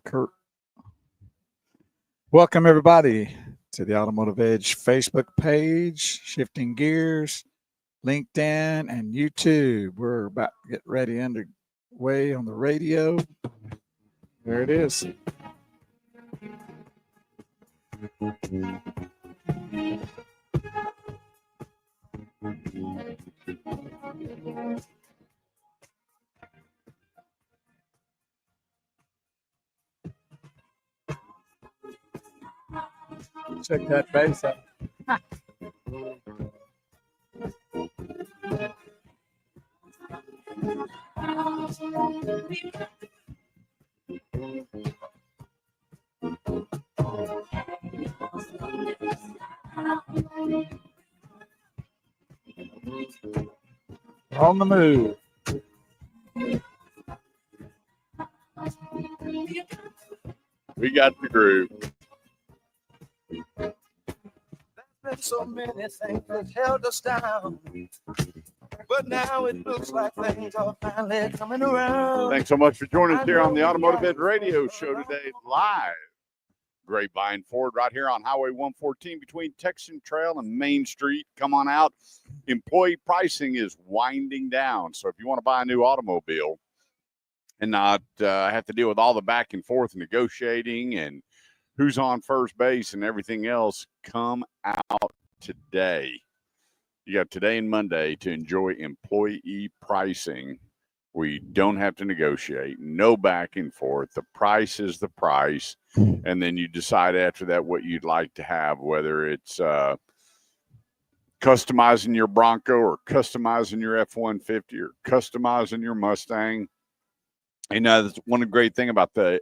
Kurt. Welcome, everybody, to the Automotive Edge Facebook page, Shifting Gears, LinkedIn, and YouTube. We're about to get ready underway on the radio. There it is. Check that bass out. On the move. We got the groove. There's been so many things that held us down, but now it looks like things are finally coming around. Thanks so much for joining us here on the Automotive Ed Radio Show today, live. Grapevine Ford right here on Highway 114 between Texan Trail and Main Street. Come on out. Employee pricing is winding down, so if you want to buy a new automobile and not have to deal with all the back and forth negotiating and who's on first base and everything else, come out today. You got today and Monday to enjoy employee pricing. We don't have to negotiate, no back and forth. The price is the price. And then you decide after that what you'd like to have, whether it's customizing your Bronco or customizing your F-150 or customizing your Mustang. And that's one great thing about the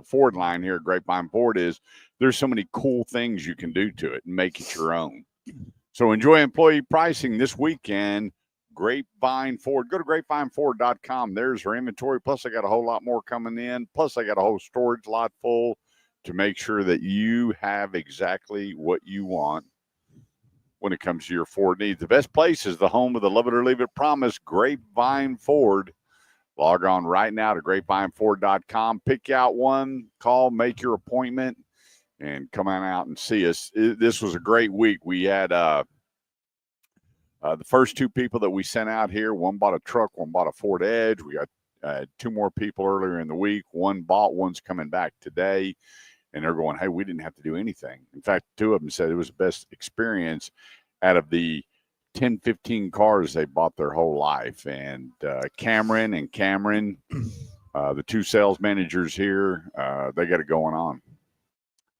Ford line here at Grapevine Ford is there's so many cool things you can do to it and make it your own. So enjoy employee pricing this weekend. Grapevine Ford. Go to grapevineford.com. There's our inventory. Plus, I got a whole lot more coming in. Plus, I got a whole storage lot full to make sure that you have exactly what you want when it comes to your Ford needs. The best place is the home of the love it or leave it promise, Grapevine Ford. Log on right now to grapevineford.com. Pick out one, call, make your appointment, and come on out and see us. This was a great week. We had the first two people that we sent out here, one bought a truck, one bought a Ford Edge. We got two more people earlier in the week. One bought, one's coming back today. And they're going, hey, we didn't have to do anything. In fact, two of them said it was the best experience out of the 10, 15 cars they bought their whole life. And Cameron, the two sales managers here, they got it going on.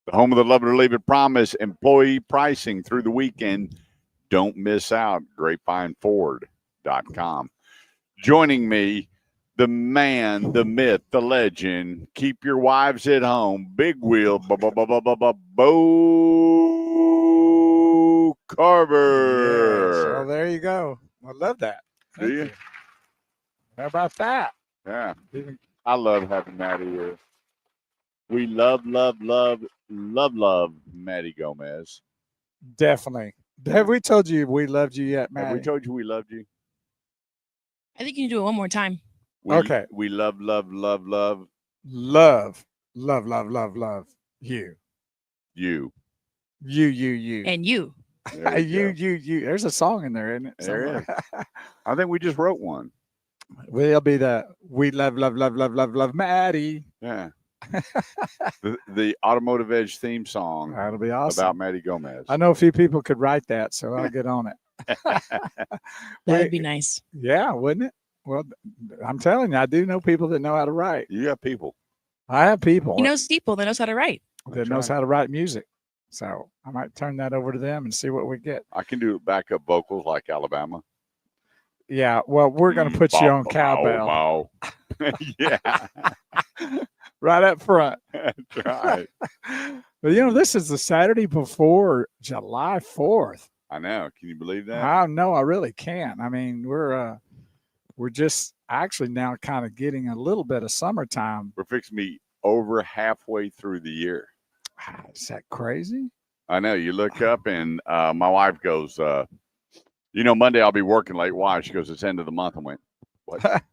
The home of the love it or leave it promise, employee pricing through the weekend. Don't miss out, grapevineford.com. Joining me, the man, the myth, the legend. Keep your wives at home. Big wheel, Bo Carver. Yeah, so there you go. I love that. Do you? How about that? Yeah. I love having Maddie here. We love Maddie Gomez. Definitely. Have we told you we loved you yet, Maddie? Have we told you we loved you? I think you can do it one more time. Okay. We love you. You. And you. You. There's a song in there, isn't it? There is. I think we just wrote one. We'll be the we love Maddie. Yeah. the Automotive Edge theme song. That'll be awesome. About Maddie Gomez. I know a few people could write that, so I'll get on it. That'd be nice. Yeah, wouldn't it? Well, I'm telling you, I do know people that know how to write. You got people. I have people. He knows people that knows how to write. That knows how to write music. So I might turn that over to them and see what we get. I can do backup vocals like Alabama. Yeah, well, we're going to put you on cowbell. Wow. Yeah. Right up front. That's right. But, this is the Saturday before July 4th. I know. Can you believe that? I know. I really can. I mean, we're just actually now kind of getting a little bit of summertime. We're fixing to be over halfway through the year. Is that crazy? I know. You look up and my wife goes, Monday I'll be working late. Why? She goes, it's end of the month. I went, what?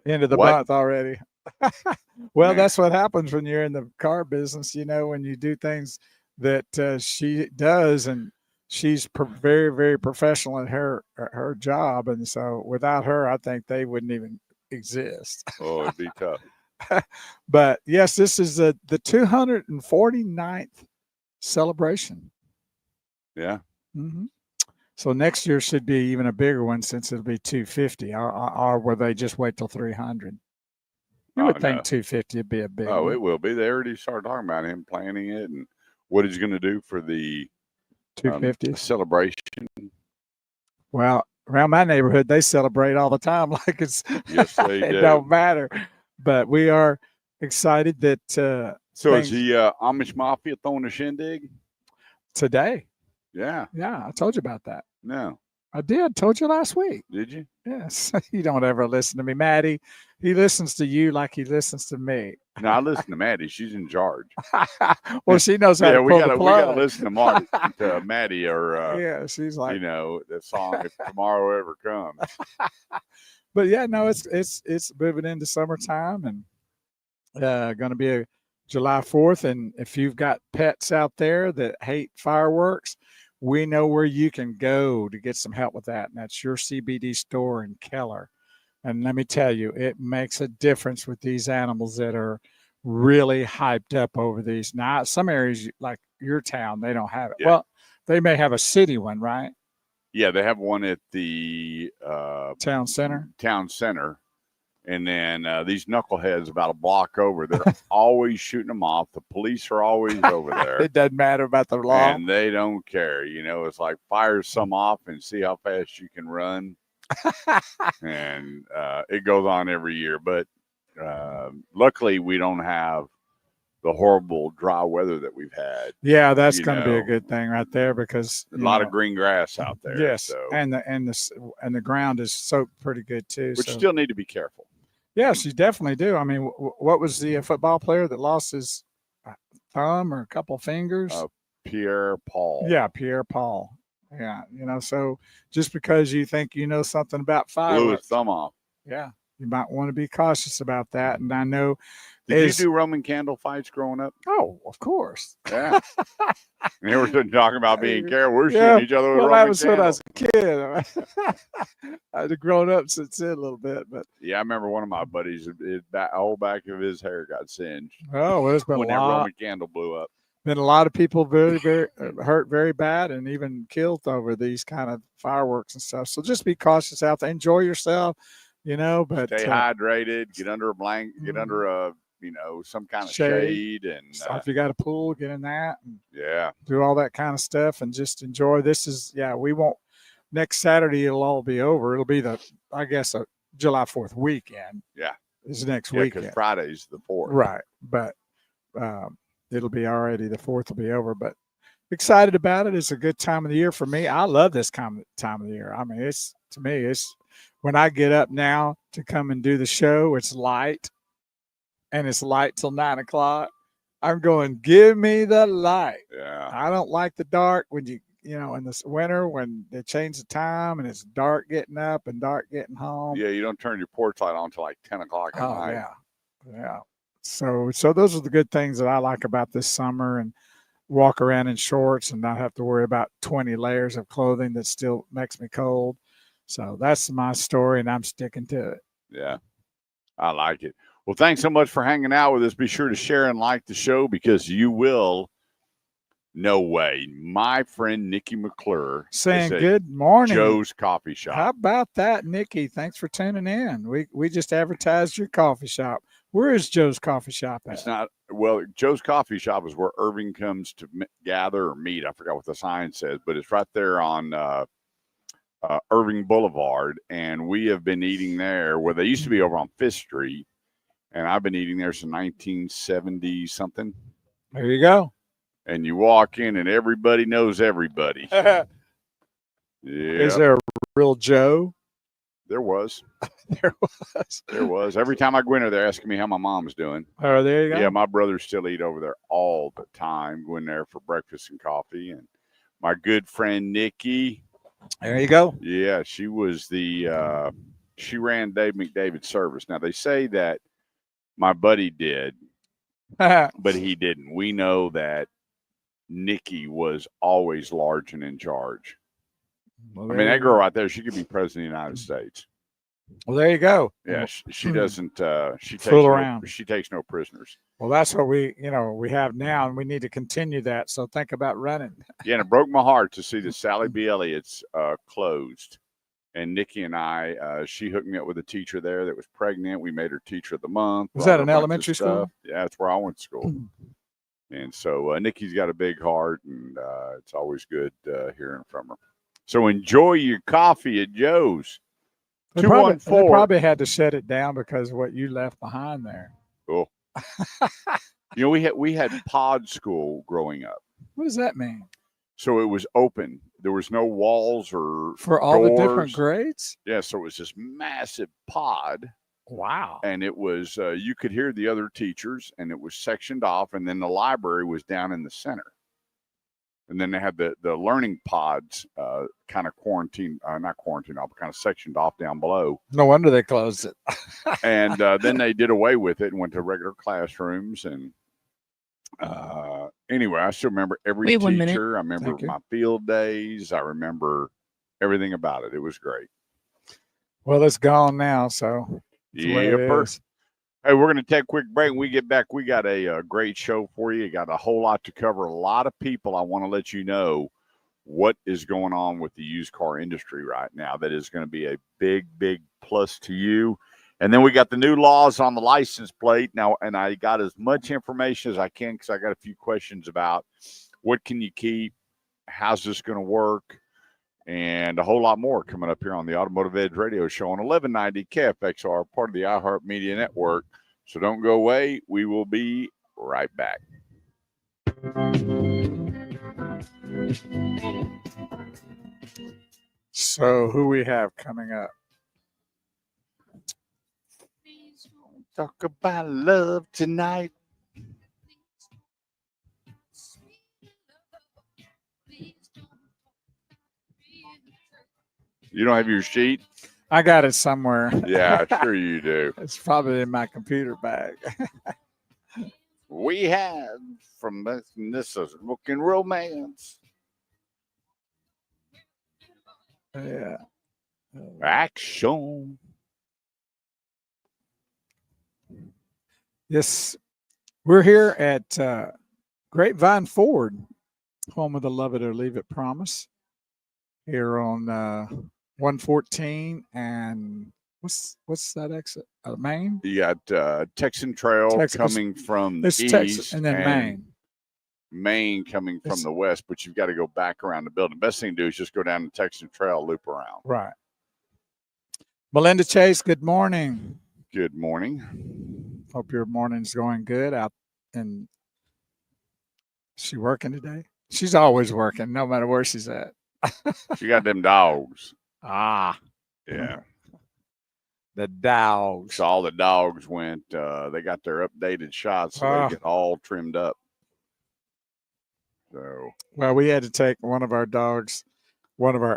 End of the month already. Well, Yeah. that's what happens when you're in the car business. When you do things that she does, and she's very, very professional at her job, and so without her, I think they wouldn't even exist. Oh, it'd be tough. But yes, this is the 249th celebration. Yeah. hmm So next year should be even a bigger one, since it'll be 250, or will they just wait till 300? You would think no. 250 would be a big Oh, one. it will be. They already started talking about him planning it and what he's going to do for the 250s. celebration. Well, around my neighborhood, they celebrate all the time like it's Yes, they it do. don't matter. But we are excited that So is the Amish Mafia throwing a shindig? today. Yeah. Yeah, I told you about that. No. I did. Told you last week. Did you? Yes. You don't ever listen to me, Maddie. He listens to you like he listens to me. No, I listen to Maddie. She's in charge. Well, she knows how Yeah, to we pull gotta the plug. listen to Maddie, or Yeah, she's like, that song "If Tomorrow Ever Comes." but yeah, no, it's moving into summertime, and going to be a July 4th. And if you've got pets out there that hate fireworks, we know where you can go to get some help with that. And that's your CBD store in Keller. And let me tell you, it makes a difference with these animals that are really hyped up over these. Now, some areas like your town, they don't have it. Yeah. Well, they may have a city one, right? Yeah, they have one at the Town center. And then these knuckleheads about a block over, they're always shooting them off. The police are always over there. It doesn't matter about the law. And they don't care. It's like fire some off and see how fast you can run. And it goes on every year. But luckily, we don't have the horrible dry weather that we've had. Yeah, that's going to be a good thing right there, because a lot of green grass out there. Yes, so. and the ground is soaked pretty good too. But you still need to be careful. Yes, you definitely do. I mean, what was the football player that lost his thumb or a couple fingers? Pierre Paul. Yeah, Pierre Paul. Yeah, so just because you think you know something about fireworks, blew his thumb off. Yeah, you might want to be cautious about that. And I know. Did you do Roman candle fights growing up? Oh, of course. Yeah. And they were talking about being careful. We're shooting each other with Roman candles. That was when I was a kid. I'd grown up since then a little bit, but yeah, I remember one of my buddies, the whole back of his hair got singed. Oh, well, it's been when that Roman candle blew up. Been a lot of people very, very hurt very bad, and even killed over these kind of fireworks and stuff. So just be cautious out there. Enjoy yourself, but stay hydrated. Get under a blanket. Get under a some kind of shade. And so if you got a pool, get in that. And yeah, do all that kind of stuff and just enjoy. This is we won't. Next Saturday it'll all be over. It'll be a July 4th weekend. Yeah, it's next weekend. Because Friday's the 4th. Right, but it'll be already the 4th will be over. But excited about it. It's a good time of the year for me. I love this time of the year. I mean, it's when I get up now to come and do the show. It's light. And it's light till 9 o'clock. I'm going, give me the light. Yeah. I don't like the dark when in this winter when they change the time and it's dark getting up and dark getting home. Yeah, you don't turn your porch light on until like 10 o'clock at night. Yeah. Yeah. So those are the good things that I like about this summer, and walk around in shorts and not have to worry about 20 layers of clothing that still makes me cold. So that's my story, and I'm sticking to it. Yeah. I like it. Well, thanks so much for hanging out with us. Be sure to share and like the show, because you will. No way. My friend Nikki McClure saying good morning. Joe's Coffee Shop. How about that, Nikki? Thanks for tuning in. We just advertised your coffee shop. Where is Joe's Coffee Shop at? It's not. Well, Joe's Coffee Shop is where Irving comes to gather or meet. I forgot what the sign says, but it's right there on Irving Boulevard. And we have been eating there where they used to be over on 5th Street. And I've been eating there since 1970 something. There you go. And you walk in and everybody knows everybody. Yeah. Is there a real Joe? There was. There was. There was. Every time I go in there, they're asking me how my mom's doing. Oh, there you go. Yeah, my brothers still eat over there all the time. Go in there for breakfast and coffee. And my good friend Nikki. There you go. Yeah, she was she ran Dave McDavid's service. Now, they say that My buddy did, Well, but he didn't. We know that Nikki was always large and in charge. I mean, there that you girl go. right there, she could be president of the United States. Well, there you go. Yeah, she doesn't. She takes Fool no, around. she takes no prisoners. Well, that's what we have now, and we need to continue that. So think about running. Yeah, and it broke my heart to see that Sally B. Elliott's closed. And Nikki and I, she hooked me up with a teacher there that was pregnant. We made her teacher of the month. Was brought that her an a bunch of elementary stuff. school? Yeah, that's where I went to school. And so Nikki's got a big heart, and it's always good hearing from her. So enjoy your coffee at Joe's. They probably had to shut it down because of what you left behind there. Cool. we had pod school growing up. What does that mean? So it was open. There was no walls or For all doors. the different grades? Yeah, so it was this massive pod. Wow. And it was you could hear the other teachers, and it was sectioned off, and then the library was down in the center. And then they had the learning pods kind of not quarantined off, but kind of sectioned off down below. No wonder they closed it. And then they did away with it and went to regular classrooms. And anyway, I still remember every We have 1 minute. teacher. I remember my field days. I remember everything about it. It was great. Well, it's gone now, so Yeah. Hey, we're going to take a quick break. When we get back, we got a great show for you. Got a whole lot to cover. A lot of people. I want to let you know what is going on with the used car industry right now. That is going to be a big, big plus to you. And then we got the new laws on the license plate now. And I got as much information as I can because I got a few questions about what can you keep, how's this going to work, and a whole lot more coming up here on the Automotive Edge Radio Show on 1190 KFXR, part of the iHeartMedia Network. So don't go away. We will be right back. So who we have coming up? Talk about love tonight. You don't have your sheet? I got it somewhere. Yeah, sure you do. It's probably in my computer bag. We have from this is Looking Romance. Yeah. Action. Yes. We're here at Grapevine Ford, home of the Love It or Leave It promise, here on 114 and what's that exit? Main? You got Texan Trail coming from the east, Texas, and then Maine coming from the west, but you've got to go back around the building. Best thing to do is just go down the Texan Trail, loop around. Right. Melinda Chase, good morning. Good morning. Hope your morning's going good out. And she working today? She's always working, no matter where she's at. She got them dogs. Ah. Yeah. The dogs. So all the dogs went, they got their updated shots, so they get all trimmed up. So, well, we had to take one of our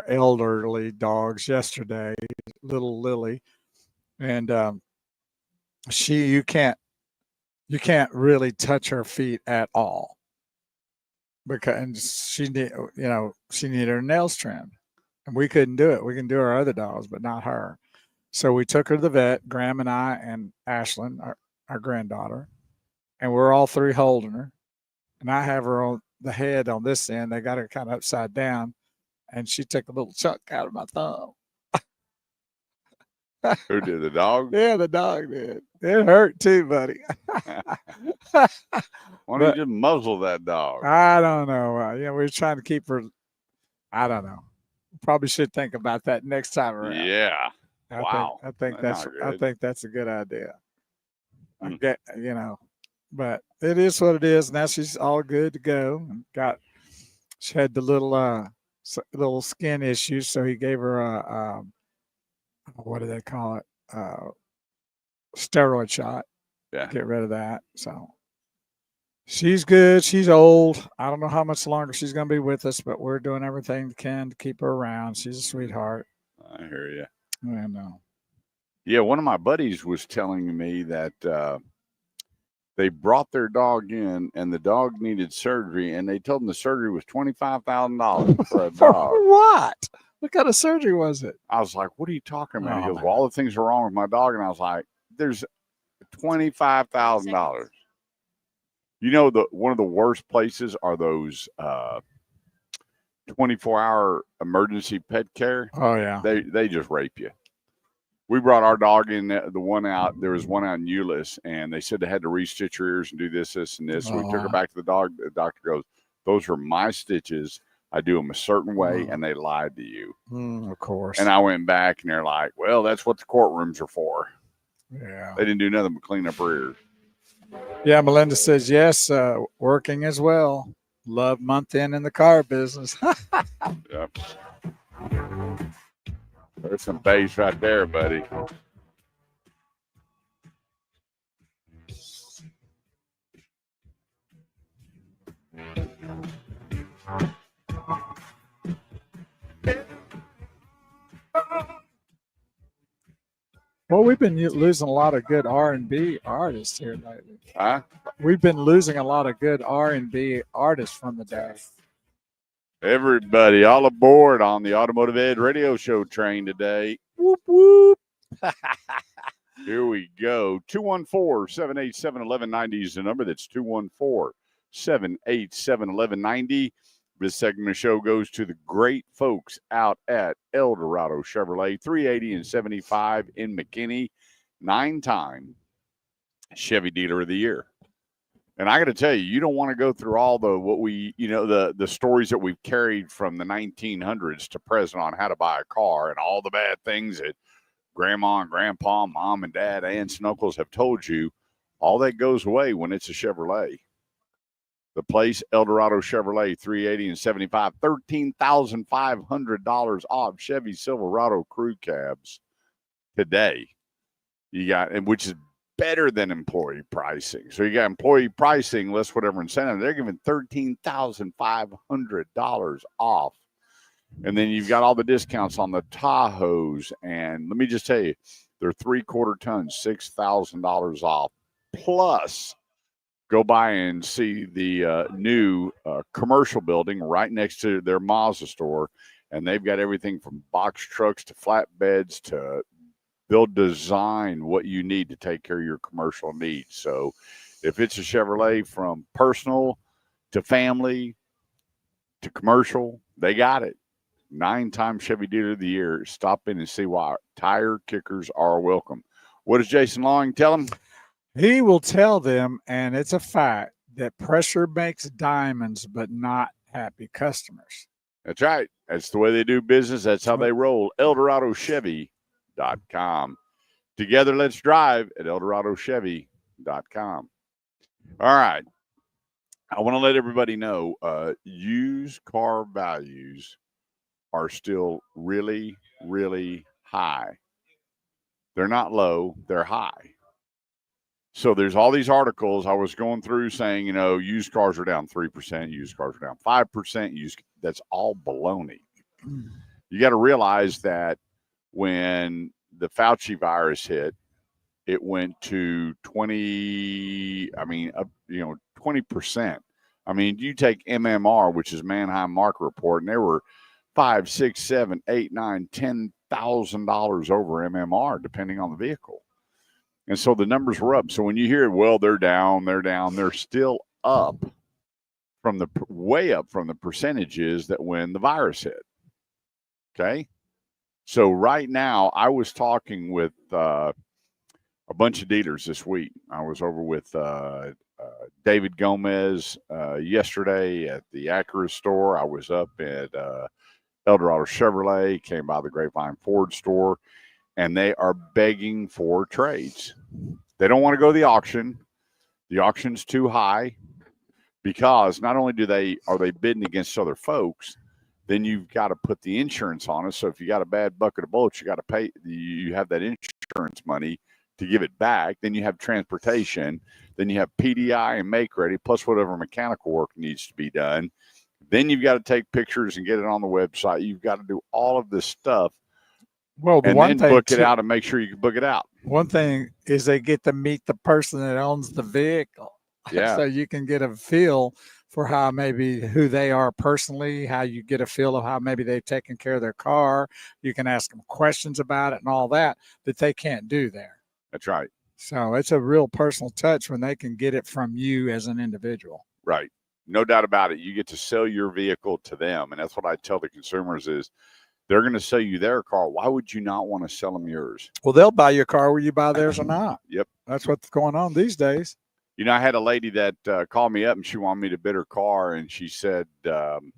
elderly dogs yesterday, little Lily, and you can't really touch her feet at all because she needed her nails trimmed, and we couldn't do it. We can do our other dogs, but not her. So we took her to the vet, Graham and I and Ashlyn, our granddaughter, and we're all three holding her. And I have her on the head on this end. They got her kind of upside down, and she took a little chunk out of my thumb. Who did, the dog? Yeah, the dog did. It hurt too, buddy. Why don't you just muzzle that dog? I don't know. We're trying to keep her. I don't know. Probably should think about that next time around. Yeah. I think that's a good idea. I get, but it is what it is. Now she's all good to go. And she had the little skin issues, so he gave her a what do they call it? Steroid shot. Yeah. Get rid of that. So she's good. She's old. I don't know how much longer she's going to be with us, but we're doing everything we can to keep her around. She's a sweetheart. I hear you. I know. Yeah, one of my buddies was telling me that They brought their dog in, and the dog needed surgery, and they told them the surgery was $25,000 for a For dog. what? What kind of surgery was it? I was like, "What are you talking about?" He Oh, goes, "Well, all the things are wrong with my dog," and I was like, "There's $25,000." You know, one of the worst places are those 24-hour emergency pet care. Oh, yeah. They just rape you. We brought our dog in, the one out, there was one out in Euless, and they said they had to restitch her ears and do this, and this. So we took her back to the dog. The doctor goes, "Those are my stitches. I do them a certain way," and they lied to you. Of course. And I went back, and they're like, "Well, that's what the courtrooms are for." Yeah. They didn't do nothing but clean up her ears. Yeah, Melinda says, yes, working as well. Love month in the car business. Yep. There's some bass right there, buddy. Well, we've been losing a lot of good R&B artists here lately. Huh? We've been losing a lot of good R&B artists from the day. Everybody, all aboard on the Automotive Ed radio show train today. Whoop, whoop. Here we go. 214-787-1190 is the number. That's 214-787-1190. This segment of the show goes to the great folks out at El Dorado Chevrolet, 380 and 75 in McKinney, 9-time Chevy Dealer of the Year. And I got to tell you, you don't want to go through all the stories that we've carried from the 1900s to present on how to buy a car and all the bad things that grandma and grandpa, mom and dad, aunts and uncles have told you. All that goes away when it's a Chevrolet. The place, El Dorado Chevrolet, 380 and 75, $13,500 off Chevy Silverado crew cabs today. You got, and which is better than employee pricing. So you got employee pricing less whatever incentive. They're giving $13,500 off. And then you've got all the discounts on the Tahoes. And let me just tell you, they're 3/4 tons, $6,000 off. Plus, go by and see the new commercial building right next to their Mazda store. And they've got everything from box trucks to flatbeds to they'll design what you need to take care of your commercial needs. So if it's a Chevrolet, from personal to family to commercial, they got it. 9-time Chevy Dealer of the Year. Stop in and see why tire kickers are welcome. What does Jason Long tell them? He will tell them, and it's a fact, that pressure makes diamonds, but not happy customers. That's right. That's the way they do business. That's how they roll. ElDoradoChevy.com. Together, let's drive at ElDoradoChevy.com. All right. I want to let everybody know used car values are still really, really high. They're not low, they're high. So there's all these articles I was going through saying, used cars are down 3%, used cars are down 5%. That's all baloney. You got to realize that when the Fauci virus hit, it went to 20%. I mean, you take MMR, which is Manheim Market Report, and there were $5,000, $6,000, $7,000, $8,000, $9,000, $10,000 over MMR, depending on the vehicle. And so the numbers were up. So when you hear, well, they're down, they're still up way up from the percentages that when the virus hit. Okay. So right now, I was talking with a bunch of dealers this week. I was over with David Gomez yesterday at the Acura store. I was up at El Dorado Chevrolet, came by the Grapevine Ford store, and they are begging for trades. They don't want to go to the auction. The auction's too high because not only are they bidding against other folks, then you've got to put the insurance on it. So if you got a bad bucket of bullets, you got to pay. You have that insurance money to give it back. Then you have transportation. Then you have PDI and make ready, plus whatever mechanical work needs to be done. Then you've got to take pictures and get it on the website. You've got to do all of this stuff. Well, the and one then thing book it too- out and make sure you can book it out. One thing is they get to meet the person that owns the vehicle. Yeah. So you can get a feel for how maybe who they are personally, how you get a feel of how maybe they've taken care of their car. You can ask them questions about it and all that they can't do there. That's right. So it's a real personal touch when they can get it from you as an individual. Right. No doubt about it. You get to sell your vehicle to them. And that's what I tell the consumers is they're going to sell you their car. Why would you not want to sell them yours? Well, they'll buy your car whether you buy theirs or not. Yep. That's what's going on these days. You know, I had a lady that called me up and she wanted me to bid her car. And she said, I'm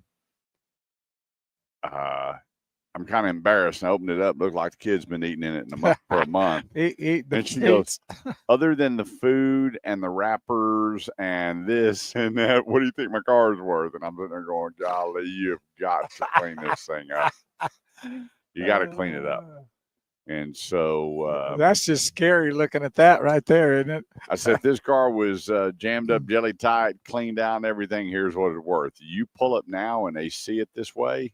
kind of embarrassed. And I opened it up. Looked like the kid's been eating in it for a month. Eat the And she kids. goes, other than the food and the wrappers and this and that, what do you think my car is worth? And I'm sitting there going, golly, you've got to clean this thing up. You got to clean it up. And so That's just scary looking at that right there, isn't it? I said, if this car was jammed up, jelly tight, cleaned out and everything, here's what it's worth. You pull up now and they see it this way.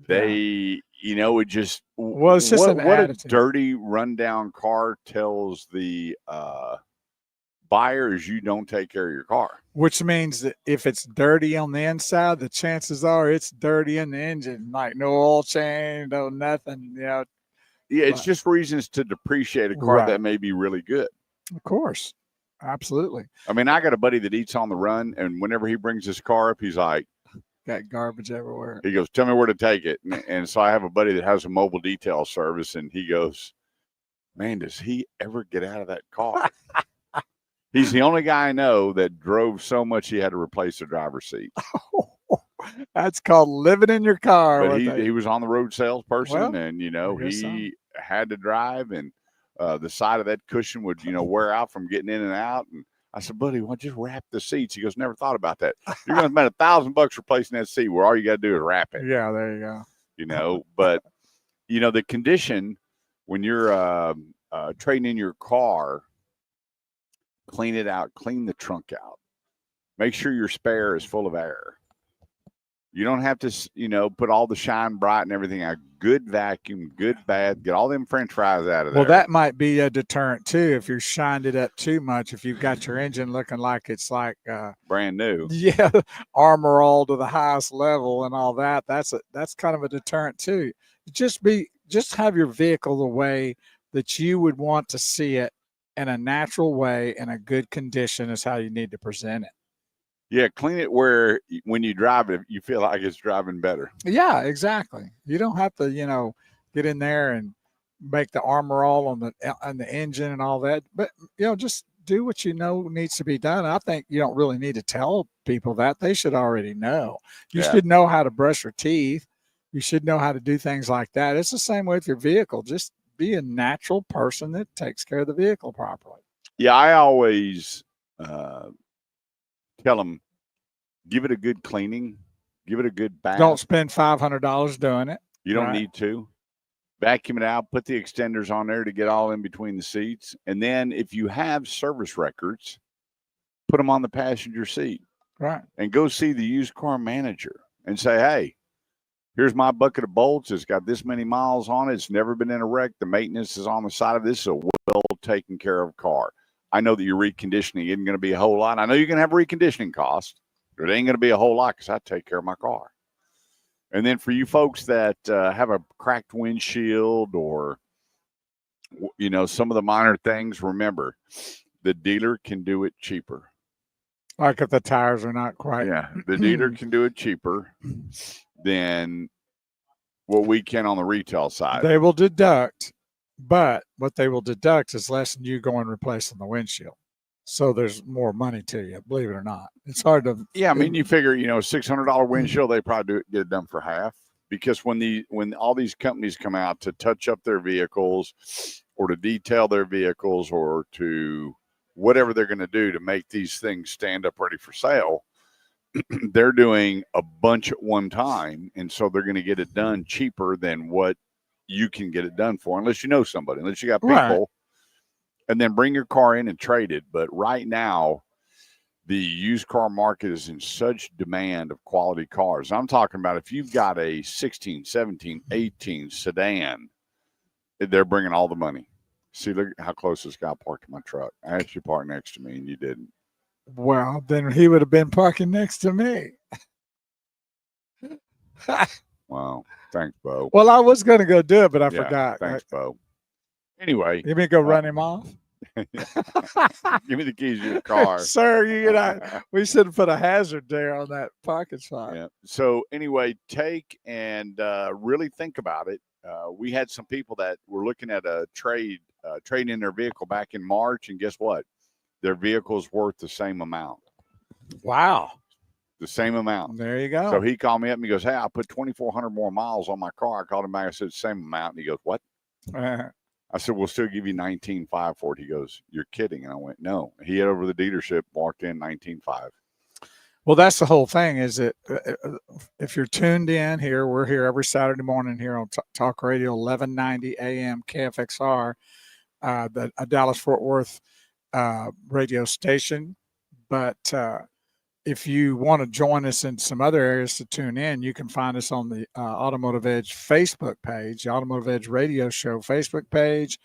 They, you know, it just, well, it's just what a attitude. dirty rundown car tells the buyer is you don't take care of your car. Which means that if it's dirty on the inside, the chances are it's dirty in the engine, like no oil change, no nothing, you know. Yeah, it's just reasons to depreciate a car Right. that may be really good. Of course. Absolutely. I mean, I got a buddy that eats on the run, and whenever he brings his car up, he's like, Got garbage everywhere. he goes, tell me where to take it. And so I have a buddy that has a mobile detail service, and he goes, man, does he ever get out of that car? He's the only guy I know that drove so much he had to replace the driver's seat. That's called living in your car. But he was on the road salesperson, Well, and, you know, I guess he had to drive, and the side of that cushion would, you know, wear out from getting in and out. And I said, buddy, why don't you just wrap the seats? He goes, never thought about that. You're going to spend $1,000 replacing that seat where all you got to do is wrap it. Yeah, there you go. You know, but, you know, the condition when you're trading in your car, clean it out, clean the trunk out. Make sure your spare is full of air. You don't have to, you know, put all the shine bright and everything out. Good vacuum, good bath, get all them French fries out of there. Well, that might be a deterrent too if you shined it up too much. If you've got your engine looking like it's like brand new. Yeah, armor all to the highest level and all that. That's kind of a deterrent too. Just have your vehicle the way that you would want to see it in a natural way in a good condition is how you need to present it. Yeah, clean it where when you drive it, you feel like it's driving better. Yeah, exactly. You don't have to, you know, get in there and make the armor all on the engine and all that. But, you know, just do what you know needs to be done. I think you don't really need to tell people that. They should already know. You should know how to brush your teeth. You should know how to do things like that. It's the same way with your vehicle. Just be a natural person that takes care of the vehicle properly. Yeah, I always tell them, give it a good cleaning, give it a good bath. Don't spend $500 doing it. You don't need to. Vacuum it out, put the extenders on there to get all in between the seats. And then if you have service records, put them on the passenger seat. Right. And go see the used car manager and say, hey, here's my bucket of bolts. It's got this many miles on it. It's never been in a wreck. The maintenance is on the side of this. It's a well taken care of car. I know that your reconditioning isn't going to be a whole lot. I know you're going to have reconditioning costs, but it ain't going to be a whole lot because I take care of my car. And then for you folks that have a cracked windshield or, you know, some of the minor things, remember, the dealer can do it cheaper. Like if the tires are not quite. Yeah, the dealer can do it cheaper than what we can on the retail side. They will deduct, but what they will deduct is less than you going replacing the windshield. So there's more money to you, believe it or not. It's hard to. Yeah, I mean, you figure, you know, $600 windshield, they probably get it done for half. Because when all these companies come out to touch up their vehicles or to detail their vehicles or to whatever they're going to do to make these things stand up ready for sale, they're doing a bunch at one time. And so they're going to get it done cheaper than what you can get it done for, unless you know somebody, unless you got people. Right. And then bring your car in and trade it. But right now, the used car market is in such demand of quality cars. I'm talking about if you've got a 16, 17, 18 sedan, they're bringing all the money. See, look how close this guy parked my truck. I asked you to park next to me, and you didn't. Well, then he would have been parking next to me. Wow. Thanks, Bo. Well, I was going to go do it, but I Yeah, forgot. Thanks, Bo. Anyway. You mean go run him off? Give me the keys to your car. Sir, we should have put a hazard there on that parking spot. Yeah. So anyway, take and really think about it. We had some people that were looking at a trade in their vehicle back in March, and guess what? Their vehicle's worth the same amount. Wow. The same amount. There you go. So he called me up and he goes, "Hey, I put 2,400 more miles on my car." I called him back. I said, "Same amount." And he goes, "What?" I said, "We'll still give you 19.5 for it." He goes, "You're kidding." And I went, "No." He had over to the dealership, walked in 19.5. Well, that's the whole thing. Is that if you're tuned in here, we're here every Saturday morning here on Talk Radio 1190 AM KFXR, the Dallas Fort Worth radio station. But if you want to join us in some other areas to tune in, you can find us on the Automotive Edge Facebook page, the Automotive Edge Radio Show Facebook page,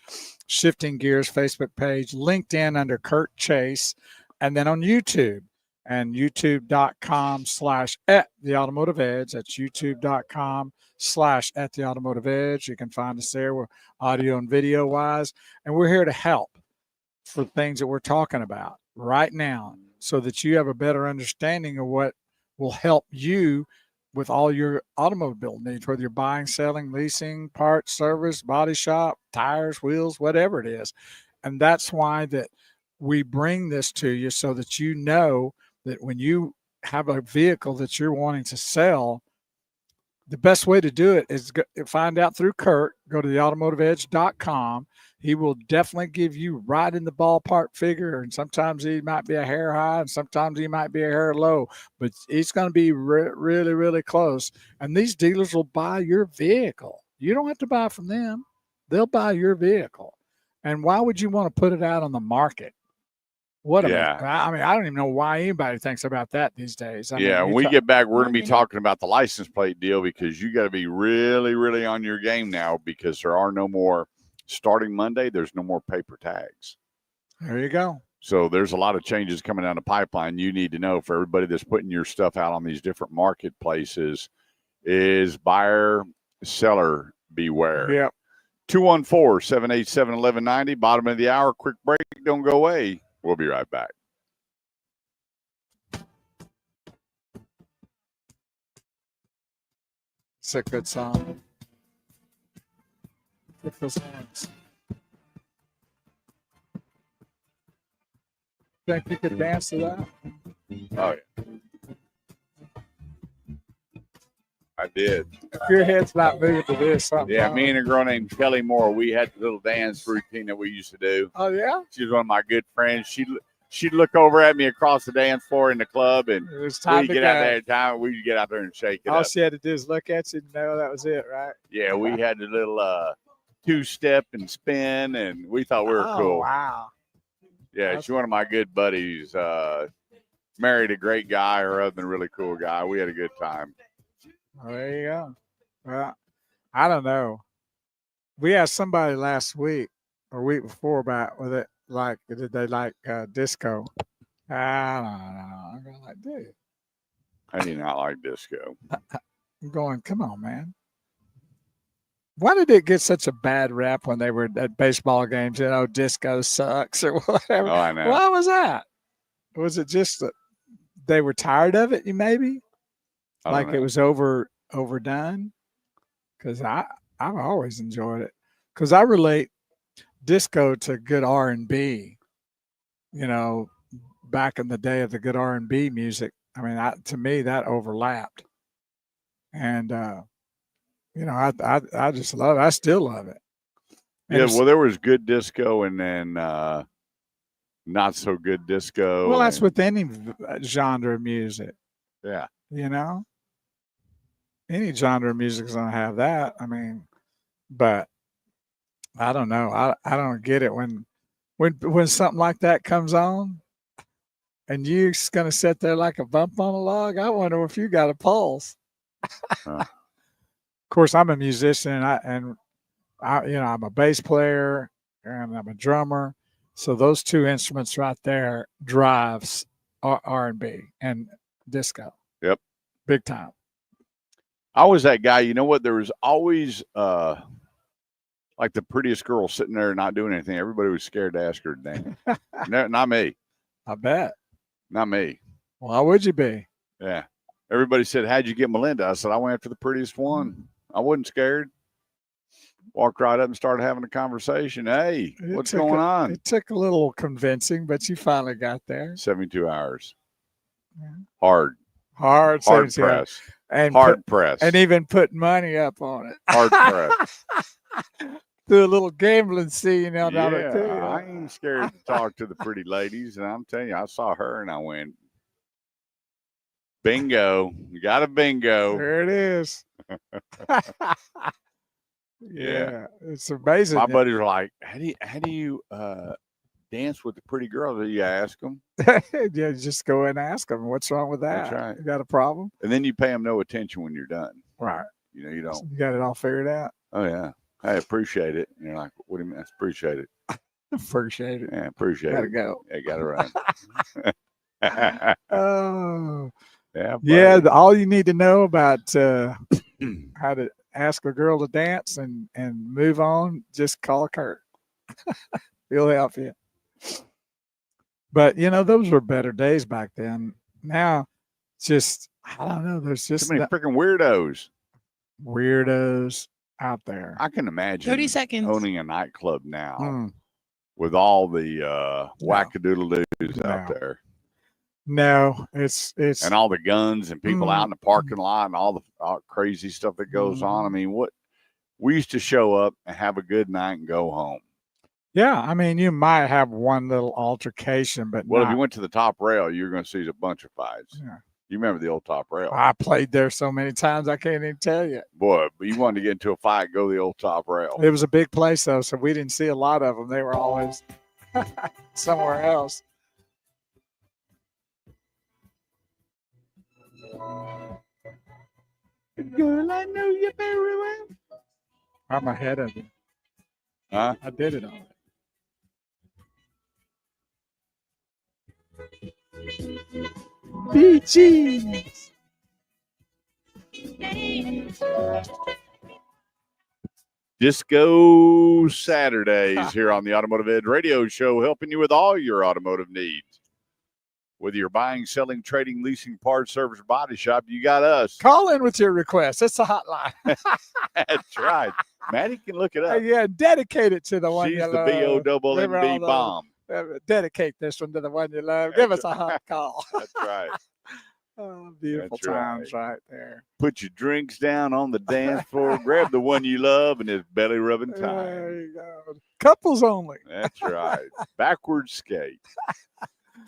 Shifting Gears Facebook page, LinkedIn under Kurt Chase, and then on YouTube. And youtube.com/@theautomotive-edge. That's youtube.com/@theautomotive-edge. You can find us there. We're audio and video wise, and we're here to help for things that we're talking about right now, so that you have a better understanding of what will help you with all your automobile needs, whether you're buying, selling, leasing, parts, service, body shop, tires, wheels, whatever it is. And that's why that we bring this to you, so that you know that when you have a vehicle that you're wanting to sell, the best way to do it is find out through Kurt. Go to theautomotiveedge.com. He will definitely give you right in the ballpark figure. And sometimes he might be a hair high and sometimes he might be a hair low, but it's going to be really, really close. And these dealers will buy your vehicle. You don't have to buy from them. They'll buy your vehicle. And why would you want to put it out on the market? I mean, I don't even know why anybody thinks about that these days. When we get back, we're going to be talking about the license plate deal, because you got to be really, really on your game now, because there are no more, starting Monday, there's no more paper tags. There you go. So there's a lot of changes coming down the pipeline. You need to know, for everybody that's putting your stuff out on these different marketplaces, is buyer, seller beware. Yep. 214-787-1190, bottom of the hour, quick break, don't go away. We'll be right back. It's a good song. Pick those hands. Think you could dance to that? Oh, yeah. I did. If your head's not moving to this, something. Yeah, me and a girl named Kelly Moore, we had the little dance routine that we used to do. Oh, yeah? She was one of my good friends. She'd look over at me across the dance floor in the club, and it was time we'd to get go. out there. We'd get out there and shake it All up. she had to do is look at you and know that was it, right? Yeah, we had the little two-step and spin, and we thought we were cool. Wow. Yeah, she's one of my good buddies. Married a great guy. Her husband, a really cool guy. We had a good time. Well, there you go. Well, I don't know. We asked somebody last week or week before about did they like disco? I don't know. I'm going like, dude. I do not like disco. I'm going, come on, man. Why did it get such a bad rap when they were at baseball games? Disco sucks or whatever. Oh, I know. Why was that? Was it just that they were tired of it? Maybe like it was overdone. Because I've always enjoyed it. Because I relate disco to good R&B. Back in the day of the good R&B music. I mean, to me that overlapped, and I just love it. I still love it. And well, there was good disco and then not so good disco. Well, that's with any genre of music. Yeah. Any genre of music is going to have that. I mean, but I don't know. I don't get it when something like that comes on. and you're just going to sit there like a bump on a log. I wonder if you got a pulse. Of course, I'm a musician, and I, I'm a bass player and I'm a drummer. So those two instruments right there drives R&B and disco. Yep. Big time. I was that guy. You know what? There was always like the prettiest girl sitting there not doing anything. Everybody was scared to ask her to dance. No, not me. I bet. Not me. Why would you be? Yeah. Everybody said, how'd you get Melinda? I said, I went after the prettiest one. I wasn't scared. Walked right up and started having a conversation. Hey, what's going on? It took a little convincing, but you finally got there. 72 hours. Yeah. Hard press. And hard press. And even put money up on it. Hard press. Do a little gambling scene on it too. I ain't scared to talk to the pretty ladies. And I'm telling you, I saw her and I went, bingo. You got a bingo. There it is. Yeah, it's amazing. My buddies are like, how do you dance with the pretty girls? You ask them. Yeah, just go and ask them. What's wrong with that? That's right. You got a problem? And then you pay them no attention when you're done. Right. You don't. You got it all figured out. Oh yeah. I appreciate it. And you're like, what do you mean? I appreciate it. Appreciate it. Yeah, appreciate Gotta it. go. Yeah, gotta run. Oh. Yeah. Yeah. All you need to know about how to ask a girl to dance and move on, just call Kurt. He'll help you. But those were better days back then. Now, just I don't know. There's just too many freaking weirdos out there. I can imagine 30 seconds. owning a nightclub now with all the wackadoodle-doos out there. No, it's and all the guns and people out in the parking lot and all the crazy stuff that goes on. I mean, we used to show up and have a good night and go home. Yeah, I mean, you might have one little altercation, but if you went to the top rail, you're going to see a bunch of fights. Yeah. You remember the old top rail? I played there so many times I can't even tell you. Boy, but you wanted to get into a fight, go to the old top rail. It was a big place though, so we didn't see a lot of them. They were always somewhere else. Girl, I know you very well. I'm ahead of you. Huh? I did it already. Bee Gees. Disco Saturdays here on the Automotive Edge Radio Show, helping you with all your automotive needs. Whether you're buying, selling, trading, leasing, parts, service, body shop, you got us. Call in with your request. It's a hotline. That's right. Maddie can look it up. Yeah, dedicate it to the one She's you love. She's the BONNB bomb. Dedicate this one to the one you love. Give us a hot call. That's right. Oh, beautiful times right there. Put your drinks down on the dance floor. Grab the one you love, and it's belly rubbing time. There you go. Couples only. That's right. Backwards skate.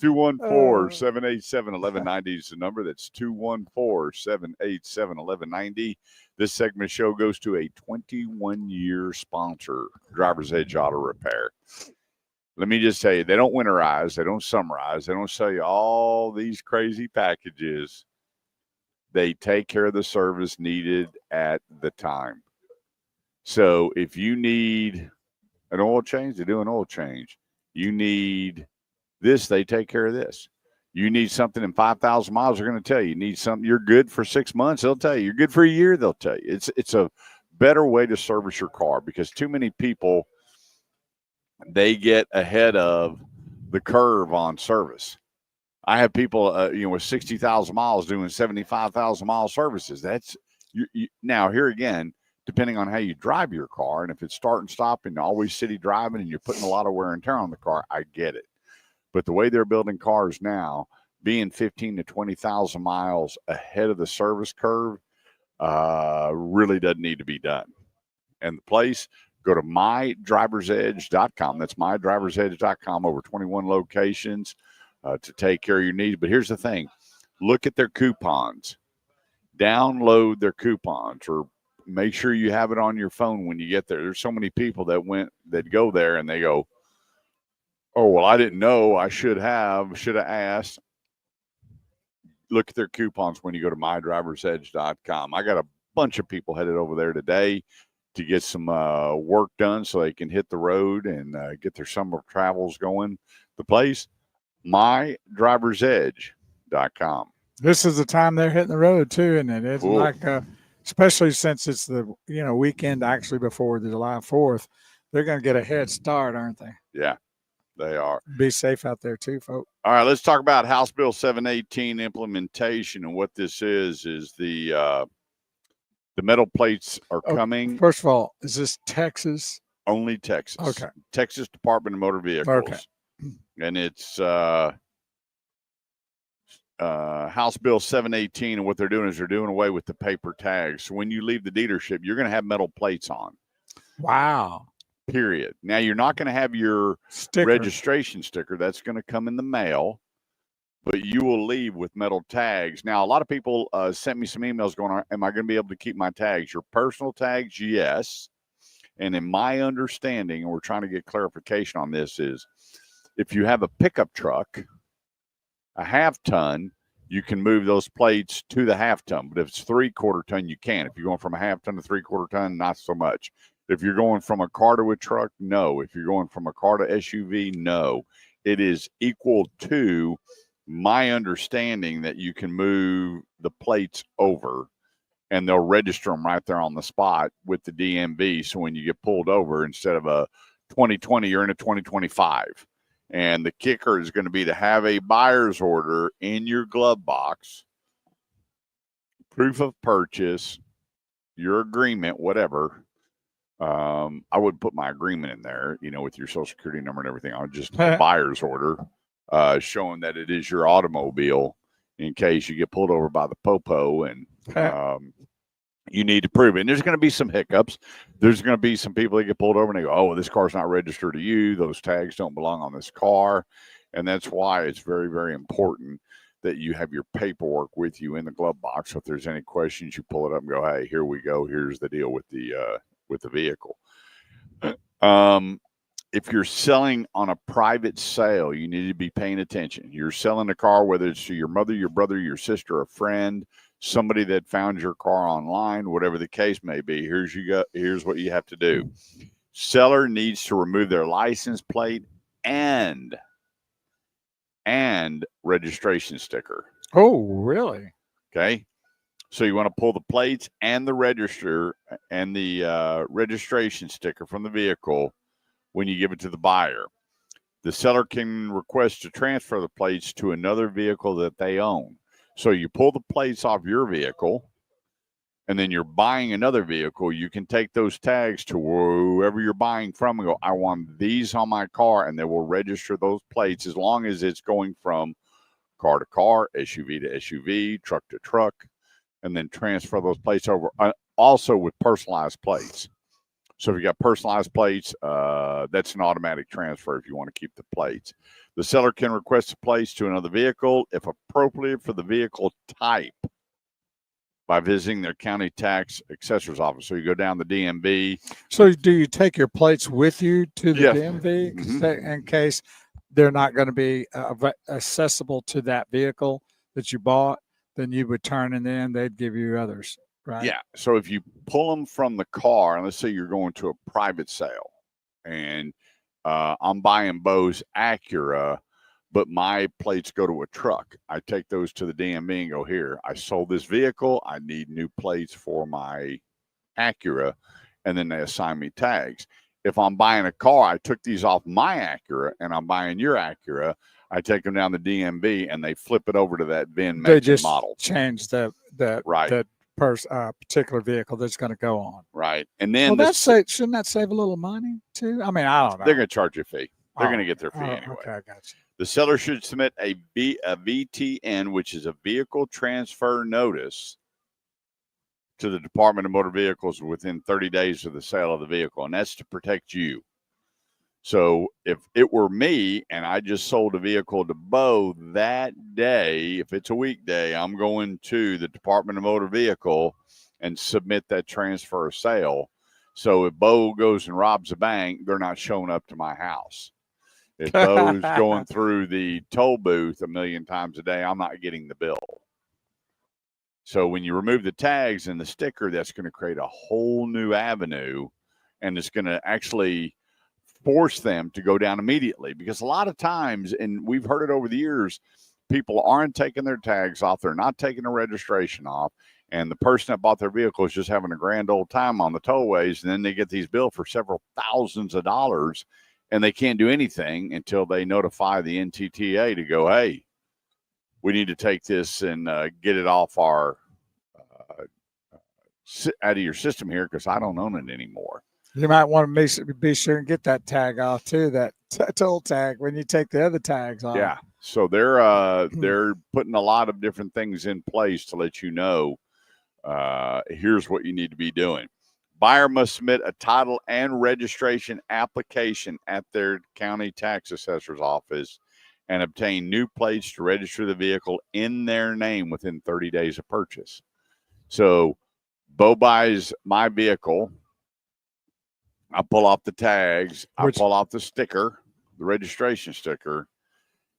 214-787-1190 is the number. That's 214-787-1190. This segment show goes to a 21-year sponsor, Driver's Edge Auto Repair. Let me just say, they don't winterize, they don't summarize, they don't sell you all these crazy packages. They take care of the service needed at the time. So if you need an oil change, they do an oil change. You need this, they take care of this. You need something in 5,000 miles, they're going to tell you. You need something, you're good for 6 months, they'll tell you. You're good for a year, they'll tell you. It's a better way to service your car, because too many people, they get ahead of the curve on service. I have people, with 60,000 miles doing 75,000 mile services. That's now here again, depending on how you drive your car, and if it's start and stop and always city driving and you're putting a lot of wear and tear on the car, I get it. But the way they're building cars now, being 15 to 20,000 miles ahead of the service curve, really doesn't need to be done. And the place, go to mydriversedge.com. That's mydriversedge.com. Over 21 locations to take care of your needs. But here's the thing. Look at their coupons. Download their coupons, or make sure you have it on your phone when you get there. There's so many people that go there and they go, oh, well, I didn't know. I should have asked. look at their coupons when you go to mydriversedge.com. I got a bunch of people headed over there today to get some work done so they can hit the road and get their summer travels going. The place, mydriversedge.com. This is the time they're hitting the road too, and it's Cool. like, especially since it's the weekend actually before the July 4th, they're going to get a head start, aren't they? Yeah, they are. Be safe out there too, folks. All right, let's talk about House Bill 718 implementation. And what this is the metal plates are coming. First of all, is this Texas? Only Texas. Okay. Texas Department of Motor Vehicles. Okay. And it's House Bill 718. And what they're doing is they're doing away with the paper tags. So when you leave the dealership, you're going to have metal plates on. Wow. Period. Now, you're not going to have your registration sticker. That's going to come in the mail. But you will leave with metal tags. Now, a lot of people sent me some emails going, am I going to be able to keep my tags? Your personal tags, yes. And in my understanding, and we're trying to get clarification on this, is if you have a pickup truck, a half-ton, you can move those plates to the half-ton. But if it's 3/4 ton, you can't. If you're going from a half-ton to 3/4 ton, not so much. If you're going from a car to a truck, no. If you're going from a car to SUV, no. It is equal to my understanding that you can move the plates over and they'll register them right there on the spot with the DMV. So when you get pulled over, instead of a 2020, you're in a 2025. And the kicker is going to be to have a buyer's order in your glove box, proof of purchase, your agreement, whatever. I would put my agreement in there, with your social security number and everything. I would just a buyer's order. Showing that it is your automobile in case you get pulled over by the popo and you need to prove it. And there's going to be some hiccups. There's going to be some people that get pulled over and they go, oh, this car's not registered to you. Those tags don't belong on this car. And that's why it's very, very important that you have your paperwork with you in the glove box. So if there's any questions, you pull it up and go, hey, here we go. Here's the deal with the vehicle. If you're selling on a private sale, you need to be paying attention. You're selling a car, whether it's to your mother, your brother, your sister, a friend, somebody that found your car online, whatever the case may be. Here's what you have to do. Seller needs to remove their license plate and registration sticker. Oh, really? Okay. So you want to pull the plates and the register and the registration sticker from the vehicle when you give it to the buyer. The seller can request to transfer the plates to another vehicle that they own. So you pull the plates off your vehicle, and then you're buying another vehicle. You can take those tags to whoever you're buying from and go, I want these on my car, and they will register those plates as long as it's going from car to car, SUV to SUV, truck to truck, and then transfer those plates over. Also with personalized plates. So if you got personalized plates, that's an automatic transfer if you want to keep the plates. The seller can request the plates to another vehicle if appropriate for the vehicle type by visiting their county tax assessor's office. So you go down the DMV. So do you take your plates with you to the Yeah. DMV Mm-hmm. in case they're not going to be accessible to that vehicle that you bought? Then you would turn and then they'd give you others. Right. Yeah. So if you pull them from the car, and let's say you're going to a private sale, and I'm buying Bo's Acura, but my plates go to a truck, I take those to the DMV and go, here, I sold this vehicle. I need new plates for my Acura. And then they assign me tags. If I'm buying a car, I took these off my Acura and I'm buying your Acura. I take them down the DMV and they flip it over to that VIN They just model. change the Right. particular vehicle that's going to go on. Right. And then shouldn't that save a little money too? I mean, I don't know. They're going to charge you a fee. They're going to get their fee anyway. Okay, I got you. The seller should submit a VTN, which is a vehicle transfer notice, to the Department of Motor Vehicles within 30 days of the sale of the vehicle, and that's to protect you. So if it were me and I just sold a vehicle to Bo that day, if it's a weekday, I'm going to the Department of Motor Vehicle and submit that transfer of sale. So if Bo goes and robs a bank, they're not showing up to my house. If Bo's going through the toll booth a million times a day, I'm not getting the bill. So when you remove the tags and the sticker, that's going to create a whole new avenue, and it's going to actually force them to go down immediately, because a lot of times, and we've heard it over the years, people aren't taking their tags off. They're not taking the registration off. And the person that bought their vehicle is just having a grand old time on the tollways. And then they get these bills for several thousands of dollars, and they can't do anything until they notify the NTTA to go, hey, we need to take this and get it off our out of your system here, because I don't own it anymore. You might want to be sure and get that tag off too, that toll tag, when you take the other tags off. Yeah. So they're putting a lot of different things in place to let you know, here's what you need to be doing. Buyer must submit a title and registration application at their county tax assessor's office and obtain new plates to register the vehicle in their name within 30 days of purchase. So Bo buys my vehicle. I pull off the tags. I pull off the sticker, the registration sticker.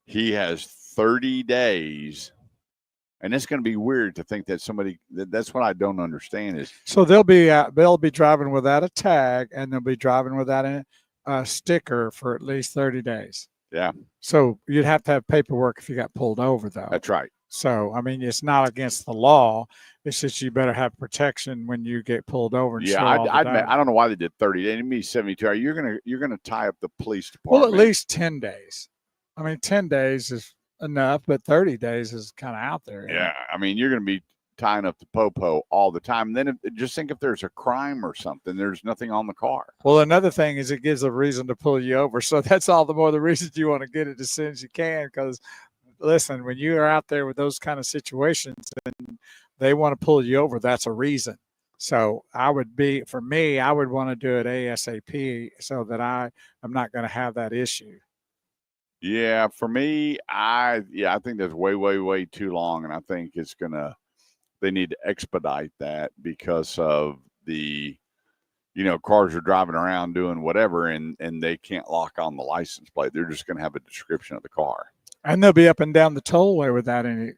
He has 30 days. And it's going to be weird to think that that's what I don't understand is. So they'll be driving without a tag, and they'll be driving without a sticker for at least 30 days. Yeah. So you'd have to have paperwork if you got pulled over, though. That's right. So, I mean, it's not against the law. It's just you better have protection when you get pulled over. And yeah, I don't know why they did 30 days. It means 72 hours. You're gonna tie up the police department. Well, at least 10 days. I mean, 10 days is enough, but 30 days is kind of out there. Yeah, I mean, you're going to be tying up the popo all the time. And then just think if there's a crime or something, there's nothing on the car. Well, another thing is it gives a reason to pull you over. So that's all the more the reason you want to get it as soon as you can. Because, listen, when you are out there with those kind of situations and they want to pull you over, that's a reason. So I would want to do it ASAP so that I am not going to have that issue. Yeah, for me, I think that's way, way, way too long. And I think they need to expedite that because of the, cars are driving around doing whatever and they can't lock on the license plate. They're just going to have a description of the car. And they'll be up and down the tollway without any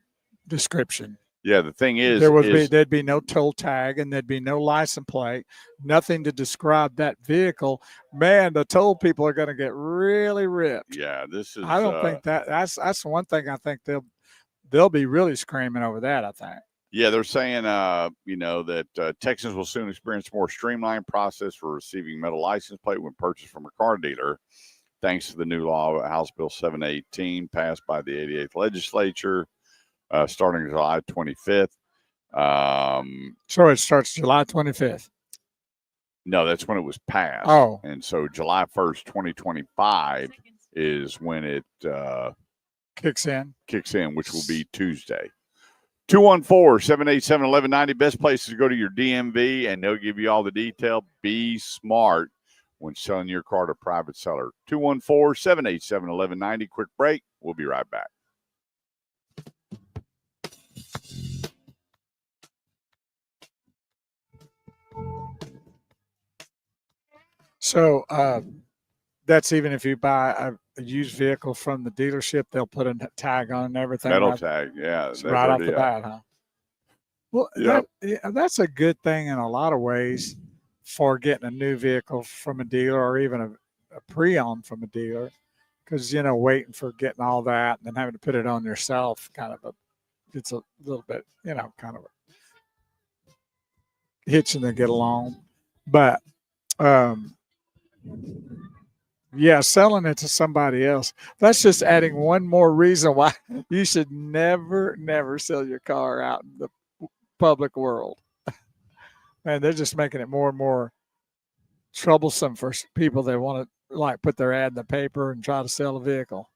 description. Yeah, the thing is, there'd be no toll tag and there'd be no license plate, nothing to describe that vehicle. Man, the toll people are going to get really ripped. Yeah, this is. I don't think that's one thing. I think they'll be really screaming over that. I think. Yeah, they're saying, that Texans will soon experience a more streamlined process for receiving metal license plate when purchased from a car dealer, thanks to the new law, House Bill 718, passed by the 88th legislature. Starting July 25th. So it starts July 25th. No, that's when it was passed. Oh. And so July 1st, 2025 is when it kicks in, which will be Tuesday. 214-787-1190. Best place to go to your DMV, and they'll give you all the detail. Be smart when selling your car to a private seller. 214-787-1190. Quick break. We'll be right back. So that's even if you buy a used vehicle from the dealership, they'll put a tag on and everything. Metal tag, yeah. Right off the bat, huh? Well, yep. That's a good thing in a lot of ways for getting a new vehicle from a dealer or even a pre-owned from a dealer, because, waiting for getting all that and then having to put it on yourself, it's a little bit, kind of hitching to get along. But, yeah, selling it to somebody else. That's just adding one more reason why you should never, never sell your car out in the public world. And they're just making it more and more troublesome for people that want to put their ad in the paper and try to sell a vehicle.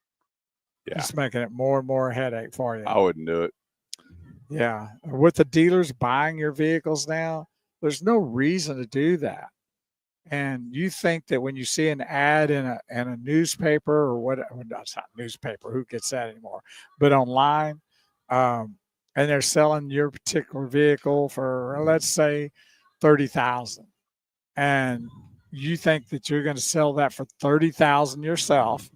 Yeah. Just making it more and more headache for you. I wouldn't do it. Yeah. With the dealers buying your vehicles now, there's no reason to do that. And you think that when you see an ad in a newspaper or what? Well, it's not newspaper. Who gets that anymore? But online, and they're selling your particular vehicle for, let's say, $30,000, and you think that you're going to sell that for $30,000 yourself,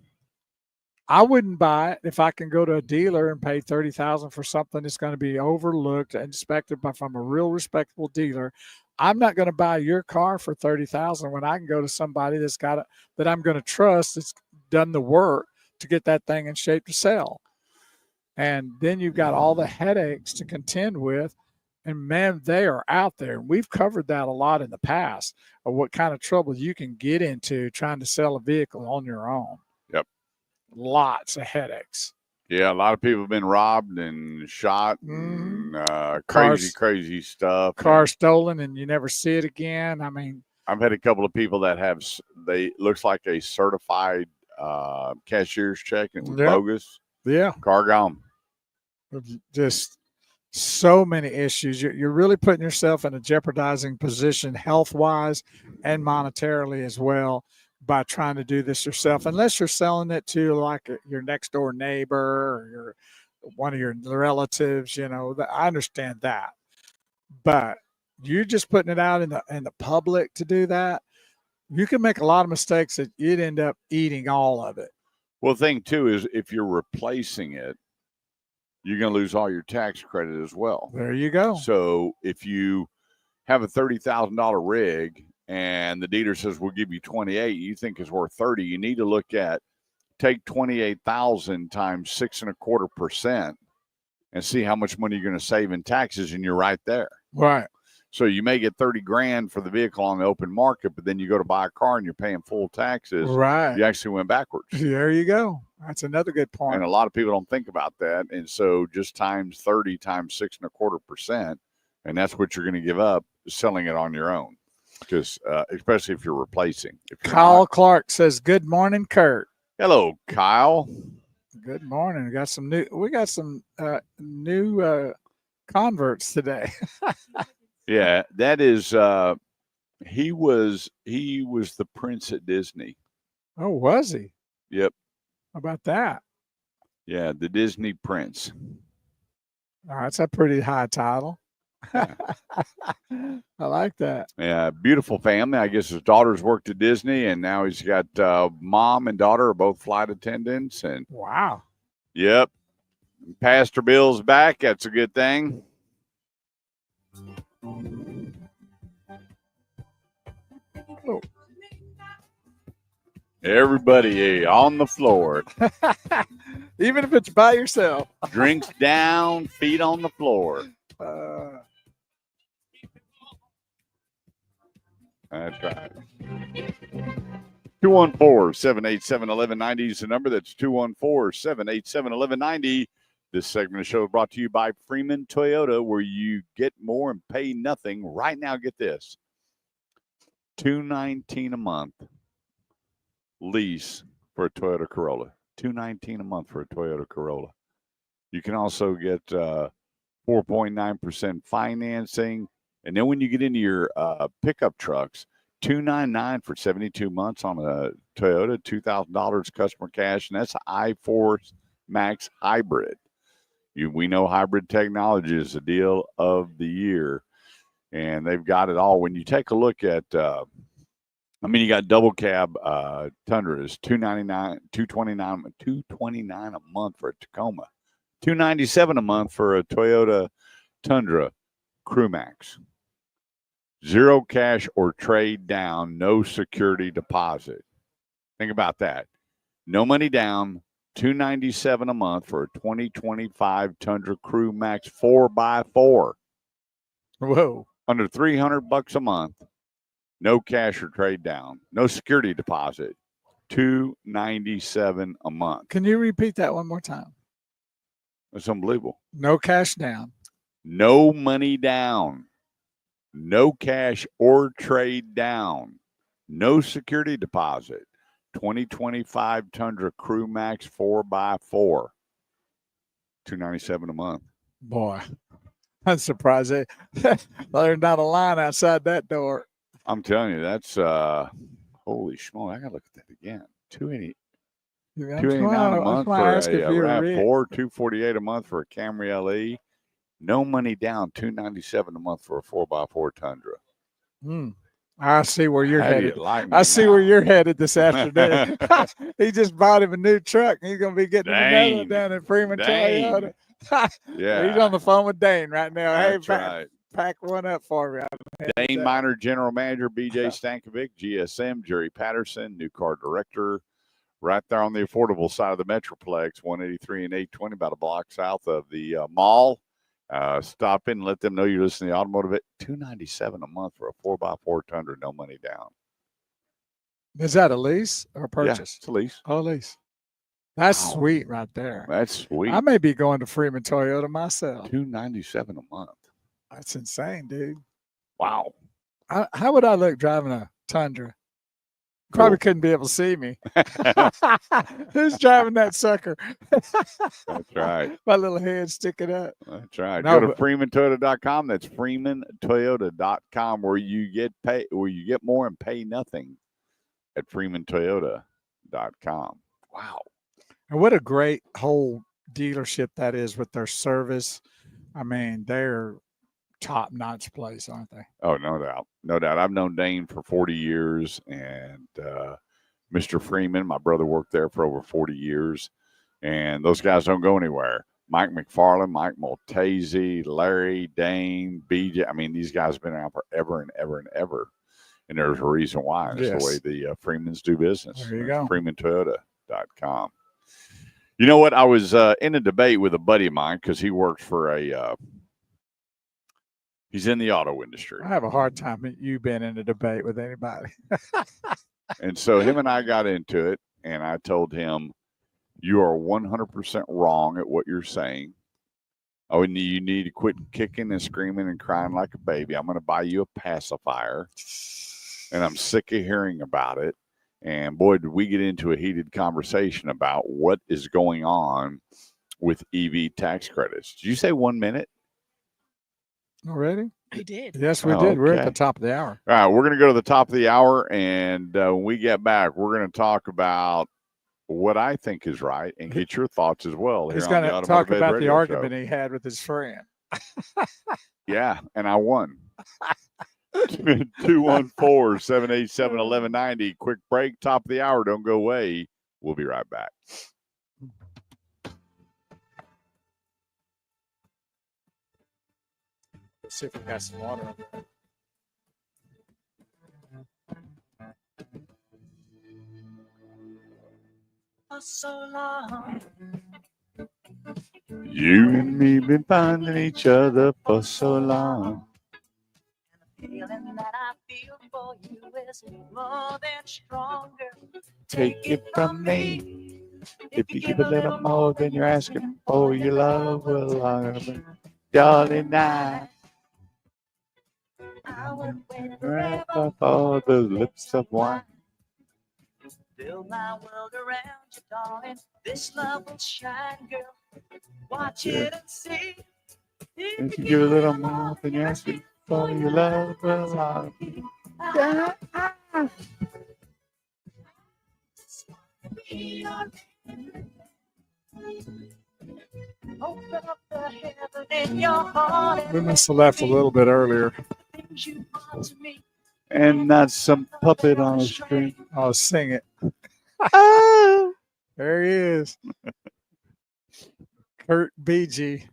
I wouldn't buy it if I can go to a dealer and pay $30,000 for something that's going to be overlooked and inspected from a real respectable dealer. I'm not going to buy your car for $30,000 when I can go to somebody that's got it that I'm going to trust that's done the work to get that thing in shape to sell. And then you've got all the headaches to contend with. And man, they are out there. We've covered that a lot in the past of what kind of trouble you can get into trying to sell a vehicle on your own. Yep. Lots of headaches. Yeah, a lot of people have been robbed and shot and crazy stuff. Car stolen and you never see it again. I mean, I've had a couple of people that have looks like a certified cashier's check and it was bogus. Yeah. Car gone. Just so many issues. You're really putting yourself in a jeopardizing position health-wise and monetarily as well by trying to do this yourself, unless you're selling it to like your next door neighbor or one of your relatives. I understand that, but you're just putting it out in the public to do that. You can make a lot of mistakes that you'd end up eating all of it. Well, the thing too is if you're replacing it, you're going to lose all your tax credit as well. There you go. So if you have a $30,000 rig and the dealer says we'll give you 28, you think it's worth 30, you need to look at take 28,000 times 6.25% and see how much money you're going to save in taxes, and you're right there. Right. So you may get 30 grand for the vehicle on the open market, but then you go to buy a car and you're paying full taxes. Right. You actually went backwards. There you go. That's another good point. And a lot of people don't think about that. And so just times 30 times 6.25%, and that's what you're going to give up selling it on your own. Because especially if you're replacing. Kyle Clark says, "Good morning, Kurt." Hello, Kyle. Good morning. We got some new converts today. Yeah, that is he was the prince at Disney. Oh, was he? Yep. How about that? Yeah, the Disney prince. Oh, that's a pretty high title. Yeah. I like that. Yeah, beautiful family. I guess his daughters worked at Disney, and now he's got mom and daughter are both flight attendants. And wow. Yep. Pastor Bill's back. That's a good thing. Oh. Everybody on the floor. Even if it's by yourself. Drinks down, feet on the floor. That's right. 214-787-1190 is the number. That's 214-787-1190. This segment of the show is brought to you by Freeman Toyota, where you get more and pay nothing. Right now, get this. $219 a month lease for a Toyota Corolla. $219 a month for a Toyota Corolla. You can also get 4.9% financing. And then when you get into your pickup trucks, $299 for 72 months on a Toyota, $2,000 customer cash, and that's an I-Force Max Hybrid. We know hybrid technology is the deal of the year, and they've got it all. When you take a look at, you got double cab Tundras, $229 a month for a Tacoma, $297 a month for a Toyota Tundra Crew Max. Zero cash or trade down, no security deposit. Think about that. No money down, $297 a month for a 2025 Tundra Crew Max 4x4. Whoa. Under $300 a month. No cash or trade down. No security deposit. $297 a month. Can you repeat that one more time? That's unbelievable. No cash down. No money down. No cash or trade down. No security deposit. 2025 Tundra Crew Max 4x4. $297 a month. Boy, I'm surprised there's not a line outside that door. I'm telling you, that's holy schmoly. I gotta look at that again. $289 a month for a RAV4, $248 a month for a Camry LE. No money down, $297 a month for a 4x4 Tundra. I see where you're How do headed. you like me I see now? where you're headed this afternoon. He just bought him a new truck, and he's going to be getting another one Dane. down in Freeman Dane. Toyota. Yeah. He's on the phone with Dane right now. That's Hey, right. pack one up for me. Dane Miner, General Manager, BJ Stankovic, GSM, Jerry Patterson, New Car Director, right there on the affordable side of the Metroplex, 183 and 820, about a block south of the mall. Stop in and let them know you're listening to Automotive at $297 a month for a 4x4 Tundra, no money down. Is that a lease or purchase? Yeah, it's a lease. Oh, lease. That's Wow. sweet right there. That's sweet. I may be going to Freeman Toyota myself. $297 a month. That's insane, dude. Wow. How would I look driving a Tundra? Probably couldn't be able to see me. Who's driving that sucker? That's right. My little head sticking up. That's right. No, Go to freemantoyota.com. That's freemantoyota.com where you get more and pay nothing at freemantoyota.com. Wow. And what a great whole dealership that is with their service. I mean, they're top-notch place, aren't they? Oh, no doubt. No doubt. I've known Dane for 40 years, and Mr. Freeman, my brother, worked there for over 40 years, and those guys don't go anywhere. Mike McFarland, Mike Maltese, Larry, Dane, BJ. I mean, these guys have been around forever and ever and ever, and there's a reason why. And it's the way the Freemans do business. There you go. freemantoyota.com. You know what? I was in a debate with a buddy of mine because he works for he's in the auto industry. I have a hard time you being in a debate with anybody. And so him and I got into it, and I told him, you are 100% wrong at what you're saying. Oh, and you need to quit kicking and screaming and crying like a baby. I'm going to buy you a pacifier, and I'm sick of hearing about it. And boy, did we get into a heated conversation about what is going on with EV tax credits. Did you say 1 minute? Already? We did. Yes, we did. We're at okay. the top of the hour. All right, we're going to go to the top of the hour, and when we get back, we're going to talk about what I think is right and get your thoughts as well. He's going to talk about the argument he had with his friend. Yeah, and I won. 214-787-1190. Quick break, top of the hour. Don't go away. We'll be right back. Let's see if we got some water over there. For so long, You and me been finding each other for so long. and the feeling that I feel for you is more than stronger. Take it from me. If you give a little more than you're asking for, your love will love. Darling, I would wait forever forever. for the lips of wine. Build my world around you, darling. This love will shine, girl. Watch it and see. If you give a little more than you're asking for, your love will love. Open up the heaven in your heart. We must have left a little bit earlier. Things you want to me. And not some puppet on a string. I'll sing it. There he is. Kurt BG.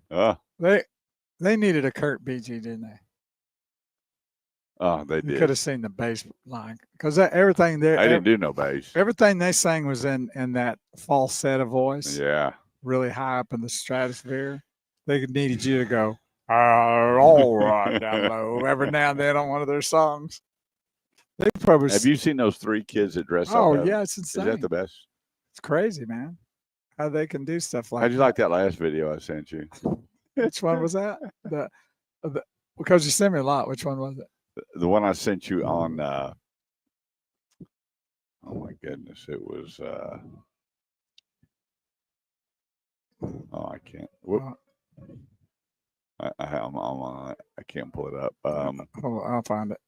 They needed a Kurt BG, didn't they? Oh, they You did. could have seen the bass line because everything there. I didn't do no bass. Everything they sang was in that falsetto voice, Yeah. really high up in the stratosphere. They needed you to go, all right, down low, every now and then on one of their songs. They probably. Have you seen those three kids that dress up? Oh as- yeah, it's Is insane. that the best? It's crazy, man. How they can do stuff like. How'd you like that last video I sent you? Which one was that? Because you sent me a lot. Which one was it? The one I sent you on. Oh my goodness! It was. Oh, I can't. Whoop. I'm on it. I can't pull it up. Hold on, I'll find it.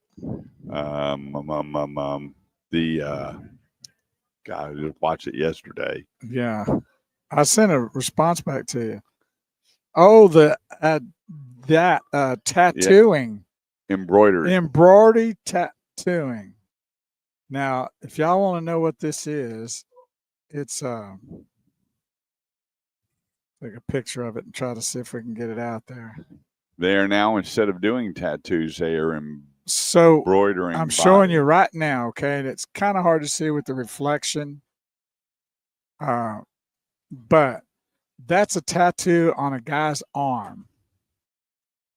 The guy I just watched it yesterday. Yeah, I sent a response back to you. Oh, tattooing, Embroidery. embroidery tattooing. Now, if y'all want to know what this is, it's take a picture of it and try to see if we can get it out there. They are now, instead of doing tattoos, they are So embroidering. I'm showing body. you right now, okay? And it's kind of hard to see with the reflection. But that's a tattoo on a guy's arm.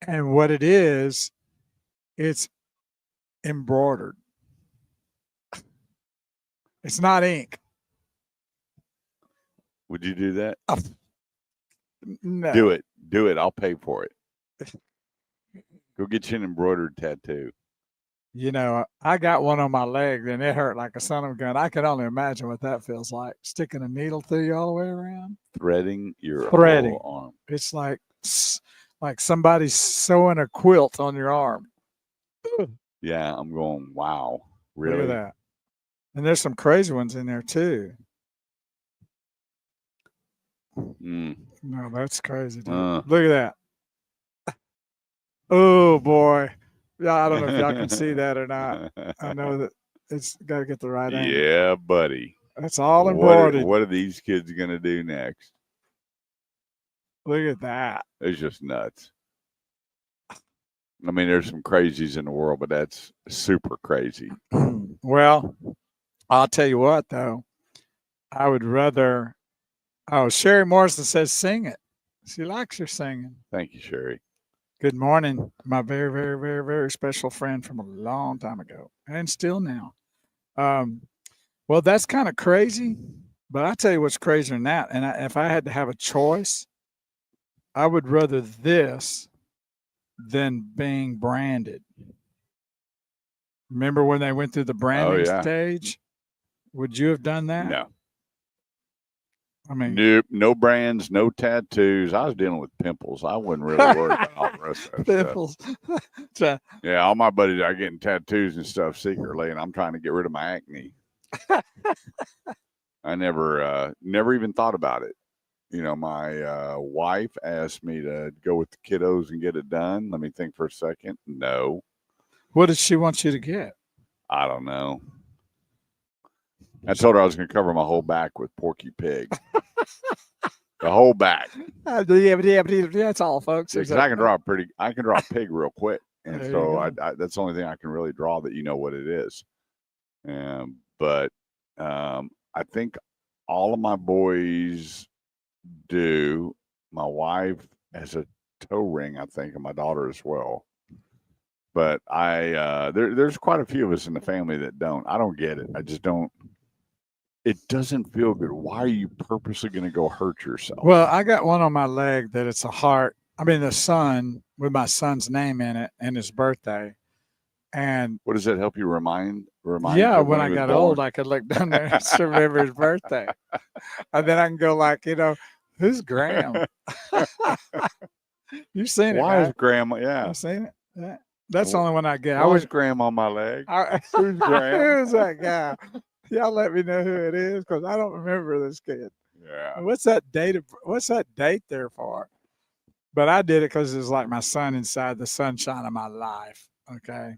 And what it is, it's embroidered. It's not ink. Would you do that? No. Do it. Do it. I'll pay for it. Go get you an embroidered tattoo. You know, I got one on my leg and it hurt like a son of a gun. I can only imagine what that feels like. Sticking a needle through you all the way around. Threading your whole arm. It's like somebody's sewing a quilt on your arm. Yeah, I'm going, wow. Really? Look at that. And there's some crazy ones in there too. Mm. No, that's crazy, dude. Look at that. Oh boy. Yeah, I don't know if y'all can see that or not. I know that it's got to get the right angle. Yeah, buddy. That's all embroidered. What are these kids going to do next? Look at that. It's just nuts. I mean, there's some crazies in the world, but that's super crazy. Well, I'll tell you what, though. I would rather. Oh, Sherry Morrison says sing it. She likes your singing. Thank you, Sherry. Good morning, my very, very, very, very special friend from a long time ago, and still now. Well, that's kind of crazy, but I'll tell you what's crazier than that. And if I had to have a choice, I would rather this than being branded. Remember when they went through the branding stage? Would you have done that? No. I mean, nope, no brands, no tattoos. I was dealing with pimples. I wasn't really worried about all the rest of that pimples. Stuff. Yeah, all my buddies are getting tattoos and stuff secretly, and I'm trying to get rid of my acne. I never even thought about it. You know, my wife asked me to go with the kiddos and get it done. Let me think for a second. No. What did she want you to get? I don't know. I told her I was going to cover my whole back with Porky Pig. The whole back. That's all, folks. Because I can draw a pig real quick, and so that's the only thing I can really draw that you know what it is. But I think all of my boys do. My wife has a toe ring, I think, and my daughter as well. But there's quite a few of us in the family that don't. I don't get it. I just don't. It doesn't feel good. Why are you purposely going to go hurt yourself? Well, I got one on my leg that it's a heart. I mean, the sun with my son's name in it and his birthday. And what does that help you remind? Yeah, when I got old, I could look down there and remember his birthday. And then I can go like, who's Graham? You've seen it. Why right? is Grandma? Yeah. I've seen it. That's the only one I get. Why was Graham on my leg? Who's Graham? Who's that guy? Y'all let me know who it is because I don't remember this kid. Yeah. What's that date there for? But I did it because it was like my son inside the sunshine of my life. Okay.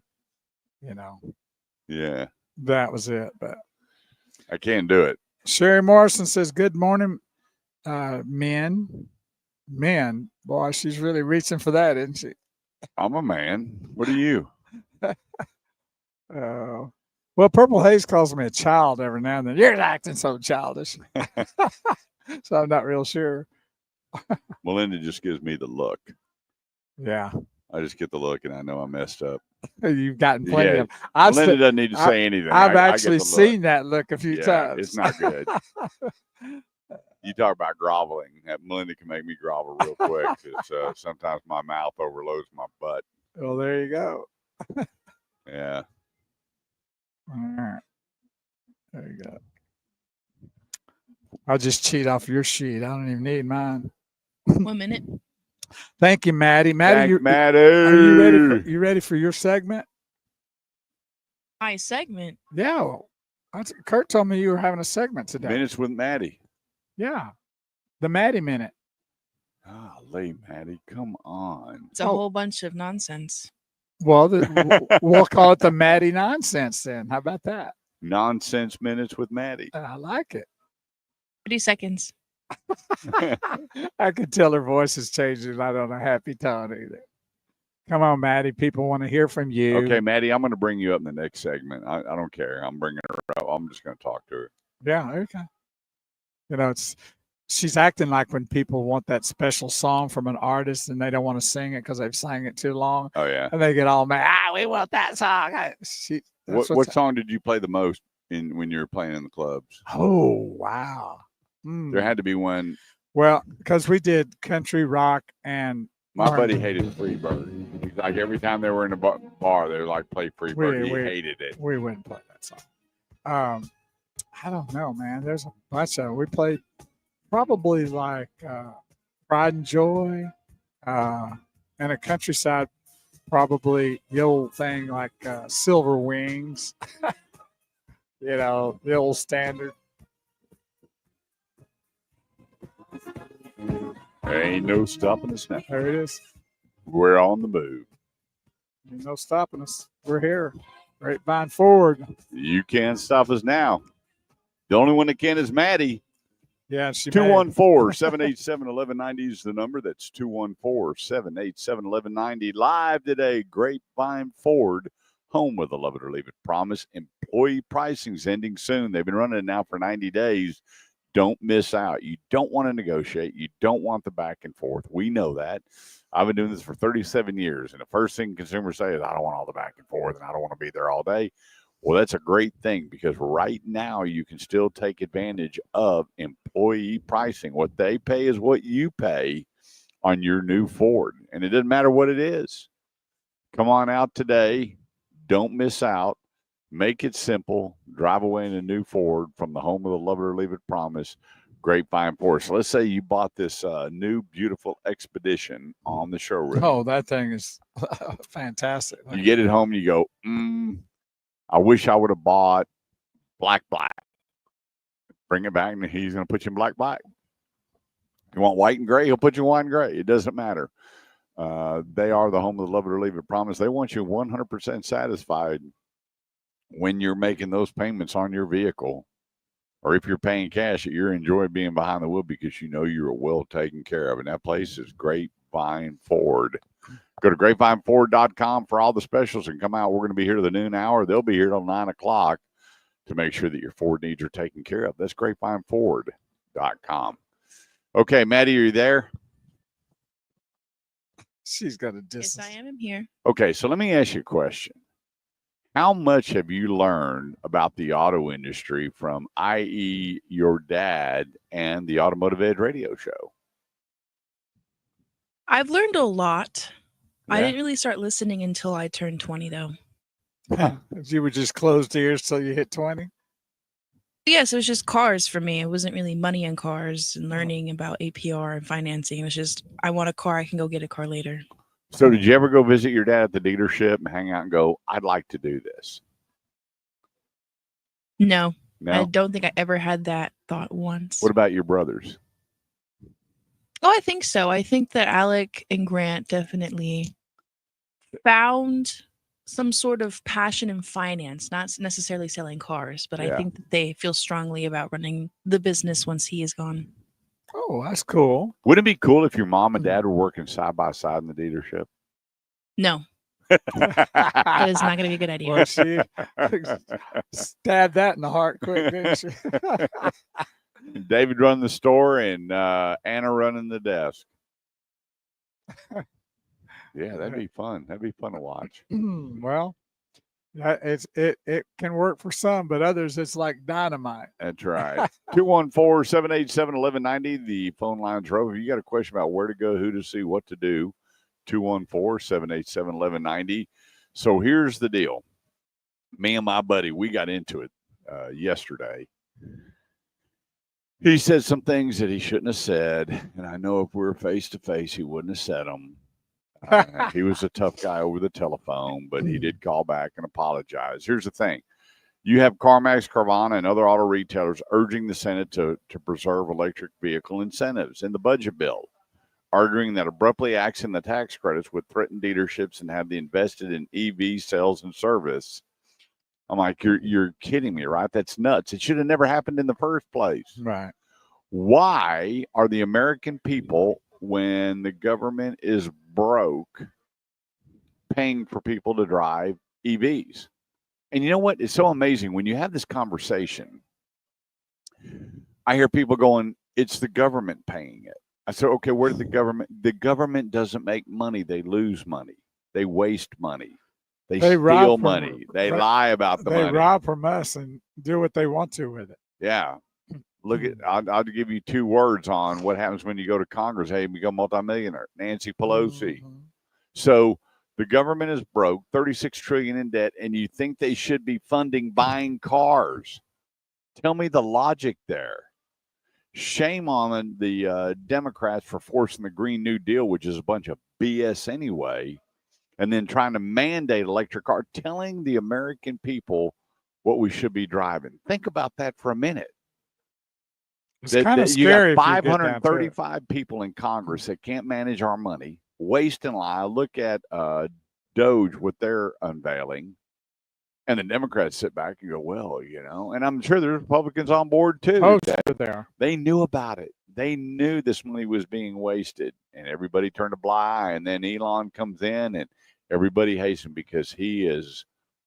Yeah. That was it. But I can't do it. Sherry Morrison says, good morning, men. Men. Boy, she's really reaching for that, isn't she? I'm a man. What are you? Well, Purple Haze calls me a child every now and then. You're acting so childish. So I'm not real sure. Melinda just gives me the look. Yeah. I just get the look and I know I messed up. You've gotten plenty of. Melinda doesn't need to say anything. I've actually seen that look a few times. It's not good. You talk about groveling. Melinda can make me grovel real quick because sometimes my mouth overloads my butt. Well, there you go. Yeah. All right. There you go. I'll just cheat off your sheet. I don't even need mine. 1 minute. Thank you, Maddie. Maddie, are you ready for your segment? My segment? Yeah. Kurt told me you were having a segment today. Minutes with Maddie. Yeah. The Maddie Minute. Golly, Maddie, come on. It's a whole bunch of nonsense. Well, we'll call it the Maddie nonsense then. How about that? Nonsense minutes with Maddie. I like it. 30 seconds. I can tell her voice is changing, not on a happy tone either. Come on, Maddie. People want to hear from you. Okay, Maddie, I'm going to bring you up in the next segment. I don't care. I'm bringing her up. I'm just going to talk to her. Yeah, okay. You know, she's acting like when people want that special song from an artist and they don't want to sing it because they've sang it too long. Oh, yeah. And they get all mad. We want that song. What song did you play the most when you were playing in the clubs? Oh, wow. There had to be one. Well, because we did country rock and my buddy hated Freebird. He's like, every time they were in a bar, they were like, play Freebird. He hated it. We wouldn't play that song. I don't know, man. There's a bunch of we played probably like Pride and Joy, and a countryside, probably the old thing like Silver Wings. You know, the old standard. There ain't no stopping us now. There it is. We're on the move. Ain't no stopping us. We're here. Grapevine forward. You can't stop us now. The only one that can is Maddie. Yeah, she 214-787-1190 is the number. That's 214-787-1190. Live today, Grapevine Ford, home of the Love It or Leave It promise. Employee pricing's ending soon. They've been running it now for 90 days. Don't miss out. You don't want to negotiate. You don't want the back and forth. We know that. I've been doing this for 37 years, and the first thing consumers say is, I don't want all the back and forth, and I don't want to be there all day. Well, that's a great thing because right now you can still take advantage of employee pricing. What they pay is what you pay on your new Ford, and it doesn't matter what it is. Come on out today. Don't miss out. Make it simple. Drive away in a new Ford from the home of the Love It or Leave It promise, Grapevine Ford. So let's say you bought this new, beautiful Expedition on the showroom. Oh, that thing is fantastic. You get it home, you go, I wish I would have bought black. Bring it back, and he's going to put you in black. You want white and gray, he'll put you in white and gray. It doesn't matter. They are the home of the Love It or Leave It promise. They want you 100% satisfied when you're making those payments on your vehicle, or if you're paying cash, that you're enjoying being behind the wheel because you know you're well taken care of. And that place is Grapevine Ford. Go to grapevine4.com for all the specials and come out. We're going to be here to the noon hour. They'll be here till 9 o'clock to make sure that your Ford needs are taken care of. That's grapevine4.com. Okay, Maddie, are you there? She's got a distance. Yes, I am here. Okay, so let me ask you a question. How much have you learned about the auto industry from, i.e., your dad and the Automotive Edge radio show? I've learned a lot. Yeah. I didn't really start listening until I turned 20, though. You would just close ears till you hit 20? Yes, it was just cars for me. It wasn't really money in cars and learning about APR and financing. It was just, I want a car. I can go get a car later. So did you ever go visit your dad at the dealership and hang out and go, I'd like to do this? No, No? I don't think I ever had that thought once. What about your brothers? Oh, I think so. I think that Alec and Grant definitely found some sort of passion in finance, not necessarily selling cars, but Yeah. I think that they feel strongly about running the business once he is gone. Oh, that's cool. Wouldn't it be cool if your mom and dad were working side by side in the dealership? No, that is not going to be a good idea. Well, she stabbed that in the heart quick, didn't she? David running the store and Anna running the desk. Yeah, that'd be fun. That'd be fun to watch. Well, it can work for some, but others it's like dynamite. That's right. 214-787-1190. The phone lines are open. If you got a question about where to go, who to see, what to do, 214-787-1190. So here's the deal. Me and my buddy, we got into it yesterday. He said some things that he shouldn't have said, and I know if we were face-to-face, he wouldn't have said them. He was a tough guy over the telephone, but he did call back and apologize. Here's the thing. You have CarMax, Carvana, and other auto retailers urging the Senate to preserve electric vehicle incentives in the budget bill. arguing that abruptly axing the tax credits would threaten dealerships and have the invested in EV sales and service. I'm like, you're kidding me, right? That's nuts. It should have never happened in the first place. Right. Why are the American people, when the government is broke, paying for people to drive EVs? And you know what? It's so amazing when you have this conversation. I hear people going, it's the government paying it. I said, okay, where did the government doesn't make money. They lose money. They waste money. They steal money. They lie about the money. They rob from us and do what they want to with it. Yeah. Look at, I'll give you 2 words on what happens when you go to Congress. Hey, you become multimillionaire. Nancy Pelosi. Mm-hmm. So the government is broke, 36 trillion in debt, and you think they should be funding buying cars. Tell me the logic there. Shame on the Democrats for forcing the Green New Deal, which is a bunch of BS anyway, and then trying to mandate electric cars, telling the American people what we should be driving. Think about that for a minate. It's kind of scary. You got 535 people in Congress that can't manage our money, waste and lie. Look at Doge, what they're unveiling. And the Democrats sit back and go, well, you know, and I'm sure there's Republicans on board too. Oh, there. They knew about it. They knew this money was being wasted, and everybody turned a blind eye. And then Elon comes in, and everybody hates him because he has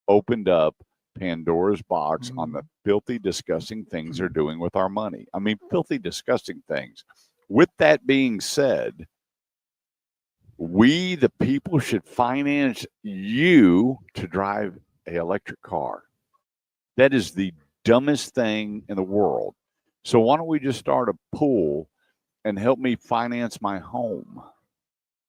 opened up Pandora's box on the filthy, disgusting things they're doing with our money. I mean, filthy, disgusting things. With that being said, we, the people, should finance you to drive an electric car. That is the dumbest thing in the world. So why don't we just start a pool and help me finance my home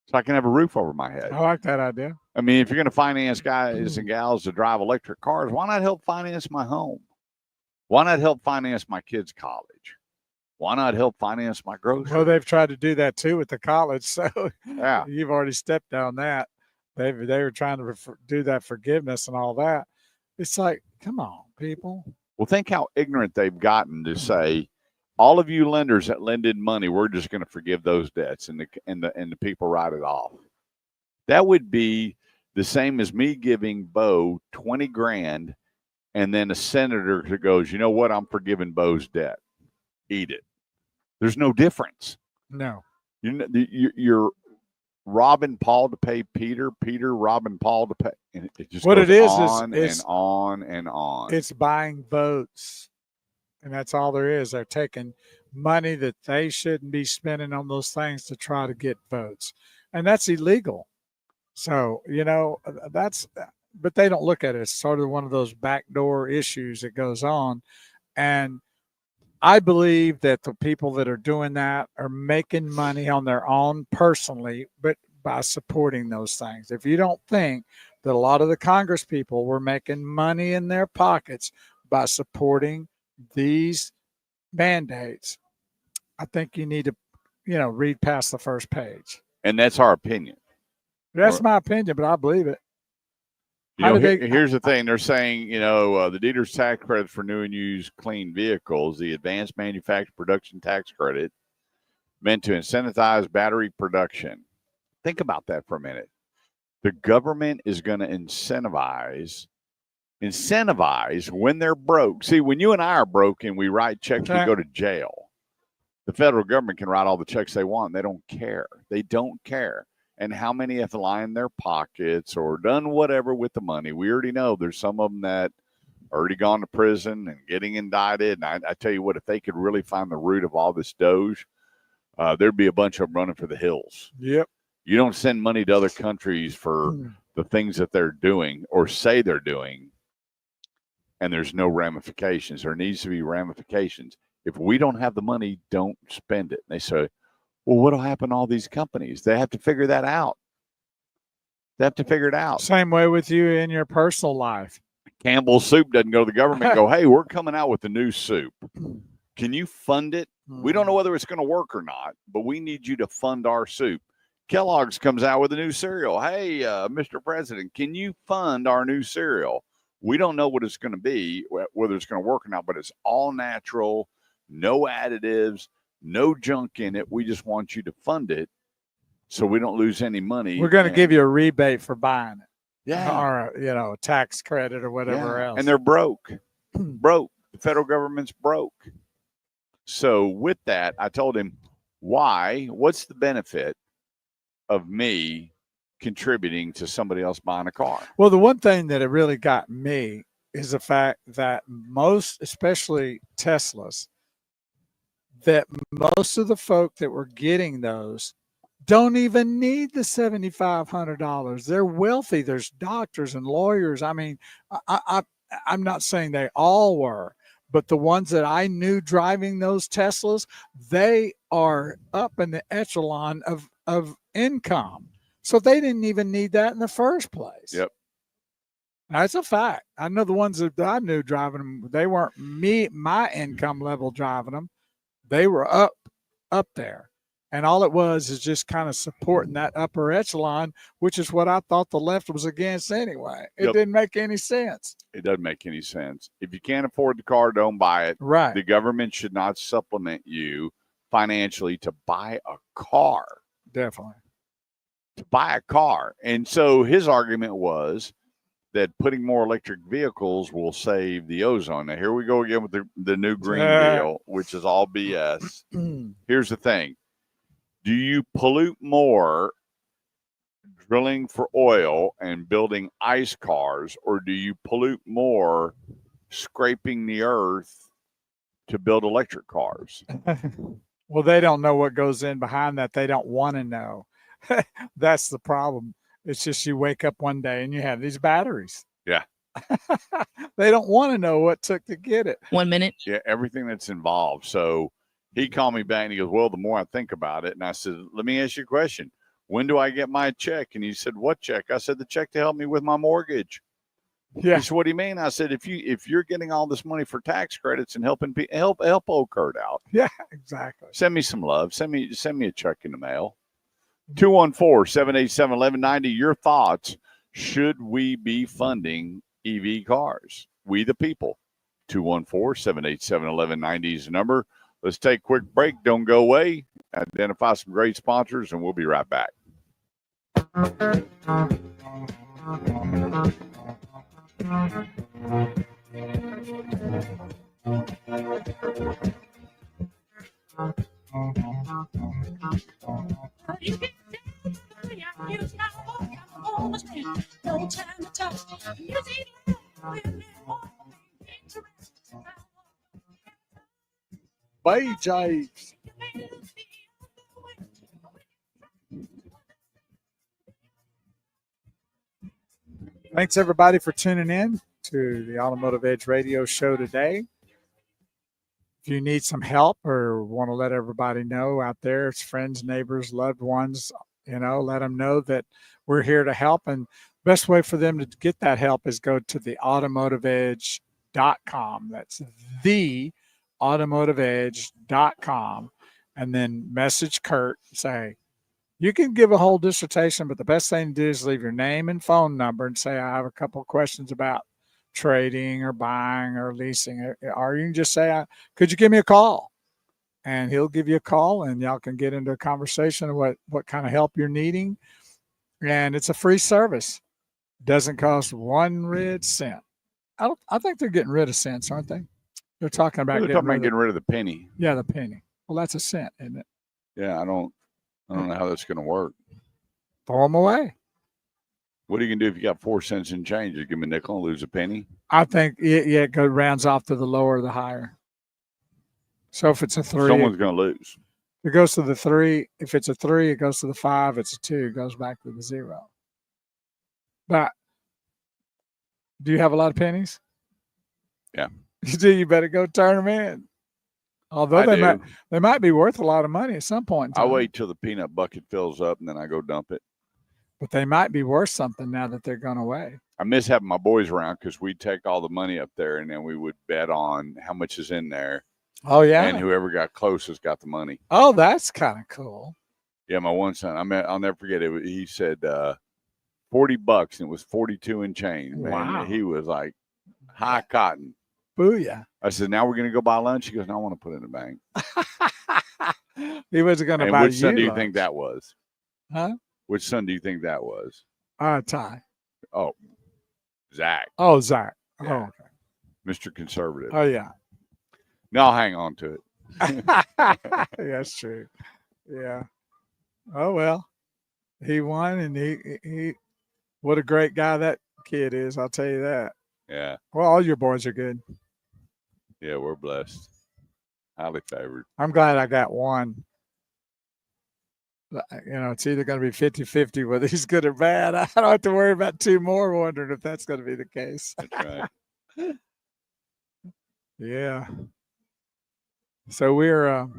so I can have a roof over my head? I like that idea. I mean, if you're going to finance guys and gals to drive electric cars, why not help finance my home? Why not help finance my kids' college? Why not help finance my groceries? Well, they've tried to do that too with the college. So yeah, you've already stepped on that. They were trying to do that forgiveness and all that. It's like, come on, people. Well, think how ignorant they've gotten to say, all of you lenders that lended money, we're just going to forgive those debts and the people write it off. That would be the same as me giving Bo 20 grand and then a senator who goes, you know what? I'm forgiving Bo's debt. Eat it. There's no difference. No. You're robbing Paul to pay Peter, Peter robbing Paul to pay. And it just what goes it is on is and on and on. It's buying votes. And that's all there is. They're taking money that they shouldn't be spending on those things to try to get votes. And that's illegal. So, you know, but they don't look at it. It's sort of one of those backdoor issues that goes on. And I believe that the people that are doing that are making money on their own personally, but by supporting those things. If you don't think that a lot of the Congress people were making money in their pockets by supporting these mandates, I think you need to, read past the first page. And that's our opinion. That's my opinion, but I believe it. Here's the thing. They're saying, the dealer's tax credit for new and used clean vehicles, the advanced manufactured production tax credit, meant to incentivize battery production. Think about that for a minute. The government is going to incentivize when they're broke. See, when you and I are broke and we write checks, we go to jail. The federal government can write all the checks they want. They don't care. They don't care. And how many have lined their pockets or done whatever with the money? We already know there's some of them that already gone to prison and getting indicted. And I tell you what, if they could really find the root of all this Doge, there'd be a bunch of them running for the hills. Yep. You don't send money to other countries for the things that they're doing or say they're doing, and there's no ramifications. There needs to be ramifications. If we don't have the money, don't spend it. And they say, well, what'll happen to all these companies? They have to figure that out. They have to figure it out. Same way with you in your personal life. Campbell's Soup doesn't go to the government and go, hey, we're coming out with a new soup. Can you fund it? We don't know whether it's going to work or not, but we need you to fund our soup. Kellogg's comes out with a new cereal. Hey, Mr. President, can you fund our new cereal? We don't know what it's going to be, whether it's going to work or not, but it's all natural, no additives, no junk in it. We just want you to fund it so we don't lose any money. We're going to give you a rebate for buying it. Yeah. Or, a tax credit or whatever else. And they're broke. Broke. The federal government's broke. So with that, I told him, what's the benefit of me contributing to somebody else buying a car? Well, the one thing that it really got me is the fact that most, especially Teslas, that most of the folk that were getting those don't even need the $7,500. They're wealthy. There's doctors and lawyers. I mean, I'm not saying they all were, but the ones that I knew driving those Teslas, they are up in the echelon of income. So they didn't even need that in the first place. Yep. That's a fact. I know the ones that I knew driving them, they weren't my income level driving them. They were up there. And all it was is just kind of supporting that upper echelon, which is what I thought the left was against anyway. It didn't make any sense. It doesn't make any sense. If you can't afford the car, don't buy it. Right. The government should not supplement you financially to buy a car. Definitely. To buy a car. And so his argument was that putting more electric vehicles will save the ozone. Now, here we go again with the new Green Deal, which is all BS. Here's the thing. Do you pollute more drilling for oil and building ice cars, or do you pollute more scraping the earth to build electric cars? Well, they don't know what goes in behind that. They don't want to know. That's the problem. It's just you wake up one day and you have these batteries. Yeah. They don't want to know what took to get it. 1 minute. Yeah, everything that's involved. So he called me back and he goes, well, the more I think about it. And I said, let me ask you a question. When do I get my check? And he said, what check? I said, the check to help me with my mortgage. Yeah. He said, what do you mean? I said, if you're getting all this money for tax credits and helping help old Kurt out. Yeah, exactly. Send me some love. Send me a check in the mail. 214-787-1190. Your thoughts. Should we be funding EV cars? We the people. 214-787-1190 is the number. Let's take a quick break. Don't go away. Identify some great sponsors, and we'll be right back. Bay James. Thanks everybody for tuning in to the Automotive Edge Radio Show today. If you need some help or want to let everybody know out there, it's friends, neighbors, loved ones, let them know that we're here to help. And best way for them to get that help is go to the automotiveedge.com. That's the automotiveedge.com, and then message Kurt and say, you can give a whole dissertation, but the best thing to do is leave your name and phone number and say, I have a couple of questions about trading or buying or leasing. Or you can just say, could you give me a call? And he'll give you a call and y'all can get into a conversation of what kind of help you're needing. And it's a free service. Doesn't cost 1 red cent. I think they're getting rid of cents, aren't they? They're talking about getting rid of the penny. Yeah, the penny. Well, that's a cent, isn't it? Yeah, I don't know how that's going to work. Throw them away. What are you going to do if you got 4 cents in change? You give me a nickel and lose a penny? I think, it rounds off to the lower or the higher. So if it's a 3. Someone's going to lose. It goes to the 3. If it's a 3, it goes to the 5. It's a 2, it goes back to the 0. But do you have a lot of pennies? Yeah. You do. You better go turn them in. Although they might be worth a lot of money at some point in time. I wait till the peanut bucket fills up and then I go dump it. But they might be worth something now that they're gone away. I miss having my boys around because we'd take all the money up there and then we would bet on how much is in there. Oh, yeah. And whoever got closest got the money. Oh, that's kind of cool. Yeah, my one son, I'll never forget it. He said $40 and it was 42 and change. Man, wow. He was like high cotton. Booyah. I said, now we're going to go buy lunch. He goes, no, I want to put it in the bank. He wasn't going to buy you. Which son do you lunch. think that was? Huh? Which son do you think that was? Ty. Oh, Zach, Oh, Zach. Yeah. Oh, okay. Mr. Conservative. Oh, yeah. No, I'll hang on to it. That's true. Yeah. Oh, well. He won, and he what a great guy that kid is. I'll tell you that. Yeah. Well, all your boys are good. Yeah, we're blessed. Highly favored. I'm glad I got one. It's either going to be 50-50 whether he's good or bad. I don't have to worry about two more wondering if that's going to be the case. That's right. Yeah. So we're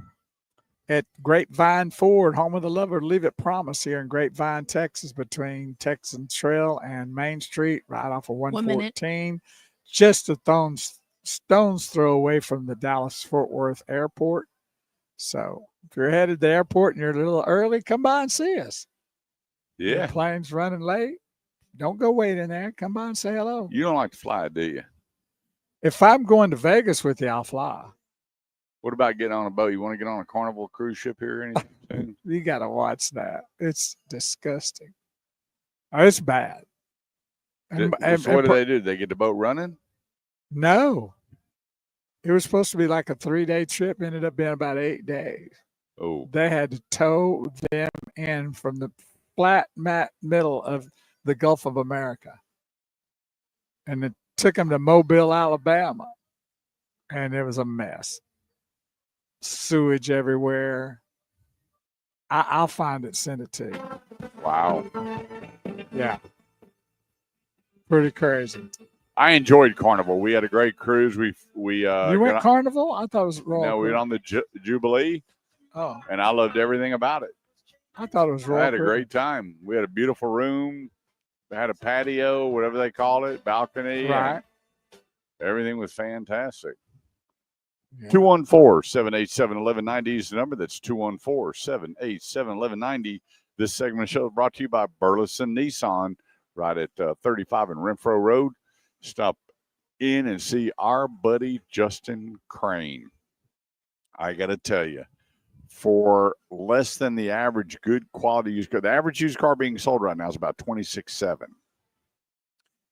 at Grapevine Ford, home of the Lover Leave It Promise here in Grapevine, Texas, between Texan Trail and Main Street, right off of 114. Just a stone's throw away from the Dallas-Fort Worth Airport. So if you're headed to the airport and you're a little early, come by and see us. Yeah. The plane's running late. Don't go wait in there. Come by and say hello. You don't like to fly, do you? If I'm going to Vegas with you, I'll fly. What about getting on a boat? You want to get on a Carnival cruise ship here anytime soon? You got to watch that. It's disgusting. Oh, it's bad. So what do they do? They get the boat running? No. It was supposed to be like a 3-day trip. Ended up being about 8 days. Oh. They had to tow them in from the flat middle of the Gulf of America. And it took them to Mobile, Alabama. And it was a mess. Sewage everywhere. I'll find it, send it to you. Wow. Yeah. Pretty crazy. I enjoyed Carnival. We had a great cruise. You went Carnival? I thought it was Royal. No, we went on the Jubilee. Oh. And I loved everything about it. I thought it was Royal. I had a great time. We had a beautiful room. They had a patio, whatever they call it, balcony. Right. Everything was fantastic. Yeah. 214-787-1190 is the number. That's 214-787-1190. This segment of the show is brought to you by Burleson Nissan, right at 35 and Renfro Road. Stop in and see our buddy Justin Crane. I got to tell you, for less than the average good quality used car, the average used car being sold right now is about $26,700.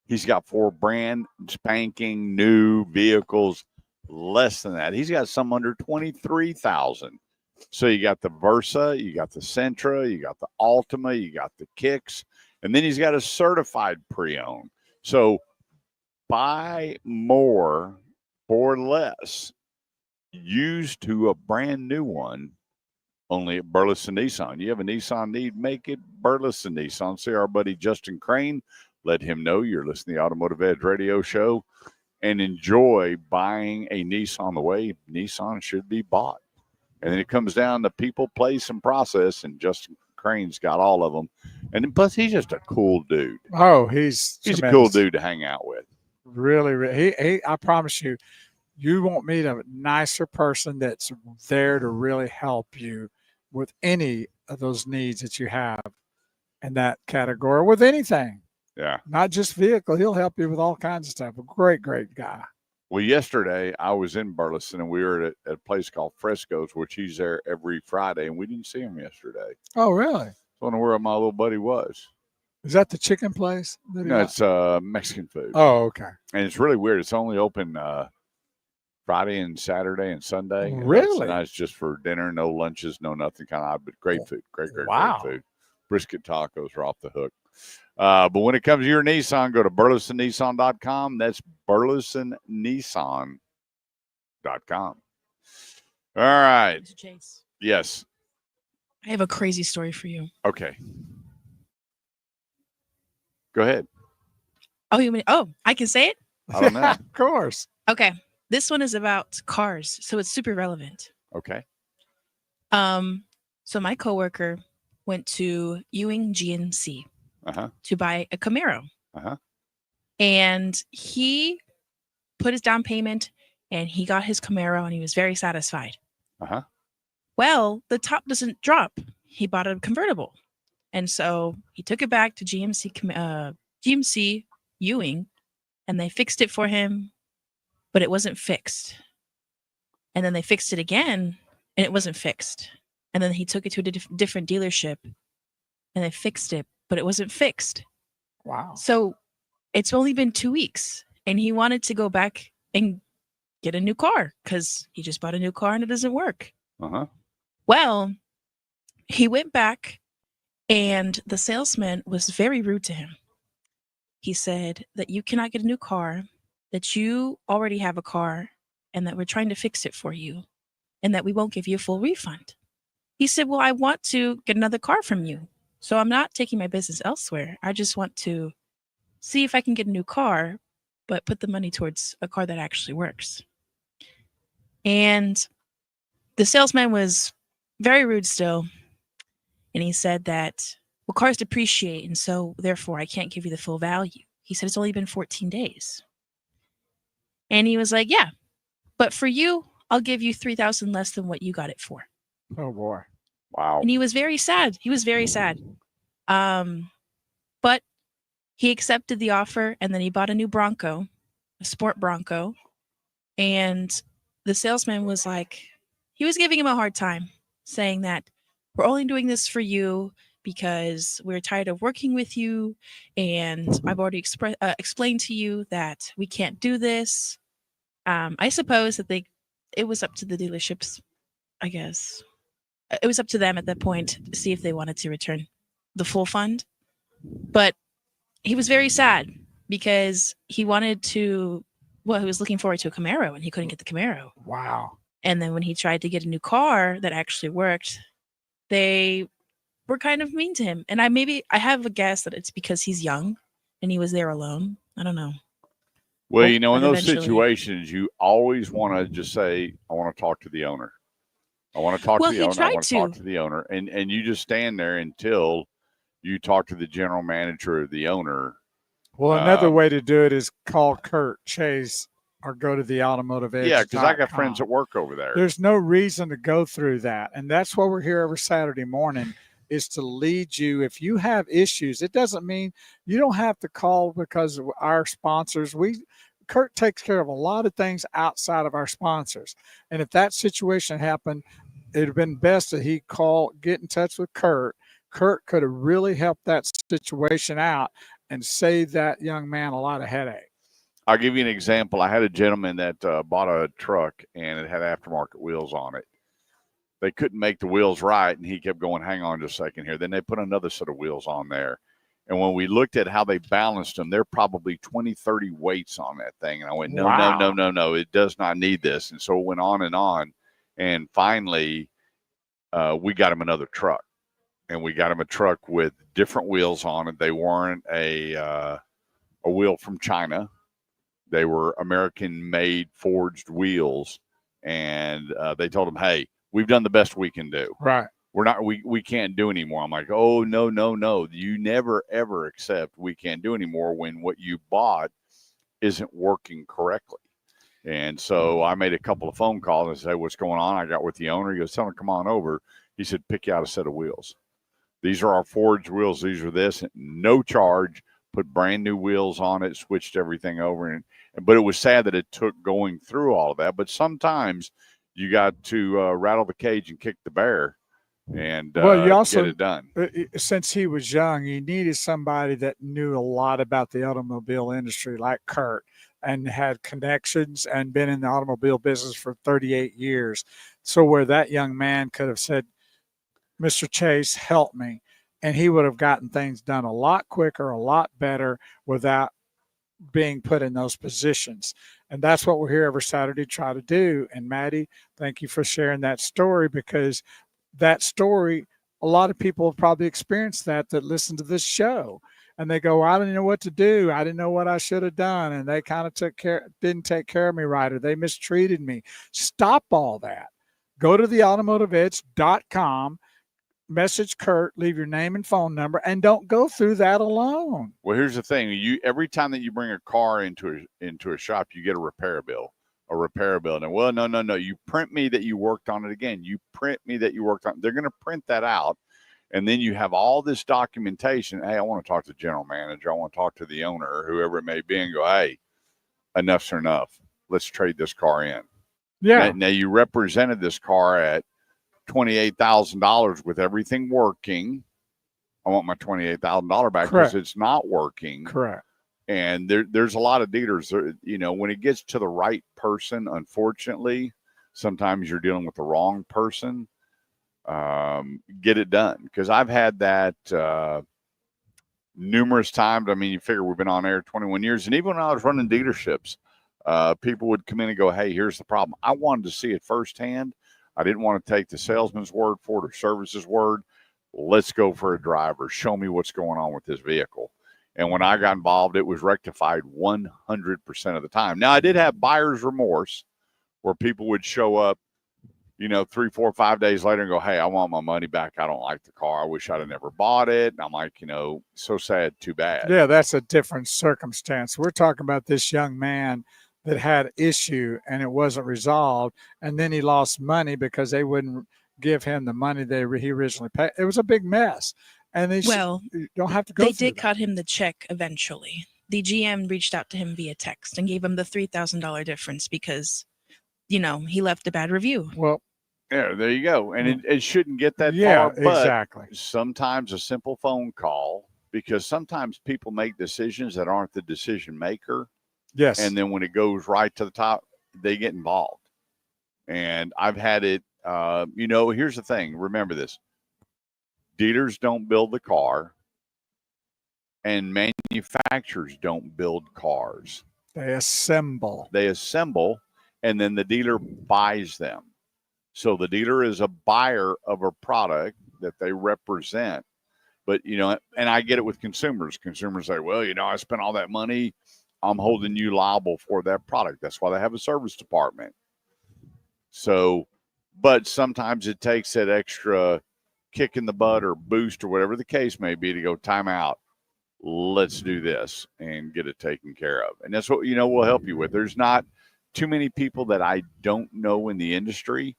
He's got 4 brand spanking new vehicles less than that. He's got some under $23,000. So you got the Versa, you got the Sentra, you got the Altima, you got the Kicks, and then he's got a certified pre-owned. So buy more for less, used to a brand new one, only at Burleson Nissan. You have a Nissan need, make it Burleson Nissan. See our buddy Justin Crane. Let him know you're listening to the Automotive Edge radio show and enjoy buying a Nissan the way Nissan should be bought. And then it comes down to people, place, and process, and Justin Crane's got all of them. And then plus, he's just a cool dude. Oh, he's a cool dude to hang out with. Really. I promise you, you won't meet a nicer person that's there to really help you with any of those needs that you have in that category, with anything. Yeah. Not just vehicle. He'll help you with all kinds of stuff. A great, great guy. Well, yesterday I was in Burleson and we were at a place called Fresco's, which he's there every Friday, and we didn't see him yesterday. Oh, really? I don't know where my little buddy was. Is that the chicken place? No, it's Mexican food. Oh, okay. And it's really weird. It's only open Friday and Saturday and Sunday. Really? And it's just for dinner, no lunches, no nothing, kind of odd, but great food. Great food. Brisket tacos are off the hook. But when it comes to your Nissan, go to burlesonnissan.com. That's burlesonnissan.com. All right. Chase. Yes. I have a crazy story for you. Okay. Go ahead. I can say it? I don't know. Yeah, of course. Okay. This one is about cars, so it's super relevant. Okay. So my coworker went to Ewing GMC to buy a Camaro. And he put his down payment and he got his Camaro and he was very satisfied. Well, the top doesn't drop. He bought a convertible. And so he took it back to GMC Ewing, and they fixed it for him, but it wasn't fixed. And then they fixed it again, and it wasn't fixed. And then he took it to a different dealership, and they fixed it, but it wasn't fixed. Wow. So it's only been 2 weeks, and he wanted to go back and get a new car because he just bought a new car and it doesn't work. Uh-huh. Well, he went back, and the salesman was very rude to him. He said that you cannot get a new car, that you already have a car, and that we're trying to fix it for you, and that we won't give you a full refund. He said, well, I want to get another car from you. So I'm not taking my business elsewhere. I just want to see if I can get a new car, but put the money towards a car that actually works. And the salesman was very rude still. And he said that, well, cars depreciate, and so therefore I can't give you the full value. He said it's only been 14 days. And he was like, yeah, but for you, I'll give you $3,000 less than what you got it for. Oh boy. Wow. And he was very sad. He was very sad. But he accepted the offer, and then he bought a new Bronco, a sport Bronco. And the salesman was like, he was giving him a hard time, saying that we're only doing this for you because we're tired of working with you. And I've already explained to you that we can't do this. I suppose that it was up to the dealerships, I guess. It was up to them at that point to see if they wanted to return the full fund. But he was very sad because he wanted to, well, he was looking forward to a Camaro and he couldn't get the Camaro. Wow. And then when he tried to get a new car that actually worked, they were kind of mean to him. And I have a guess that it's because he's young and he was there alone. I don't know. Well, you know, in But those eventually- situations, you always want to just say, I want to talk to the owner. I want to talk Well, to the he owner. I tried want to talk to. to the owner. And you just stand there until you talk to the general manager or the owner. Well, another way to do it is call Kurt Chase or go to the Automotive Edge. Yeah, because I got friends that work over there. There's no reason to go through that. And that's why we're here every Saturday morning, is to lead you. If you have issues, it doesn't mean you don't have to call because of our sponsors. Kurt takes care of a lot of things outside of our sponsors. And if that situation happened, it'd have been best that he get in touch with Kurt. Kurt could have really helped that situation out and saved that young man a lot of headache. I'll give you an example. I had a gentleman that bought a truck and it had aftermarket wheels on it. They couldn't make the wheels right, and he kept going, hang on just a second here. Then they put another set of wheels on there. And when we looked at how they balanced them, they're probably 20, 30 weights on that thing. And I went, no, it does not need this. And so it went on. And finally, we got him another truck. And we got him a truck with different wheels on it. They weren't a wheel from China. They were American-made forged wheels. And they told him, hey, we've done the best we can do. Right. We can't do anymore. I'm like, oh, no. You never, ever accept we can't do anymore when what you bought isn't working correctly. And so I made a couple of phone calls and said, what's going on? I got with the owner. He goes, tell him to come on over. He said, pick you out a set of wheels. These are our forged wheels. These are this. No charge. Put brand new wheels on it. Switched everything over. But it was sad that it took going through all of that. But sometimes you got to rattle the cage and kick the bear and you also, get it done. Since he was young, you needed somebody that knew a lot about the automobile industry, like Kurt, and had connections and been in the automobile business for 38 years. So where that young man could have said, Mr. Chase, help me. And he would have gotten things done a lot quicker, a lot better without being put in those positions. And that's what we're here every Saturday to try to do. And Maddie, thank you for sharing that story, because that story, a lot of people have probably experienced that listen to this show. And they go, I didn't know what to do. I didn't know what I should have done. And they kind of didn't take care of me right, or they mistreated me. Stop all that. Go to theautomotiveedge.com. Message Kurt, leave your name and phone number, and don't go through that alone. Well, here's the thing. Every time that you bring a car into a shop, you get a repair bill. And well, no. You print me that you worked on it again. You print me that you worked on it. They're going to print that out. And then you have all this documentation. Hey, I want to talk to the general manager. I want to talk to the owner or whoever it may be, and go, hey, enough's enough. Let's trade this car in. Yeah. Now you represented this car at $28,000 with everything working, I want my $28,000 back Correct. because it's not working. Correct. And there's a lot of dealers, you know, when it gets to the right person, unfortunately, sometimes you're dealing with the wrong person. Get it done. Because I've had that numerous times. I mean, you figure we've been on air 21 years. And even when I was running dealerships, people would come in and go, hey, here's the problem. I wanted to see it firsthand. I didn't want to take the salesman's word for it or service's word. Let's go for a driver. Show me what's going on with this vehicle. And when I got involved, it was rectified 100% of the time. Now, I did have buyer's remorse where people would show up, you know, 3, 4, 5 days later and go, hey, I want my money back. I don't like the car. I wish I'd have never bought it. And I'm like, you know, so sad, too bad. Yeah, that's a different circumstance. We're talking about this young man that had issue and it wasn't resolved. And then he lost money because they wouldn't give him the money he originally paid. It was a big mess. And they you don't have to go they through did cut him the check eventually. The GM reached out to him via text and gave him the $3,000 difference because, you know, he left a bad review. Well, yeah, there you go. And it shouldn't get that yeah, far. But exactly. sometimes a simple phone call, because sometimes people make decisions that aren't the decision maker. Yes. And then when it goes right to the top, they get involved. And I've had it, you know, here's the thing. Remember this. Dealers don't build the car, and manufacturers don't build cars. They assemble. They assemble, and then the dealer buys them. So the dealer is a buyer of a product that they represent. But, you know, and I get it with consumers. Consumers say, well, you know, I spent all that money. I'm holding you liable for that product. That's why they have a service department. So, but sometimes it takes that extra kick in the butt or boost or whatever the case may be to go time out. Let's do this and get it taken care of. And that's what, you know, we'll help you with. There's not too many people that I don't know in the industry.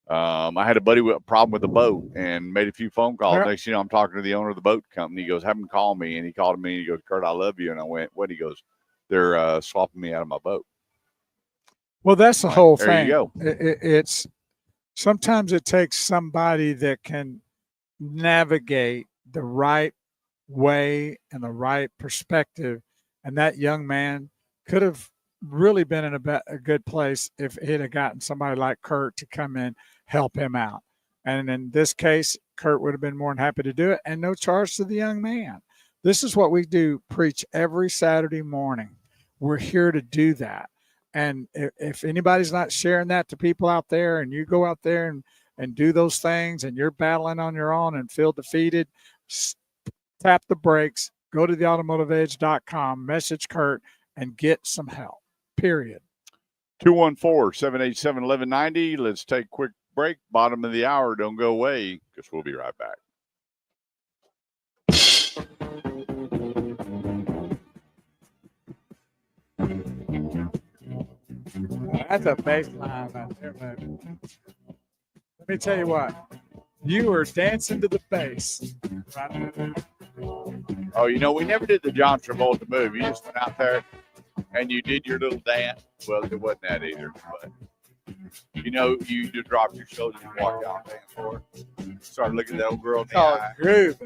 I had a buddy with a problem with a boat and made a few phone calls. Yeah. Next, you know, I'm talking to the owner of the boat company. He goes, have him call me. And he called me and he goes, Kurt, I love you. And I went, what? He goes, they're swapping me out of my boat. Well, that's the whole there thing. You go. It's sometimes it takes somebody that can navigate the right way and the right perspective. And that young man could have really been in a good place if he'd have gotten somebody like Kurt to come in, help him out. And in this case, Kurt would have been more than happy to do it and no charge to the young man. This is what we do, preach every Saturday morning. We're here to do that. And if anybody's not sharing that to people out there and you go out there and do those things and you're battling on your own and feel defeated, tap the brakes, go to theautomotiveedge.com, message Kurt, and get some help, period. 214-787-1190. Let's take a quick break. Bottom of the hour. Don't go away because we'll be right back. That's a baseline right there, baby. Let me tell you what. You were dancing to the bass. Oh, you know, we never did the John Travolta move. You just went out there and you did your little dance. Well, it wasn't that either. But, you know, you just dropped your shoulders and walked out and danced for her. Started looking at that old girl in the eye. Groove.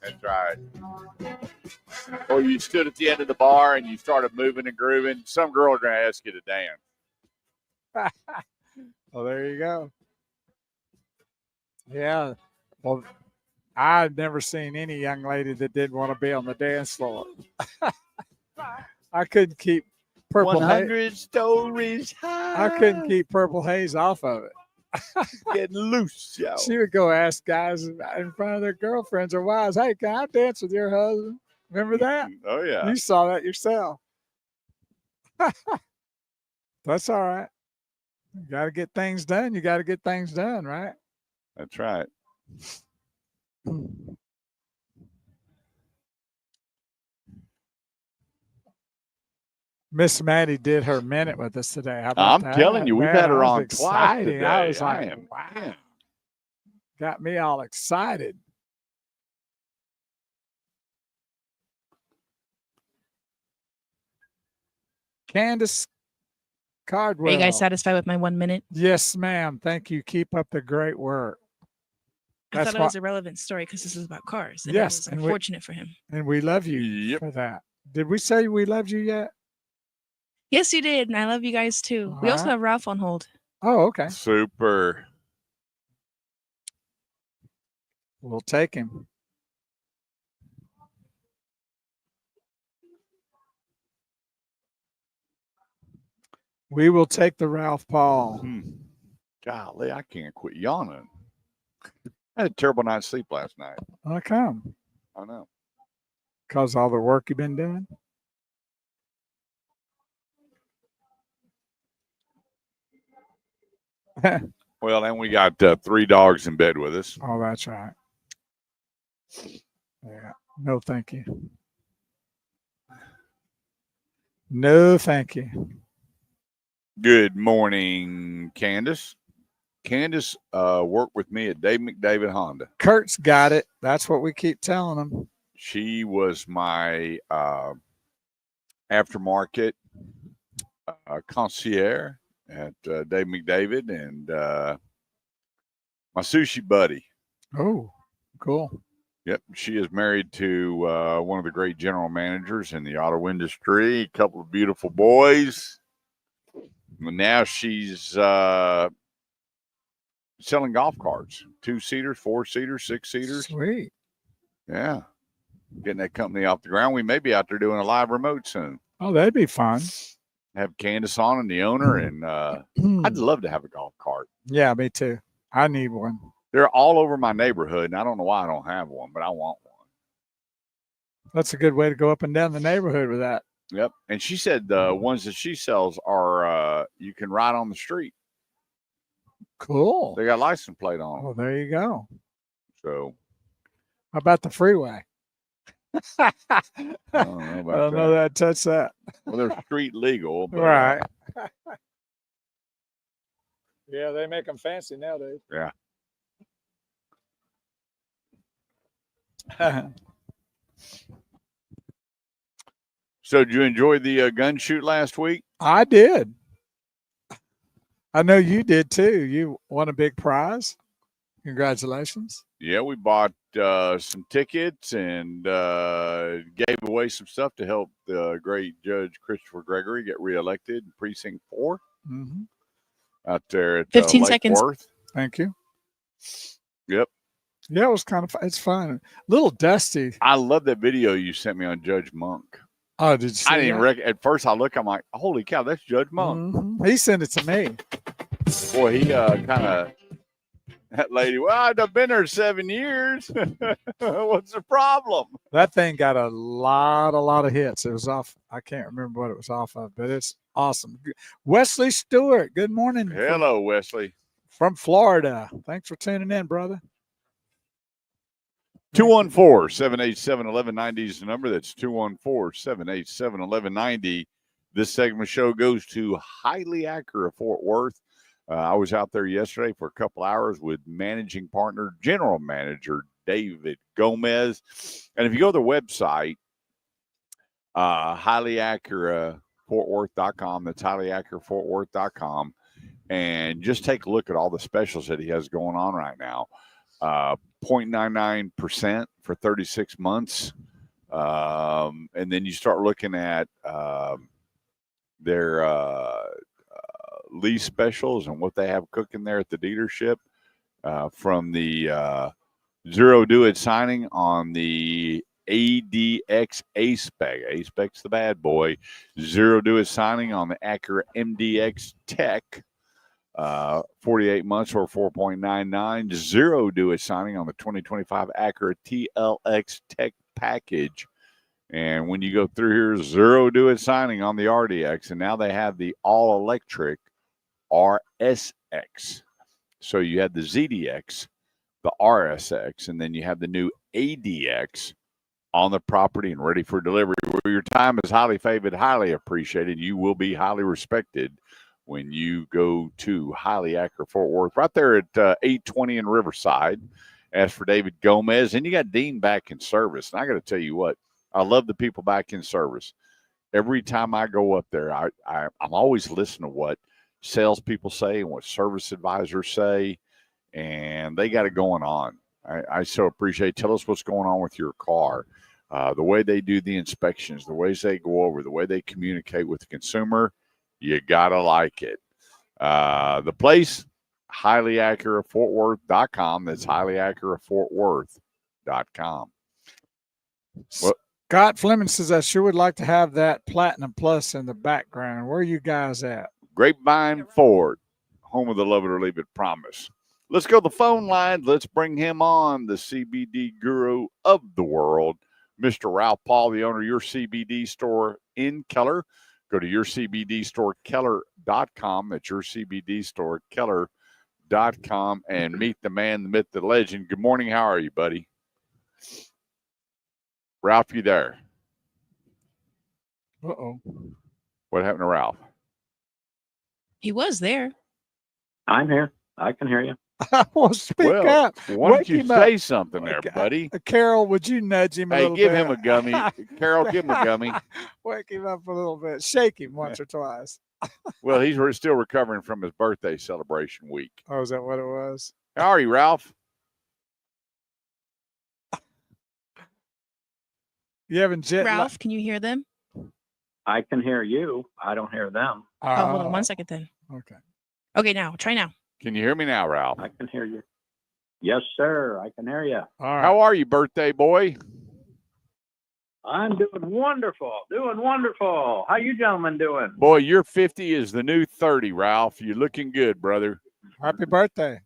That's right. Or you stood at the end of the bar and you started moving and grooving. Some girl are going to ask you to dance. Well, there you go. Yeah. Well, I've never seen any young lady that didn't want to be on the dance floor. I couldn't keep Purple 100 stories high. I couldn't keep Purple Haze off of it. Getting loose, yo. She would go ask guys in front of their girlfriends or wives, hey, can I dance with your husband? Remember that? Oh, yeah. You saw that yourself. That's all right. You got to get things done. You got to get things done, right? That's right. Miss Maddie did her minute with us today. How about I'm that? telling you, we've Man, had her that was on exciting. twice today. I was like, am, wow. man. Got me all excited. Candace Cardwell. Are you guys satisfied with my 1 minute? Yes, ma'am. Thank you. Keep up the great work. I That's thought it why, was a relevant story because this is about cars. And yes, it was and unfortunate for him. we love you Yep. for that. Did we say we loved you yet? Yes, you did. And I love you guys too. All We also right. have Ralph on hold. Oh, okay. Super. We'll take him. We will take the Ralph Paul. Golly, I can't quit yawning. I had a terrible night's sleep last night. How come? I know. Because all the work you've been doing? Well, and we got 3 dogs in bed with us. Oh, that's right. Yeah. No, thank you. No, thank you. Good morning, Candace. Candace worked with me at Dave McDavid Honda. Kurt's got it. That's what we keep telling him. She was my aftermarket concierge at Dave McDavid and my sushi buddy. Oh, cool. Yep, she is married to one of the great general managers in the auto industry. A couple of beautiful boys. And now she's selling golf carts, 2-seaters, 4-seaters, 6-seaters. Sweet. Yeah, getting that company off the ground. We may be out there doing a live remote soon. Oh, that'd be fun. Have Candace on and the owner, and I'd love to have a golf cart. Yeah, me too. I need one. They're all over my neighborhood, and I don't know why I don't have one, but I want one. That's a good way to go up and down the neighborhood with that. Yep. And she said the ones that she sells are you can ride on the street. Cool. They got license plate on them. Oh, there you go. So How about the freeway? I don't know I about don't know that. Touch that. Well, they're street legal. But, Right. Yeah, they make them fancy nowadays. Yeah. So did you enjoy the gun shoot last week? I did. I know you did too. You won a big prize. Congratulations. Yeah, we bought some tickets and gave away some stuff to help the great Judge Christopher Gregory get reelected in Precinct 4 Mm-hmm. out there at 15 Lake seconds. Worth. Thank you. Yep. Yeah, it was kind of fun. It's fun. A little dusty. I love that video you sent me on Judge Monk. Oh, did you see I didn't that? at first I look, I'm like, holy cow, that's Judge Monk. Mhm. He sent it to me. Boy, he kind of, that lady, well, I've been there 7 years. What's the problem? That thing got a lot of hits. It was off. I can't remember what it was off of, but it's awesome. Wesley Stewart, good morning. Hello, Wesley. From Florida. Thanks for tuning in, brother. 214-787-1190 is the number. That's 214-787-1190. This segment of show goes to Highly Accurate Fort Worth. I was out there yesterday for a couple hours with managing partner, general manager David Gomez. And if you go to the website, highlyaccuratefort.com, that's highlyaccuratefort.com, and just take a look at all the specials that he has going on right now. 0.99% for 36 months. And then you start looking at their lease specials and what they have cooking there at the dealership, from the zero do-it signing on the ADX A-Spec. A-Spec's the bad boy. Zero do-it signing on the Acura MDX Tech. 48 months or 4.99. Zero do-it signing on the 2025 Acura TLX Tech package. And when you go through here, zero do-it signing on the RDX. And now they have the all-electric RSX. So you had the ZDX, the RSX, and then you have the new ADX on the property and ready for delivery. Where your time is highly favored, highly appreciated. You will be highly respected when you go to Highly Accurate Fort Worth, right there at 820 in Riverside. As for David Gomez, and you got Dean back in service. And I got to tell you what, I love the people back in service. Every time I go up there, I'm always listening to what salespeople say and what service advisors say, and they got it going on. I so appreciate. Tell us what's going on with your car. The way they do the inspections, the ways they go over, the way they communicate with the consumer, you gotta like it. The place, highlyaccuratefort.com. That's highlyaccuratefort.com. Well, Scott Fleming says, I sure would like to have that Platinum Plus in the background. Where are you guys at? Grapevine Ford, home of the love it or leave it promise. Let's go to the phone line. Let's bring him on, the CBD guru of the world, Mr. Ralph Paul, the owner of your CBD store in Keller. Go to yourcbdstorekeller.com. That's yourcbdstorekeller.com and meet the man, the myth, the legend. Good morning. How are you, buddy? Ralph, you there? Uh-oh. What happened to Ralph? He was there. I'm here. I can hear you. Well, speak Well, up. why Wake don't you him up. say something there, buddy? Carol, would you nudge him a Hey, little give bit? him a gummy. Carol, give him a gummy. Wake him up a little bit. Shake him once or twice. Well, he's still recovering from his birthday celebration week. Oh, is that what it was? How are you, Ralph? You having jet lag? Ralph, can you hear them? I can hear you. I don't hear them. Oh, hold on 1 second then. Okay. Okay, now try now. Can you hear me now, Ralph? I can hear you. Yes, sir. I can hear you. All right. How are you, birthday boy? I'm doing wonderful. Doing wonderful. How you gentlemen doing? Boy, your 50 is the new 30, Ralph. You're looking good, brother. Happy birthday.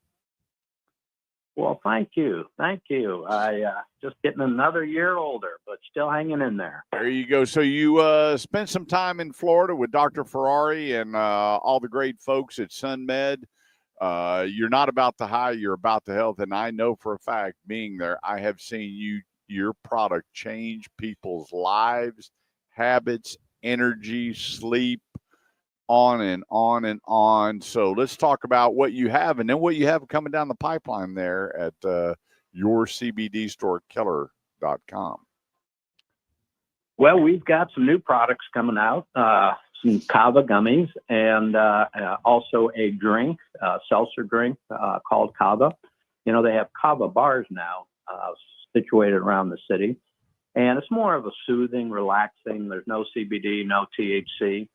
Well, thank you. Thank you. I just getting another year older, but still hanging in there. There you go. So you spent some time in Florida with Dr. Ferrari and all the great folks at SunMed. You're not about the high, you're about the health. And I know for a fact, being there, I have seen your product change people's lives, habits, energy, sleep, on and on and on. So let's talk about what you have and then what you have coming down the pipeline there at yourcbdstorekeller.com. Well, we've got some new products coming out, some kava gummies, and also a drink, seltzer drink called kava. You know, they have kava bars now situated around the city, and it's more of a soothing, relaxing. There's no CBD, no THC.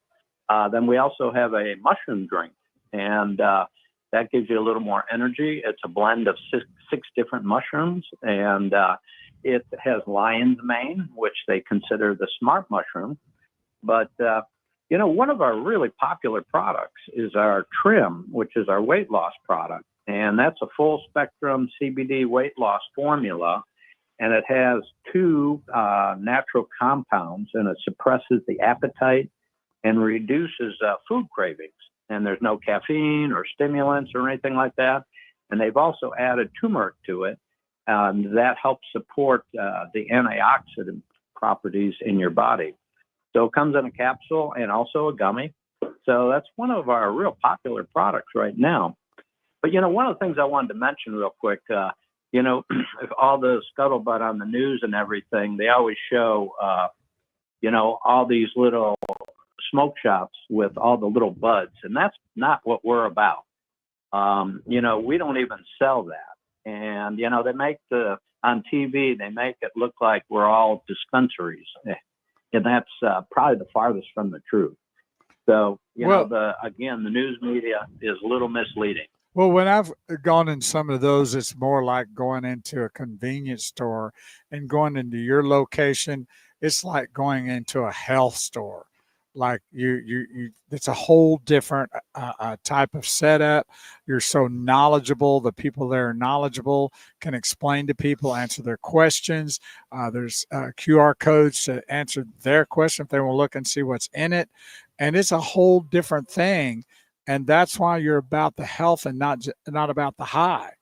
Then we also have a mushroom drink, and that gives you a little more energy. It's a blend of six different mushrooms, and it has lion's mane, which they consider the smart mushroom. But, you know, one of our really popular products is our Trim, which is our weight loss product. And that's a full spectrum CBD weight loss formula. And it has two natural compounds, and it suppresses the appetite and reduces food cravings. And there's no caffeine or stimulants or anything like that. And they've also added turmeric to it. That helps support the antioxidant properties in your body. So it comes in a capsule and also a gummy. So that's one of our real popular products right now. But, you know, one of the things I wanted to mention real quick, you know, if all the scuttlebutt on the news and everything, they always show, you know, all these little smoke shops with all the little buds. And that's not what we're about. You know, we don't even sell that. And, you know, they make on TV, they make it look like we're all dispensaries. And that's probably the farthest from the truth. So, you know, the news media is a little misleading. Well, when I've gone in some of those, it's more like going into a convenience store, and going into your location, it's like going into a health store. Like you it's a whole different type of setup. You're so knowledgeable. The people there are knowledgeable, can explain to people, answer their questions. There's QR codes to answer their question if they want to look and see what's in it. And it's a whole different thing. And that's why you're about the health and not about the high.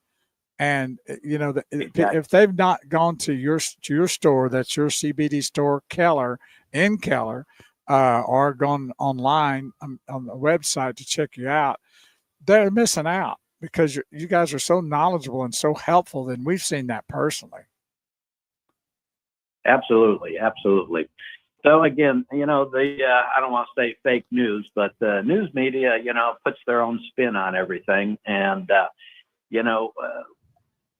And, you know, if they've not gone to your store, that's your CBD store, Keller, in Keller, or gone online on the website to check you out, they're missing out because you guys are so knowledgeable and so helpful. And we've seen that personally. Absolutely. Absolutely. So again, you know, I don't want to say fake news, but the news media, you know, puts their own spin on everything. And, you know,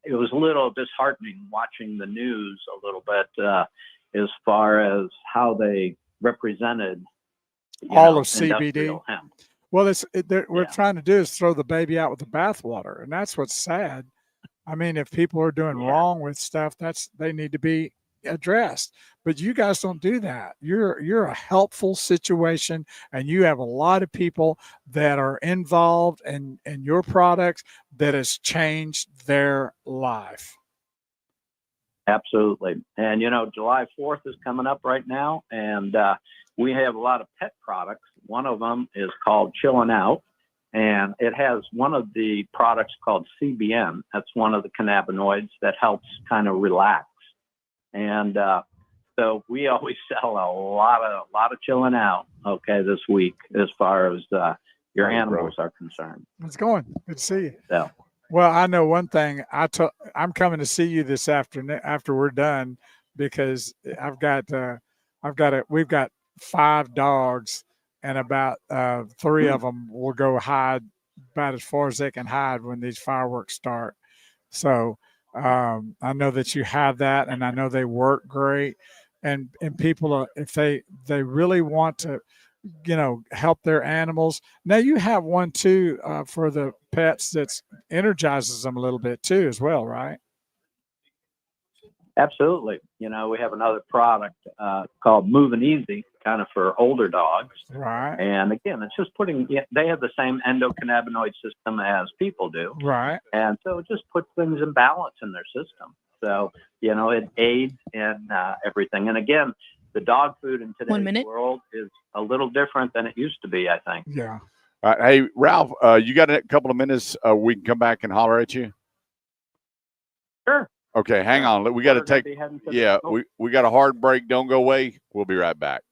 it was a little disheartening watching the news a little bit as far as how they represented All of CBD. industrial hemp. Well, we're Yeah. trying to do is throw the baby out with the bathwater, and that's what's sad. I mean, if people are doing wrong with stuff, they need to be addressed. But you guys don't do that. You're a helpful situation, and you have a lot of people that are involved in your products that has changed their life. Absolutely. And, July 4th is coming up right now, and we have a lot of pet products. One of them is called Chillin' Out, and it has one of the products called CBN. That's one of the cannabinoids that helps kind of relax. And so we always sell a lot of Chillin' Out, this week as far as your animals are concerned. It's going. Good to see you. So. Well, I know one thing. I'm coming to see you this afternoon after we're done, because we've got 5 dogs, and about 3 of them will go hide about as far as they can hide when these fireworks start. So I know that you have that, and I know they work great. And people if they really want to, help their animals. Now you have one too for the pets that energizes them a little bit too as well, right? Absolutely. We have another product called Moving Easy, kind of for older dogs. Right. And again, it's just they have the same endocannabinoid system as people do. Right. And so it just puts things in balance in their system. So, it aids in everything. And again, the dog food in today's world is a little different than it used to be, I think. Yeah. All right. Hey, Ralph, you got a couple of minutes? We can come back and holler at you. Sure. Okay, hang on. We got to take. Yeah, we got a hard break. Don't go away. We'll be right back.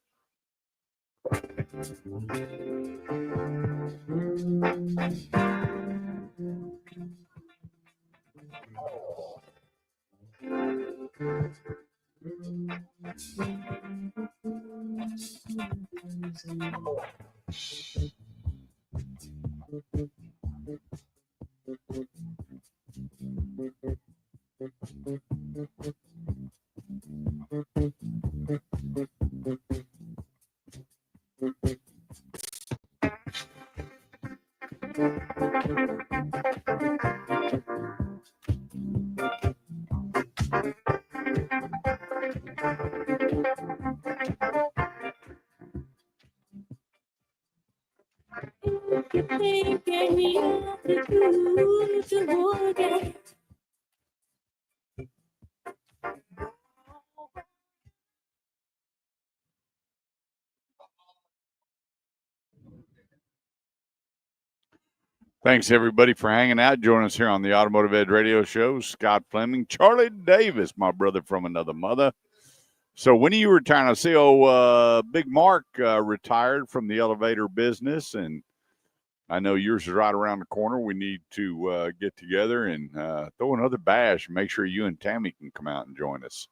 Thanks, everybody, for hanging out. Join us here on the Automotive Ed Radio Show. Scott Fleming, Charlie Davis, my brother from another mother. So when are you retiring? I see, Big Mark retired from the elevator business, and I know yours is right around the corner. We need to get together and throw another bash and make sure you and Tammy can come out and join us.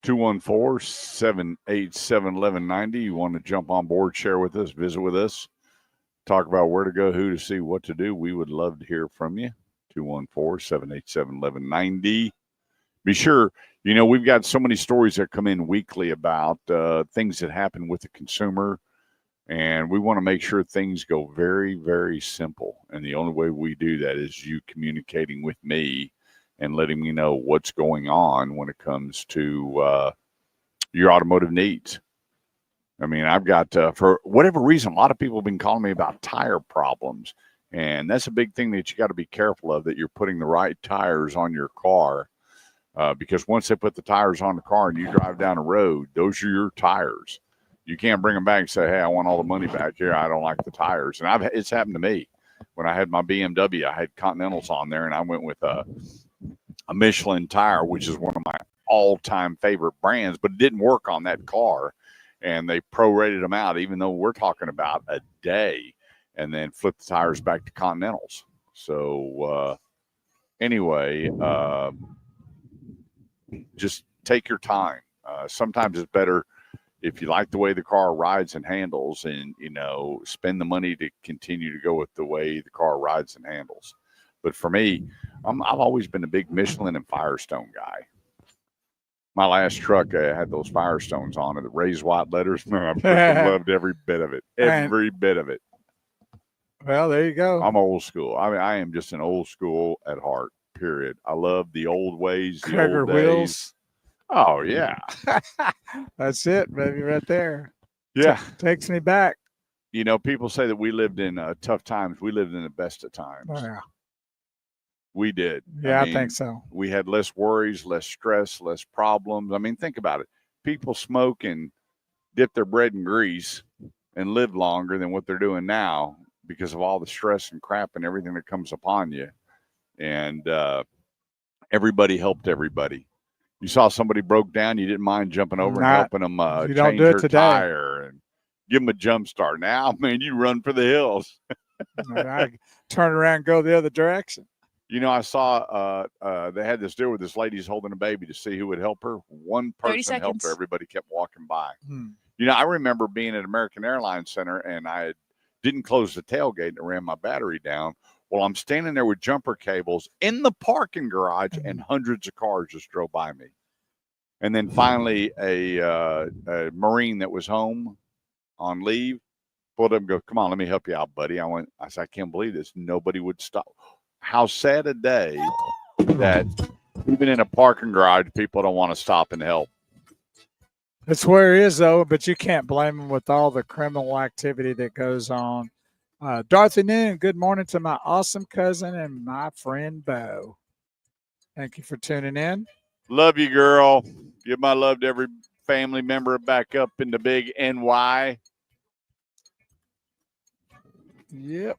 (214-787-1190). You want to jump on board, share with us, visit with us, talk about where to go, who to see, what to do. We would love to hear from you. 214-787-1190. Be sure, we've got so many stories that come in weekly about things that happen with the consumer, and we want to make sure things go very, very simple. And the only way we do that is you communicating with me and letting me know what's going on when it comes to your automotive needs. I mean, I've got, for whatever reason, a lot of people have been calling me about tire problems. And that's a big thing that you got to be careful of, that you're putting the right tires on your car. Because once they put the tires on the car and you drive down the road, those are your tires. You can't bring them back and say, hey, I want all the money back here. I don't like the tires. And it's happened to me. When I had my BMW, I had Continentals on there, and I went with a Michelin tire, which is one of my all-time favorite brands, but it didn't work on that car. And they prorated them out, even though we're talking about a day, and then flipped the tires back to Continentals. So anyway, just take your time. Sometimes it's better, if you like the way the car rides and handles, and spend the money to continue to go with the way the car rides and handles. But for me, I've always been a big Michelin and Firestone guy. My last truck had those Firestones on it, the raised white letters. Man, I freaking loved every bit of it. Every bit of it. Well, there you go. I'm old school. I mean, I am just an old school at heart, period. I love the old ways, the Cracker old days. wheels. Oh, yeah. That's it, baby, right there. Yeah. Takes me back. People say that we lived in tough times. We lived in the best of times. Oh, yeah. We did. Yeah, I think so. We had less worries, less stress, less problems. I mean, think about it. People smoke and dip their bread in grease and live longer than what they're doing now because of all the stress and crap and everything that comes upon you. And everybody helped everybody. You saw somebody broke down, you didn't mind jumping over and helping them change their tire and give them a jump start. Now, man, you run for the hills. I turn around and go the other direction. I saw they had this deal where this lady's holding a baby to see who would help her. One person helped her. Everybody kept walking by. I remember being at American Airlines Center, and I didn't close the tailgate and ran my battery down. Well, I'm standing there with jumper cables in the parking garage, and hundreds of cars just drove by me. And then finally, a Marine that was home on leave pulled up and go, "Come on, let me help you out, buddy." I said, "I can't believe this. Nobody would stop." How sad a day that even in a parking garage, people don't want to stop and help. That's where it is, though, but you can't blame them with all the criminal activity that goes on. Dorothy Noon, good morning to my awesome cousin and my friend Bo. Thank you for tuning in. Love you, girl. Give my love to every family member back up in the big NY. Yep.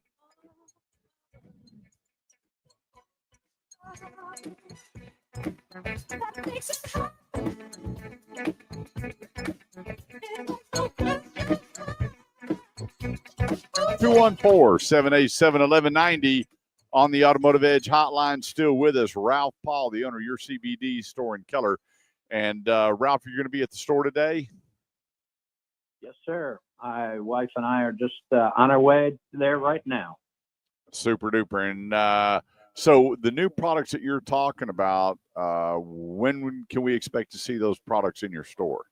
Two 214-787-1190 on the Automotive Edge hotline. Still with us, Ralph Paul, the owner of your CBD store in Keller. And Ralph, you're going to be at the store today? Yes, sir. My wife and I are just on our way there right now. Super duper. And so the new products that you're talking about, when can we expect to see those products in your store?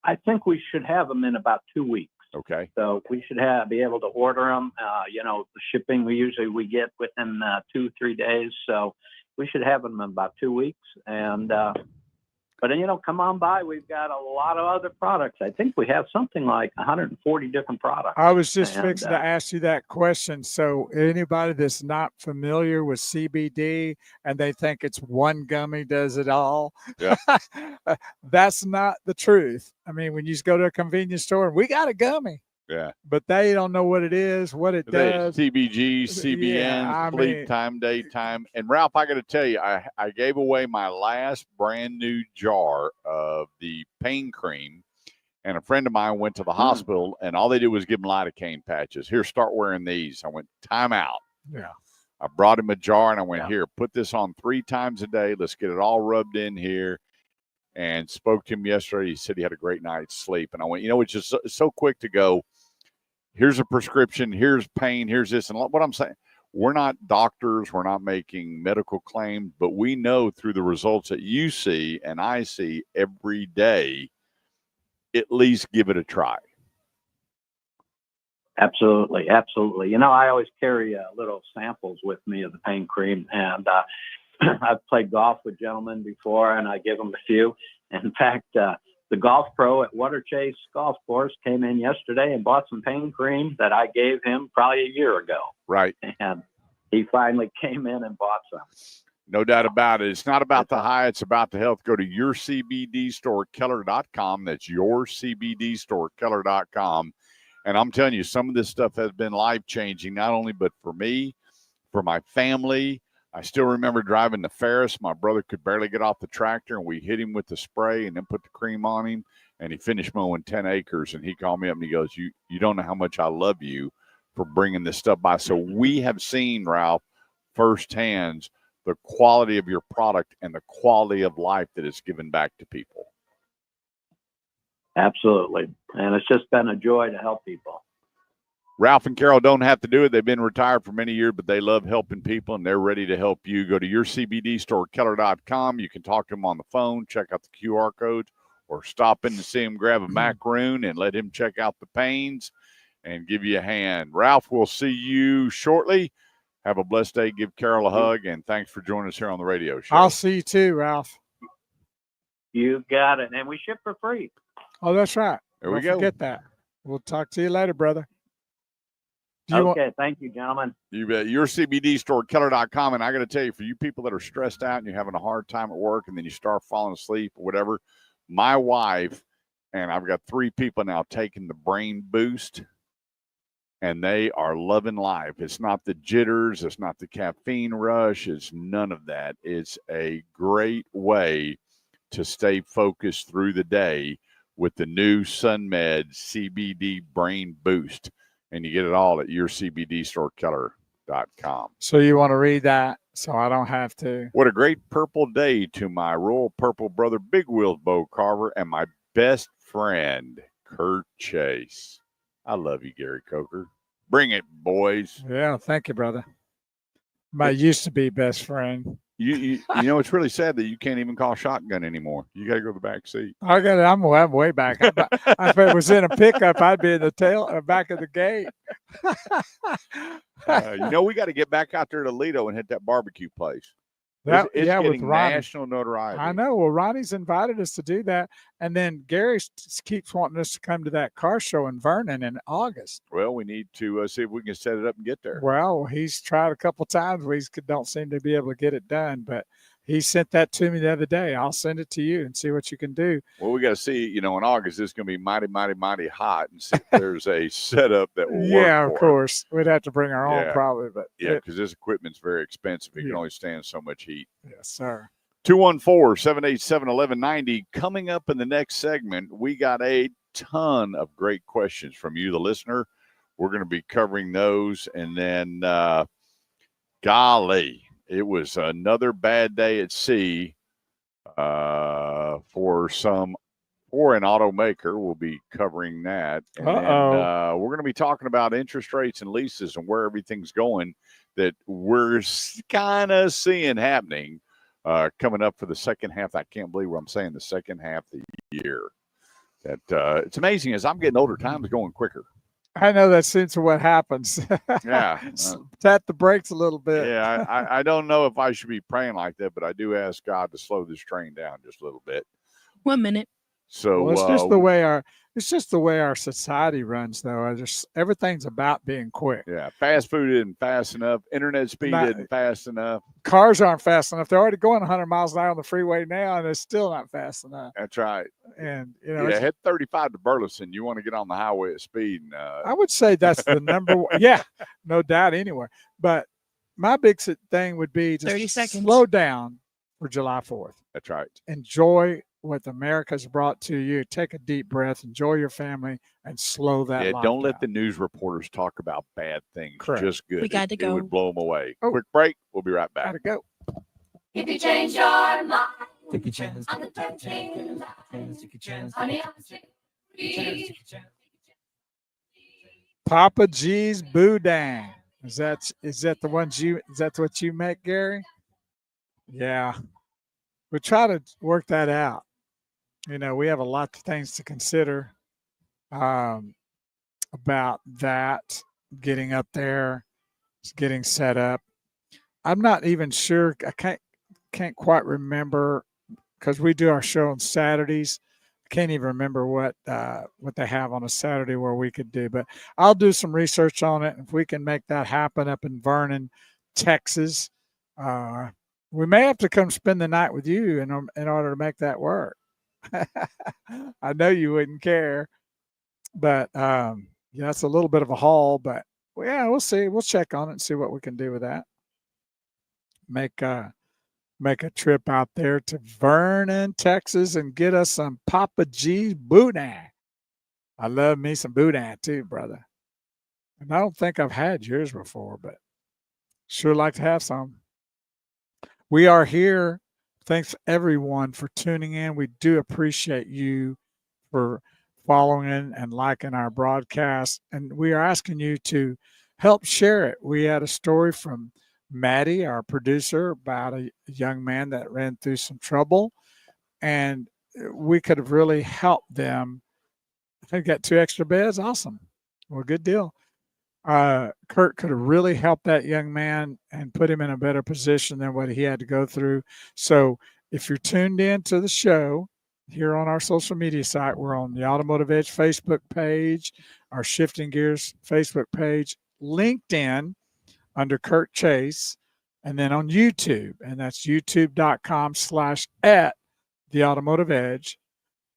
I think we should have them in about 2 weeks. Okay. So we should be able to order them. The shipping we get within 2-3 days. So we should have them in about 2 weeks. And but come on by. We've got a lot of other products. I think we have something like 140 different products. I was just fixing to ask you that question. So anybody that's not familiar with CBD and they think it's one gummy does it all, yeah. That's not the truth. I mean, when you just go to a convenience store, we got a gummy. Yeah. But they don't know what it is, what it does. CBG, CBN, sleep time, daytime. And Ralph, I got to tell you, I gave away my last brand new jar of the pain cream. And a friend of mine went to the hospital, and all they did was give him lidocaine patches. Here, start wearing these. I went, time out. Yeah. I brought him a jar, and I went, here, put this on 3 times a day. Let's get it all rubbed in here. And spoke to him yesterday. He said he had a great night's sleep. And I went, it's just so quick to go, here's a prescription, here's pain, here's this. And what I'm saying, we're not doctors, we're not making medical claims, but we know through the results that you see and I see every day, at least give it a try. Absolutely. Absolutely. I always carry little samples with me of the pain cream. And I've played golf with gentlemen before, and I give them a few. And in fact, the golf pro at Water Chase Golf Course came in yesterday and bought some pain cream that I gave him probably a year ago. Right. And he finally came in and bought some. No doubt about it. It's not about the high. It's about the health. Go to yourcbdstorekeller.com. That's yourcbdstorekeller.com. And I'm telling you, some of this stuff has been life-changing, not only but for me, for my family. I still remember driving the Ferris. My brother could barely get off the tractor, and we hit him with the spray and then put the cream on him, and he finished mowing 10 acres. And he called me up and he goes, you don't know how much I love you for bringing this stuff by. So we have seen, Ralph, firsthand the quality of your product and the quality of life that it's given back to people. Absolutely. And it's just been a joy to help people. Ralph and Carol don't have to do it. They've been retired for many years, but they love helping people, and they're ready to help you. Go to yourcbdstorekeller.com. You can talk to them on the phone, check out the QR codes, or stop in to see him, grab a macaroon, and let him check out the panes and give you a hand. Ralph, we'll see you shortly. Have a blessed day. Give Carol a hug, and thanks for joining us here on the radio show. I'll see you too, Ralph. You got it. And we ship for free. Oh, that's right. There we Don't go. forget that. We'll talk to you later, brother. Do you Okay. Thank you, gentlemen. You bet. Yourcbdstorekeller.com. And I got to tell you, for you people that are stressed out and you're having a hard time at work and then you start falling asleep or whatever, my wife, and I've got 3 people now taking the brain boost, and they are loving life. It's not the jitters. It's not the caffeine rush. It's none of that. It's a great way to stay focused through the day with the new SunMed CBD Brain Boost. And you get it all at yourcbdstorekeller.com. So you want to read that so I don't have to? What a great purple day to my royal purple brother, Big Wheels Bo Carver, and my best friend, Kurt Chase. I love you, Gary Coker. Bring it, boys. Yeah, thank you, brother. My used to be best friend. You know, it's really sad that you can't even call shotgun anymore. You got to go to the back seat. I'm way back. If it was in a pickup, I'd be in the back of the gate. You know, we got to get back out there to Lido and hit that barbecue place. It's with getting Ronnie. national notoriety. I know. Well, Ronnie's invited us to do that. And then Gary keeps wanting us to come to that car show in Vernon in August. Well, we need to see if we can set it up and get there. Well, he's tried a couple times. We don't seem to be able to get it done, but he sent that to me the other day. I'll send it to you and see what you can do. Well, we got to see, you know, in August, it's going to be mighty, mighty, mighty hot, and see if there's a setup that will work. Yeah, of for it. course. We'd have to bring our own Yeah. probably, but Yeah, because this equipment's very expensive. It can Yeah. only stand so much heat. yes, sir. 214-787-1190. Coming up in the next segment, we got a ton of great questions from you, the listener. We're going to be covering those. And then, golly, it was another bad day at sea for an automaker. We'll be covering that. And then, we're going to be talking about interest rates and leases and where everything's going that we're kind of seeing happening coming up for the second half. I can't believe what I'm saying, the second half of the year. That it's amazing as I'm getting older, time's going quicker. I know that seems to what happens. Yeah. Tap the brakes a little bit. Yeah, I don't know if I should be praying like that, but I do ask God to slow this train down just a little bit. 1 minute. So Well, it's just the way our society runs, though. Everything's about being quick. yeah, fast food isn't fast enough. Internet speed Not- isn't fast enough. Cars aren't fast enough. They're already going 100 miles an hour on the freeway now, and it's still not fast enough. That's right. And you know, Yeah, hit 35 to Burleson. You want to get on the highway at speed. And, I would say that's the number one. Yeah, no doubt anywhere. But my big thing would be 30 just seconds. slow down for July 4th. that's right. Enjoy what America's brought to you. Take a deep breath. Enjoy your family, and slow that. Yeah, life don't let down. the news reporters talk about bad things. Correct. Just good. We got to It go. would blow them away. Oh. Quick break. We'll be right back. Gotta go. If you change your mind, Take a chance. on the 13 lines, Take a chance. honey, I'm free. Papa G's Boudin. Is that what you make, Gary? Yeah. We try to work that out. You know, we have a lot of things to consider about that, getting up there, getting set up. I'm not even sure. I can't quite remember because we do our show on Saturdays. I can't even remember what they have on a Saturday where we could do, but I'll do some research on it. If we can make that happen up in Vernon, Texas, we may have to come spend the night with you in order to make that work. I know you wouldn't care, but yeah, it's a little bit of a haul, but yeah, we'll see. We'll check on it and see what we can do with that. Make a trip out there to Vernon, Texas, and get us some Papa G's Boudin. I love me some Boudin too, brother. And I don't think I've had yours before, but sure like to have some. We are here. Thanks everyone for tuning in. We do appreciate you for following and liking our broadcast. And we are asking you to help share it. We had a story from Maddie, our producer, about a young man that ran through some trouble, and we could have really helped them. They got 2 extra beds. Awesome. Well, good deal. Kurt could have really helped that young man and put him in a better position than what he had to go through. So if you're tuned in to the show here on our social media site, we're on the Automotive Edge Facebook page, our Shifting Gears Facebook page, LinkedIn under Kurt Chase, and then on YouTube, and that's youtube.com/at the Automotive Edge,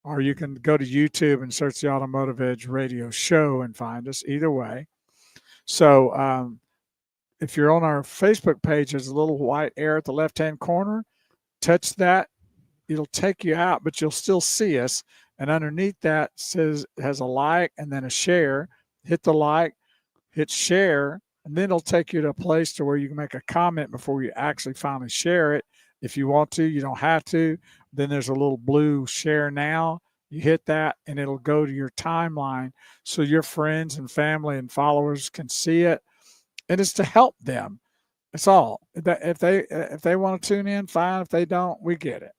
or you can go to YouTube and search the Automotive Edge radio show and find us either way. So if you're on our Facebook page, there's a little white arrow at the left-hand corner. Touch that. It'll take you out, but you'll still see us. And underneath that has a like and then a share. Hit the like, hit share, and then it'll take you to a place to where you can make a comment before you actually finally share it. If you want to, you don't have to. Then there's a little blue share now. You hit that and it'll go to your timeline so your friends and family and followers can see it. And it's to help them. It's all. If they want to tune in, fine. If they don't, we get it.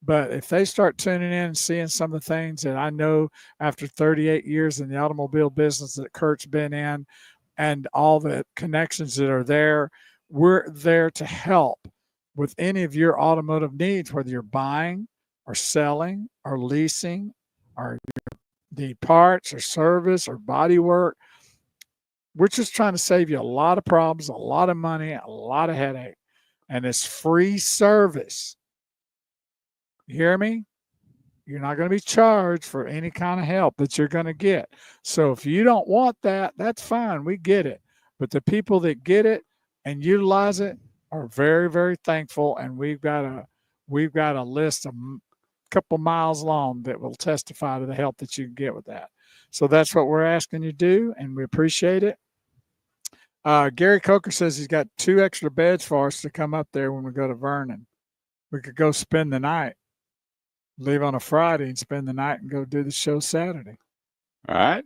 But if they start tuning in and seeing some of the things that I know after 38 years in the automobile business that Kurt's been in, and all the connections that are there, we're there to help with any of your automotive needs, whether you're buying or selling or leasing or the parts or service or body work. We're just trying to save you a lot of problems, a lot of money, a lot of headache, and it's free service. You hear me? You're not going to be charged for any kind of help that you're going to get. So if you don't want that, that's fine. We get it. But the people that get it and utilize it are very, very thankful. And we've got a list of a couple miles long that will testify to the help that you can get with that. So that's what we're asking you to do, and we appreciate it. Gary Coker says he's got 2 extra beds for us to come up there when we go to Vernon. We could go spend the night. Leave on a Friday and spend the night and go do the show Saturday. All right.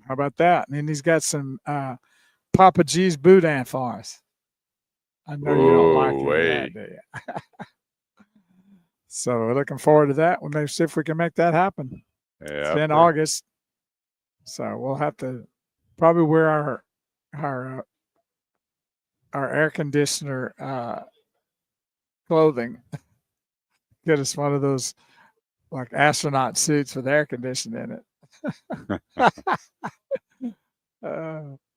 How about that? And then he's got some Papa G's boudin for us. I know you don't like it, do you? So we're looking forward to that. We'll maybe see if we can make that happen. Yeah. It's in August. So we'll have to probably wear our air conditioner clothing. Get us one of those like astronaut suits with air conditioning in it.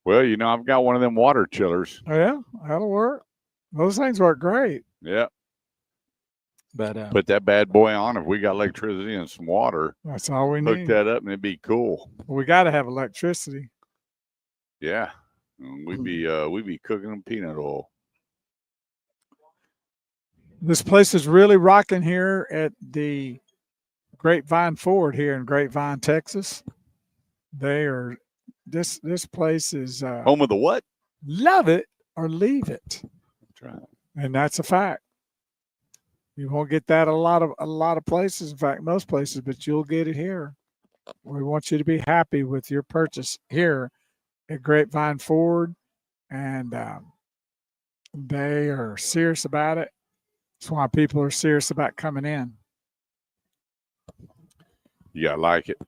Well, I've got one of them water chillers. Oh yeah, that'll work. Those things work great. Yeah. But put that bad boy on. If we got electricity and some water, that's all we hook need. that up and it'd be cool. We got to have electricity. Yeah. We'd be cooking them peanut oil. This place is really rocking here at the Grapevine Ford here in Grapevine, Texas. This place is Home of the what? Love it or leave it. That's right. And that's a fact. You won't get that a lot of places, in fact, most places, but you'll get it here. We want you to be happy with your purchase here at Grapevine Ford, and they are serious about it. That's why people are serious about coming in. Yeah, I like it.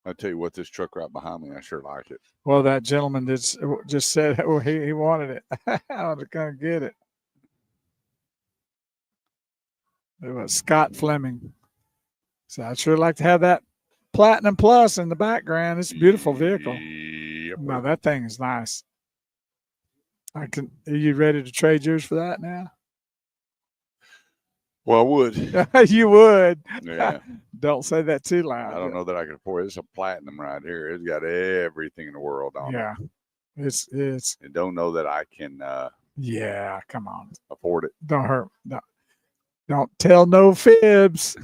I'll tell you what, this truck right behind me, I sure like it. Well, that gentleman just said he wanted it. I want to come get it. It was Scott Fleming. So I'd sure like to have that Platinum Plus in the background. It's a beautiful vehicle. Yep. No, that thing is nice. Are you ready to trade yours for that now? Well, I would. You would. Yeah. Don't say that too loud. I don't know that I could afford it. It's a platinum right here. It's got everything in the world on Yeah. it. It's. And don't know that I can Yeah, come on. afford it. Don't hurt. Don't tell no fibs.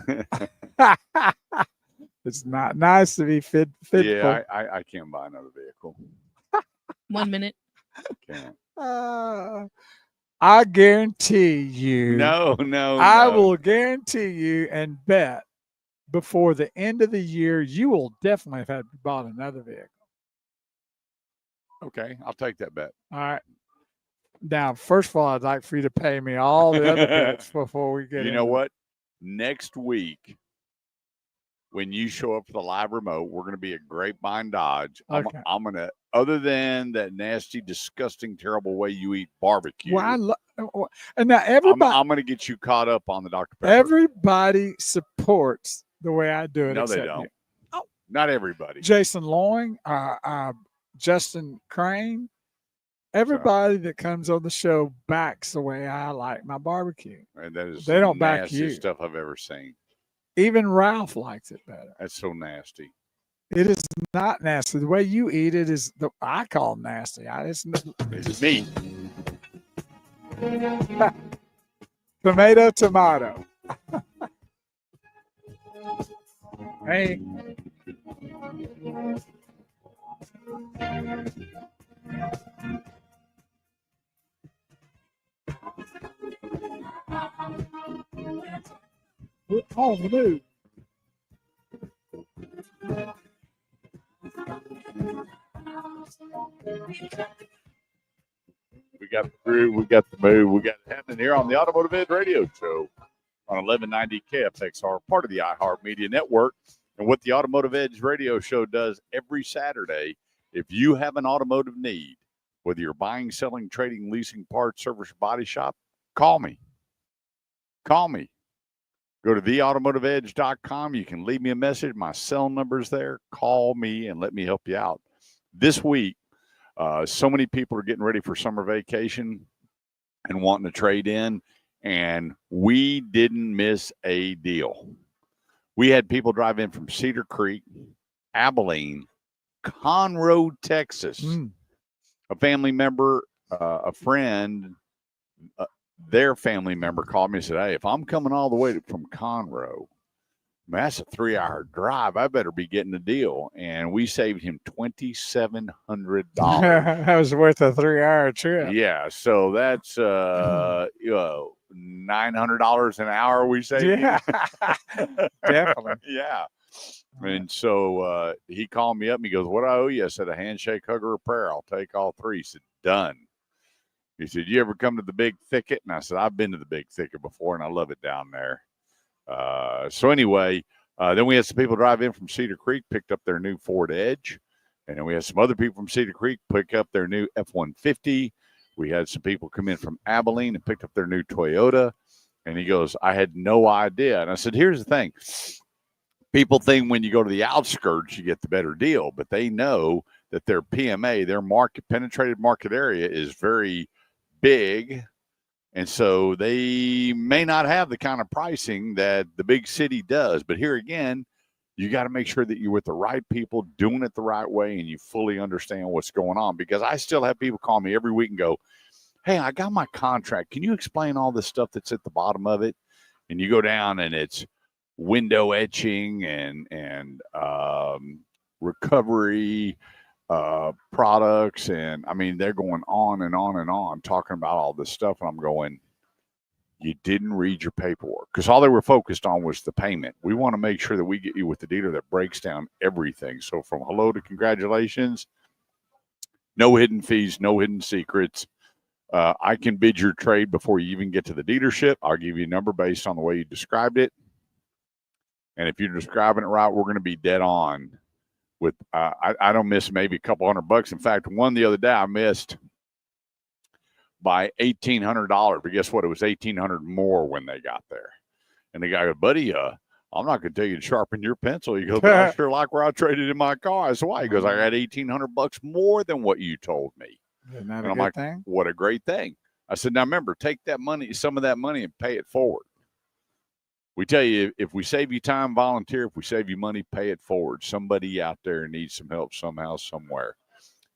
It's not nice to be fitful. Yeah, I can't buy another vehicle. 1 minute. Can't. I guarantee you. No. I will guarantee you and bet before the end of the year, you will definitely have bought another vehicle. Okay, I'll take that bet. All right. Now, first of all, I'd like for you to pay me all the other bets before we get You into know it. what? Next week, when you show up for the live remote, we're going to be at Grapevine Dodge. Okay. I'm going to, other than that nasty, disgusting, terrible way you eat barbecue, Well, and now everybody, I'm going to get you caught up on the Dr. Pepper. everybody supports the way I do it. No, they except don't. you. Oh. Not everybody. Jason Loing, Justin Crane, everybody that comes on the show backs the way I like my barbecue. And that is They the don't back nastiest you. stuff I've ever seen. Even Ralph likes it better. That's so nasty. It is not nasty. The way you eat it is I call it nasty. It's meat. Tomato. Hey. We're on the move. We got the groove, we got the move, we got it happening here on the Automotive Ed Radio Show on 1190 KFXR, part of the iHeartMedia Network. And what the Automotive Edge Radio Show does every Saturday, if you have an automotive need, whether you're buying, selling, trading, leasing, parts, service, or body shop, call me. Call me. Go to theautomotiveedge.com. You can leave me a message. My cell number's there. Call me and let me help you out. This week, so many people are getting ready for summer vacation and wanting to trade in, and we didn't miss a deal. We had people drive in from Cedar Creek, Abilene, Conroe, Texas. A family member, a friend, their family member called me and said, hey, if I'm coming all the way from Conroe, man, that's a 3-hour drive. I better be getting a deal. And we saved him $2,700. That was worth a 3-hour trip. Yeah. So that's $900 an hour we saved. Yeah. him. Definitely. Yeah. And so he called me up and he goes, what I owe you? I said, a handshake, hug, or a prayer. I'll take all three. He said, done. He said, you ever come to the Big Thicket? And I said, I've been to the Big Thicket before, and I love it down there. So anyway, then we had some people drive in from Cedar Creek, picked up their new Ford Edge. And then we had some other people from Cedar Creek pick up their new F-150. We had some people come in from Abilene and picked up their new Toyota. And he goes, I had no idea. And I said, here's the thing. People think when you go to the outskirts, you get the better deal, but they know that their PMA, their penetrated market area is very big. And so they may not have the kind of pricing that the big city does. But here again, you got to make sure that you're with the right people, doing it the right way, and you fully understand what's going on. Because I still have people call me every week and go, hey, I got my contract. Can you explain all this stuff that's at the bottom of it? And you go down and it's window etching and recovery products. And I mean, they're going on and on and on talking about all this stuff. And I'm going, you didn't read your paperwork, because all they were focused on was the payment. We want to make sure that we get you with the dealer that breaks down everything. So from hello to congratulations, no hidden fees, no hidden secrets. I can bid your trade before you even get to the dealership. I'll give you a number based on the way you described it. And if you're describing it right, we're going to be dead on with, I don't miss maybe a couple $100. In fact, one the other day I missed by $1,800, but guess what? It was $1,800 more when they got there. And the guy goes, buddy, I'm not going to tell you to sharpen your pencil. He goes, but I sure like where I traded in my car. I said, why? He goes, I got $1,800 more than what you told me. Isn't that And a I'm good like, thing? what a great thing. I said, now remember, take that money, some of that money, and pay it forward. We tell you, if we save you time, volunteer. If we save you money, pay it forward. Somebody out there needs some help somehow, somewhere.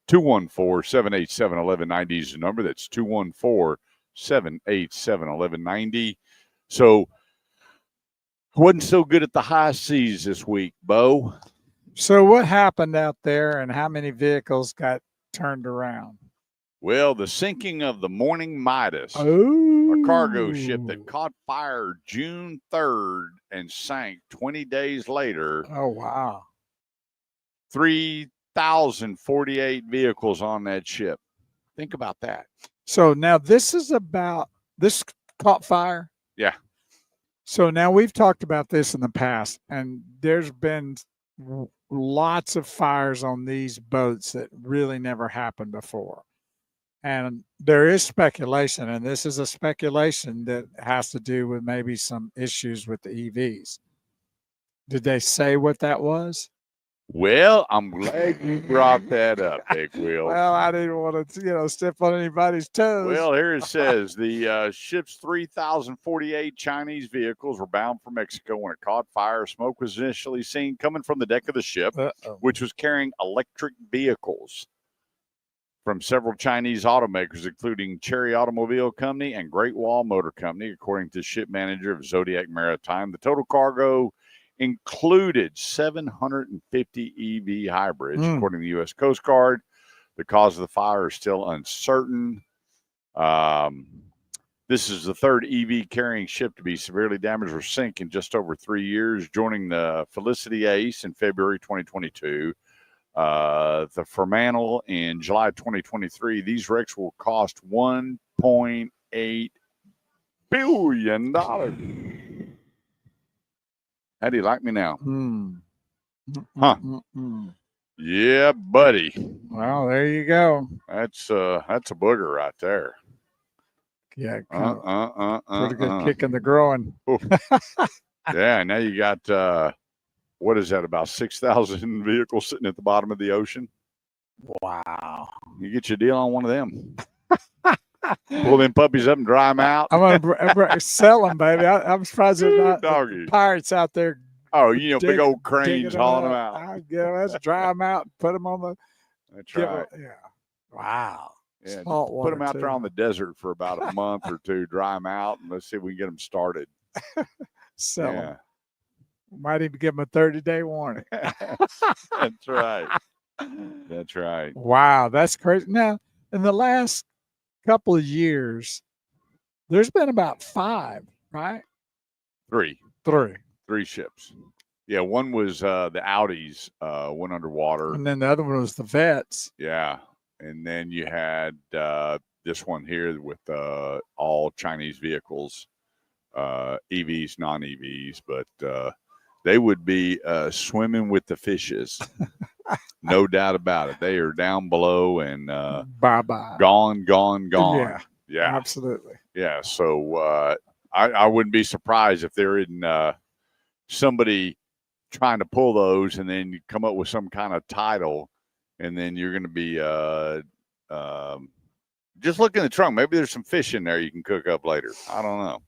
214-787-1190 is the number. That's 214-787-1190. So, wasn't so good at the high seas this week, Bo. So what happened out there, and how many vehicles got turned around? Well, the sinking of the Morning Midas, Oh, cargo ship that Ooh. caught fire June 3rd and sank 20 days later. Oh, wow. 3,048 vehicles on that ship. Think about that. So now this caught fire. Yeah. So now we've talked about this in the past, and there's been lots of fires on these boats that really never happened before. And there is speculation, and this is a speculation that has to do with maybe some issues with the EVs. Did they say what that was? Well, I'm glad you brought that up, Big Wheel. Well, I didn't want to, step on anybody's toes. Well, here it says the ship's 3,048 Chinese vehicles were bound for Mexico when it caught fire. Smoke was initially seen coming from the deck of the ship, which was carrying electric vehicles from several Chinese automakers, including Cherry Automobile Company and Great Wall Motor Company, according to ship manager of Zodiac Maritime. The total cargo included 750 EV hybrids, according to the U.S. Coast Guard. The cause of the fire is still uncertain. This is the third EV carrying ship to be severely damaged or sink in just over 3 years, joining the Felicity Ace in February 2022. The Fremantle in July 2023. These wrecks will cost $1.8 billion. How do you like me now? Huh? Yeah, buddy. Well, there you go. That's a booger right there. Yeah, pretty good kick in the groin. Yeah, now you got what is that? About 6,000 vehicles sitting at the bottom of the ocean. Wow! You get your deal on one of them. Pull them puppies up and dry them out. I'm gonna sell them, baby. I'm surprised there's not Doggy. pirates out there. Oh, big old cranes hauling them out. Let's dry them out and put them on the. That's right. Yeah. Wow. Yeah, Salt put them out water, there too. on the desert for about a month or two, dry them out, and let's see if we can get them started. Sell them. Might even give them a 30-day warning. That's right. That's right. Wow, that's crazy. Now, in the last couple of years, there's been about 5, right? 3 ships. Yeah, one was the Audis went underwater. And then the other one was the Vets. Yeah. And then you had this one here with all Chinese vehicles, EVs, non-EVs, but they would be swimming with the fishes. No doubt about it. They are down below and bye-bye. Gone. Yeah, absolutely. Yeah, so I wouldn't be surprised if there isn't somebody trying to pull those and then you come up with some kind of title, and then you're going to be just look in the trunk. Maybe there's some fish in there you can cook up later. I don't know.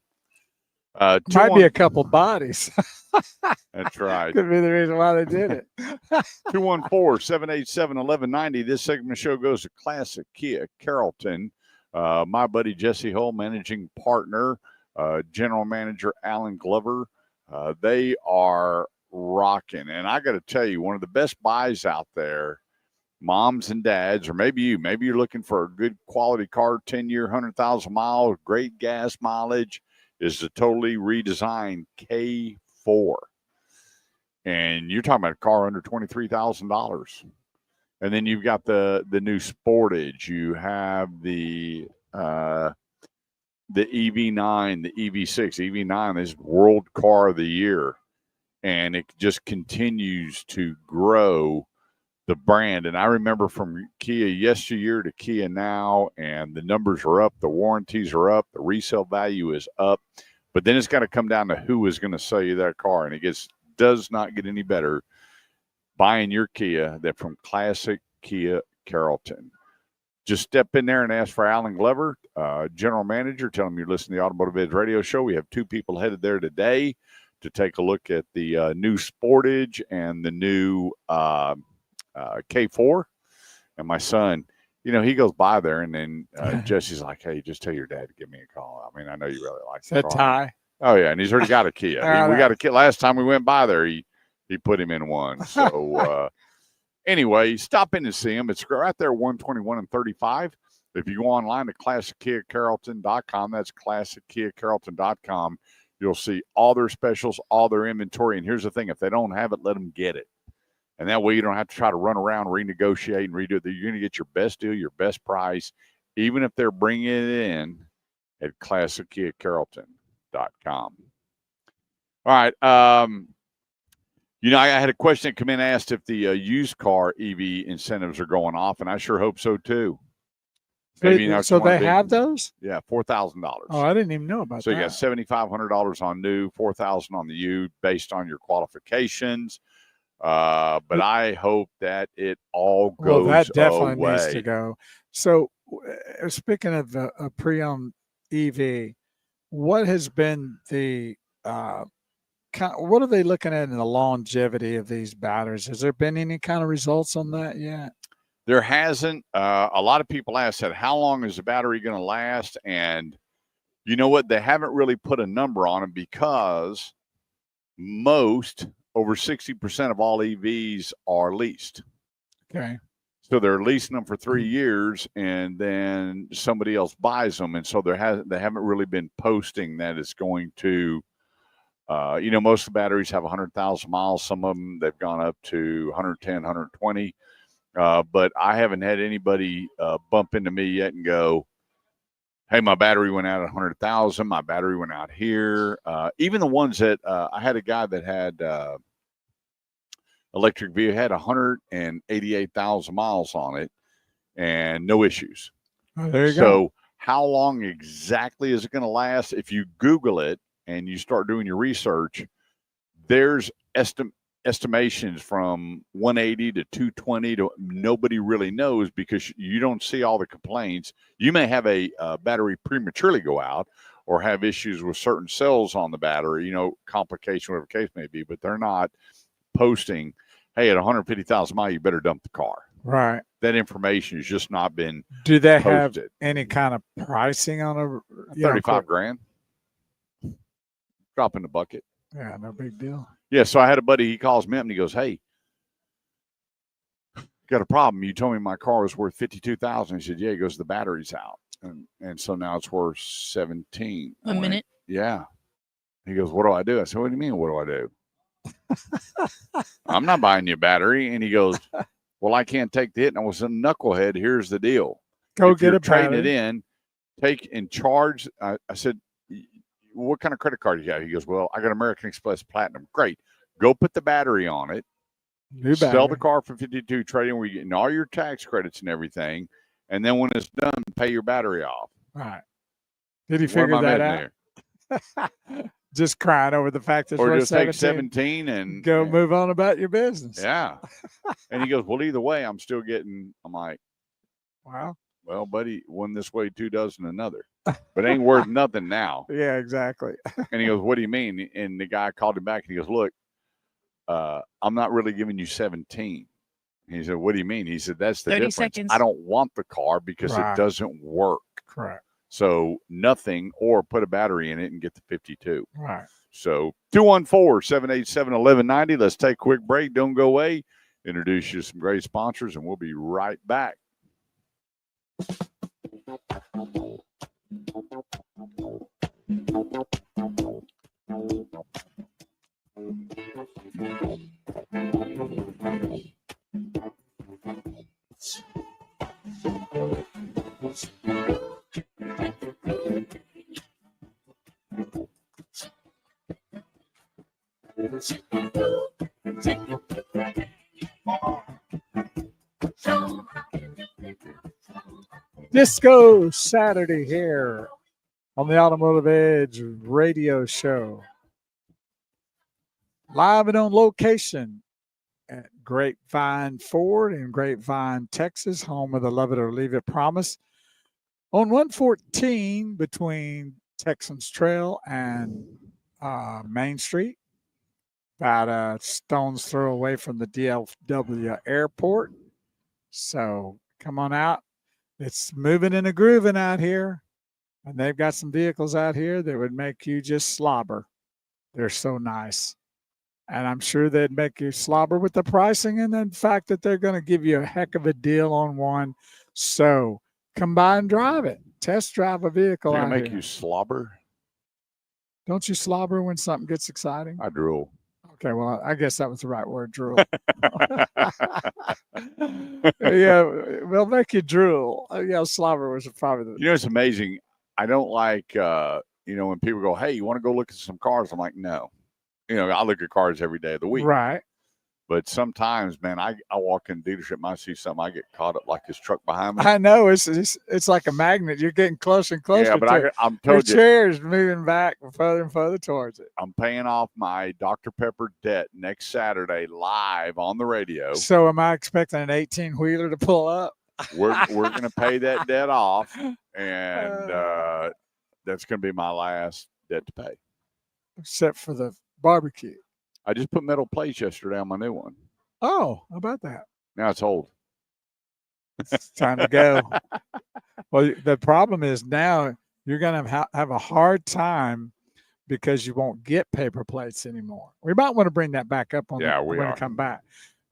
Might be a couple bodies. That's right. Could be the reason why they did it. 214-787-1190. This segment of the show goes to Classic Kia Carrollton. My buddy Jesse Hull, managing partner, general manager Alan Glover. They are rocking. And I got to tell you, one of the best buys out there, moms and dads, or maybe you're looking for a good quality car, 10-year, 100,000 miles, great gas mileage, is the totally redesigned K4. And you're talking about a car under $23,000. And then you've got the new Sportage. You have the EV9, the EV6. EV9 is World Car of the Year. And it just continues to grow the brand. And I remember from Kia yesteryear to Kia now, and the numbers are up, the warranties are up, the resale value is up. But then it's got to come down to who is going to sell you that car. And it does not get any better buying your Kia than from Classic Kia Carrollton. Just step in there and ask for Alan Glover, general manager. Tell him you're listening to the Automotive Edge radio show. We have 2 people headed there today to take a look at the new Sportage and the new K4. And my son, he goes by there, and then Jesse's like, "Hey, just tell your dad to give me a call. I mean, I know you really like that Ty." Oh yeah, and he's already got a Kia. We got a Kia. Last time we went by there, he put him in one. So anyway, stop in and see him. It's right there, 121 and 35. If you go online to ClassicKiaCarrollton.com, that's ClassicKiaCarrollton.com, you'll see all their specials, all their inventory. And here's the thing, if they don't have it, let them get it. And that way you don't have to try to run around, renegotiate, and redo it. You're going to get your best deal, your best price, even if they're bringing it in at ClassicKiaCarrollton.com. All right. I had a question that come in, asked if the used car EV incentives are going off, and I sure hope so too. So they have those? Yeah, $4,000. Oh, I didn't even know about that. So you got $7,500 on new, $4,000 on the used, based on your qualifications. But I hope that it all goes that definitely away. needs to go. So speaking of a pre-owned EV, what has been the what are they looking at in the longevity of these batteries? Has there been any kind of results on that yet? There hasn't. A lot of people ask that, how long is the battery going to last? And you know what? They haven't really put a number on it because over 60% of all EVs are leased. Okay. So they're leasing them for 3 years, and then somebody else buys them. And so they haven't really been posting that it's going to, most of the batteries have 100,000 miles. Some of them, they've gone up to 110, 120. But I haven't had anybody bump into me yet and go, hey, my battery went out at 100,000. My battery went out here. Even the ones that I had a guy that had electric vehicle, had 188,000 miles on it and no issues. Oh, there you go. So how long exactly is it going to last? If you Google it and you start doing your research, there's estimations from 180 to 220 to nobody really knows, because you don't see all the complaints. You may have a battery prematurely go out or have issues with certain cells on the battery, complication, whatever the case may be, but they're not posting, hey, at 150,000 miles, you better dump the car. Right. That information has just not been Do they posted. have any kind of pricing on a 35 grand? Drop in the bucket. Yeah, no big deal. Yeah, so I had a buddy, he calls me up and he goes, hey, got a problem. You told me my car was worth $52,000. He said, yeah. He goes, the battery's out. And so now it's worth 17. A minute. Yeah. He goes, what do I do? I said, what do you mean, what do I do? I'm not buying you a battery. And he goes, well, I can't take the hit. And I was a knucklehead. Here's the deal. Go if get you're a trading battery. it in, take and charge. I said, what kind of credit card do you have? He goes, well, I got American Express Platinum. Great. Go put the battery on it. Sell the car for 52, trade in where you're getting all your tax credits and everything. And then when it's done, pay your battery off. Right. Did he figure that out? Just crying over the fact that or it's just take 17 and move on about your business. Yeah. And he goes, well, either way, I'm still getting, I'm like, wow. Well, buddy, one this way, 2 dozen another. But ain't worth nothing now. Yeah, exactly. And he goes, what do you mean? And the guy called him back and he goes, look, I'm not really giving you 17. He said, what do you mean? He said, that's the 30 difference. seconds. I don't want the car because Right. it doesn't work. Correct. So nothing, or put a battery in it and get the 52. Right. So 214-787-1190. Let's take a quick break. Don't go away. Introduce you to some great sponsors, and we'll be right back. Disco Saturday here on the Automotive Edge radio show. Live and on location at Grapevine Ford in Grapevine, Texas, home of the Love It or Leave It promise. On 114 between Texans Trail and Main Street, about a stone's throw away from the DFW airport. So come on out. It's moving and a grooving out here. And they've got some vehicles out here that would make you just slobber. They're so nice. And I'm sure they'd make you slobber with the pricing and the fact that they're going to give you a heck of a deal on one. So come by and drive it. Test drive a vehicle They're out gonna make here. you slobber. Don't you slobber when something gets exciting? I drool. Okay, well, I guess that was the right word, drool. Yeah, we'll make you drool. Yeah, slobber was probably the. You know, it's amazing. I don't like, when people go, "Hey, you want to go look at some cars?" I'm like, no. I look at cars every day of the week. Right. But sometimes, man, I walk in the dealership and I see something, I get caught up like this truck behind me. I know it's like a magnet. You're getting closer and closer. Yeah, but to it. I'm Your told you, chair's moving back further and further towards it. I'm paying off my Dr. Pepper debt next Saturday live on the radio. So am I expecting an 18-wheeler to pull up? We're going to pay that debt off, and that's going to be my last debt to pay. Except for the barbecue. I just put metal plates yesterday on my new one. Oh, how about that? Now it's old. It's time to go. Well, the problem is now you're going to have a hard time because you won't get paper plates anymore. We might want to bring that back up when we come back.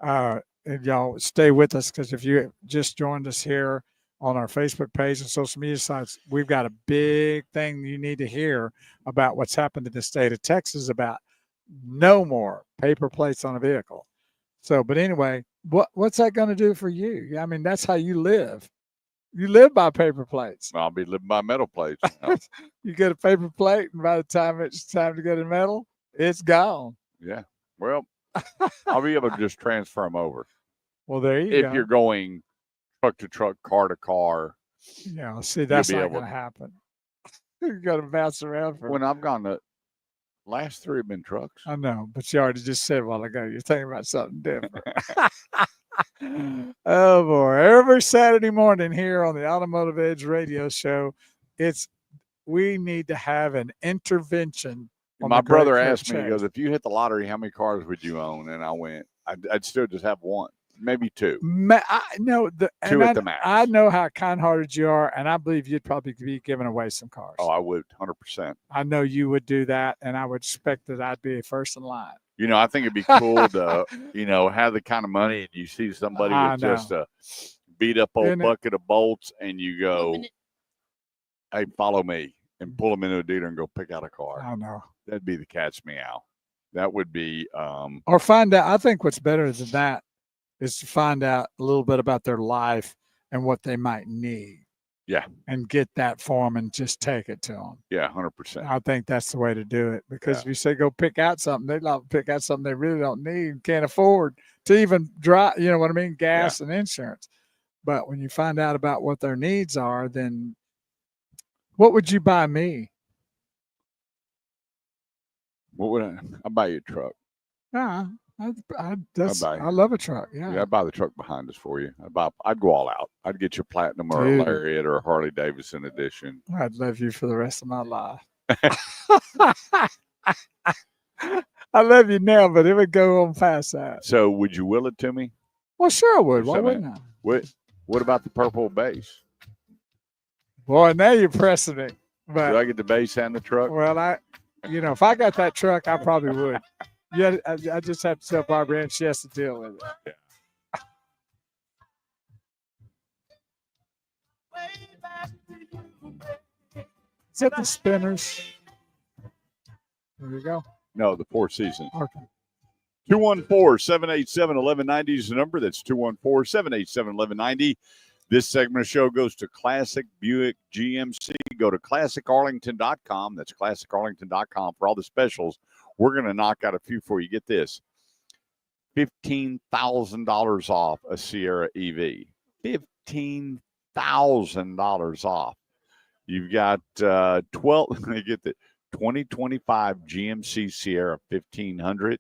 And y'all stay with us, because if you just joined us here on our Facebook page and social media sites, we've got a big thing you need to hear about what's happened in the state of Texas about no more paper plates on a vehicle. So, but anyway, what's that going to do for you? I mean, that's how you live. You live by paper plates. I'll be living by metal plates. You get a paper plate, and by the time it's time to get a metal, it's gone. Yeah. Well, I'll be able to just transfer them over. Well, there you go. If you're going truck to truck, car to car. Yeah, see, that's not going to happen. You got to bounce around for. When I've gone to last 3 have been trucks. I know, but you already just said a while ago you're thinking about something different. Oh boy! Every Saturday morning here on the Automotive Edge Radio Show, we need to have an intervention. My brother asked me, he goes, "If you hit the lottery, how many cars would you own?" And I went, "I'd still just have one, maybe two. Two at the max. I know how kind-hearted you are, and I believe you'd probably be giving away some cars. Oh, I would, 100%. I know you would do that, and I would expect that I'd be first in line. I think it'd be cool to, have the kind of money, and you see somebody with just a beat up old bucket of bolts, and you go, "Hey, follow me," and pull them into a dealer and go pick out a car. I know. That'd be the cat's meow. That would be. Or find out. I think what's better than that is to find out a little bit about their life and what they might need. Yeah. And get that for them and just take it to them. Yeah, 100%. I think that's the way to do it, because if you say go pick out something, they'd like to pick out something they really don't need, can't afford to even drive, you know what I mean, gas and insurance. But when you find out about what their needs are, then what would you buy me? What would I'll buy you a truck. I love a truck. Yeah, I'd buy the truck behind us for you. I'd go all out. I'd get you a Platinum or a Lariat or a Harley Davidson edition. I'd love you for the rest of my life. I love you now, but it would go on past that. So would you will it to me? Well, sure I would. Why wouldn't I? What about the purple base? Boy, now you're pressing it. But do I get the base and the truck? Well, if I got that truck, I probably would. Yeah, I just have to tell Barbara Ann she has to deal with it. Yeah. Is it the spinners? There you go. No, the Four Seasons. Okay. 214-787-1190 is the number. That's 214-787-1190. This segment of the show goes to Classic Buick GMC. Go to classicarlington.com. That's classicarlington.com for all the specials. We're going to knock out a few for you. Get this. $15,000 off a Sierra EV. $15,000 off. You've got 2025 GMC Sierra 1500.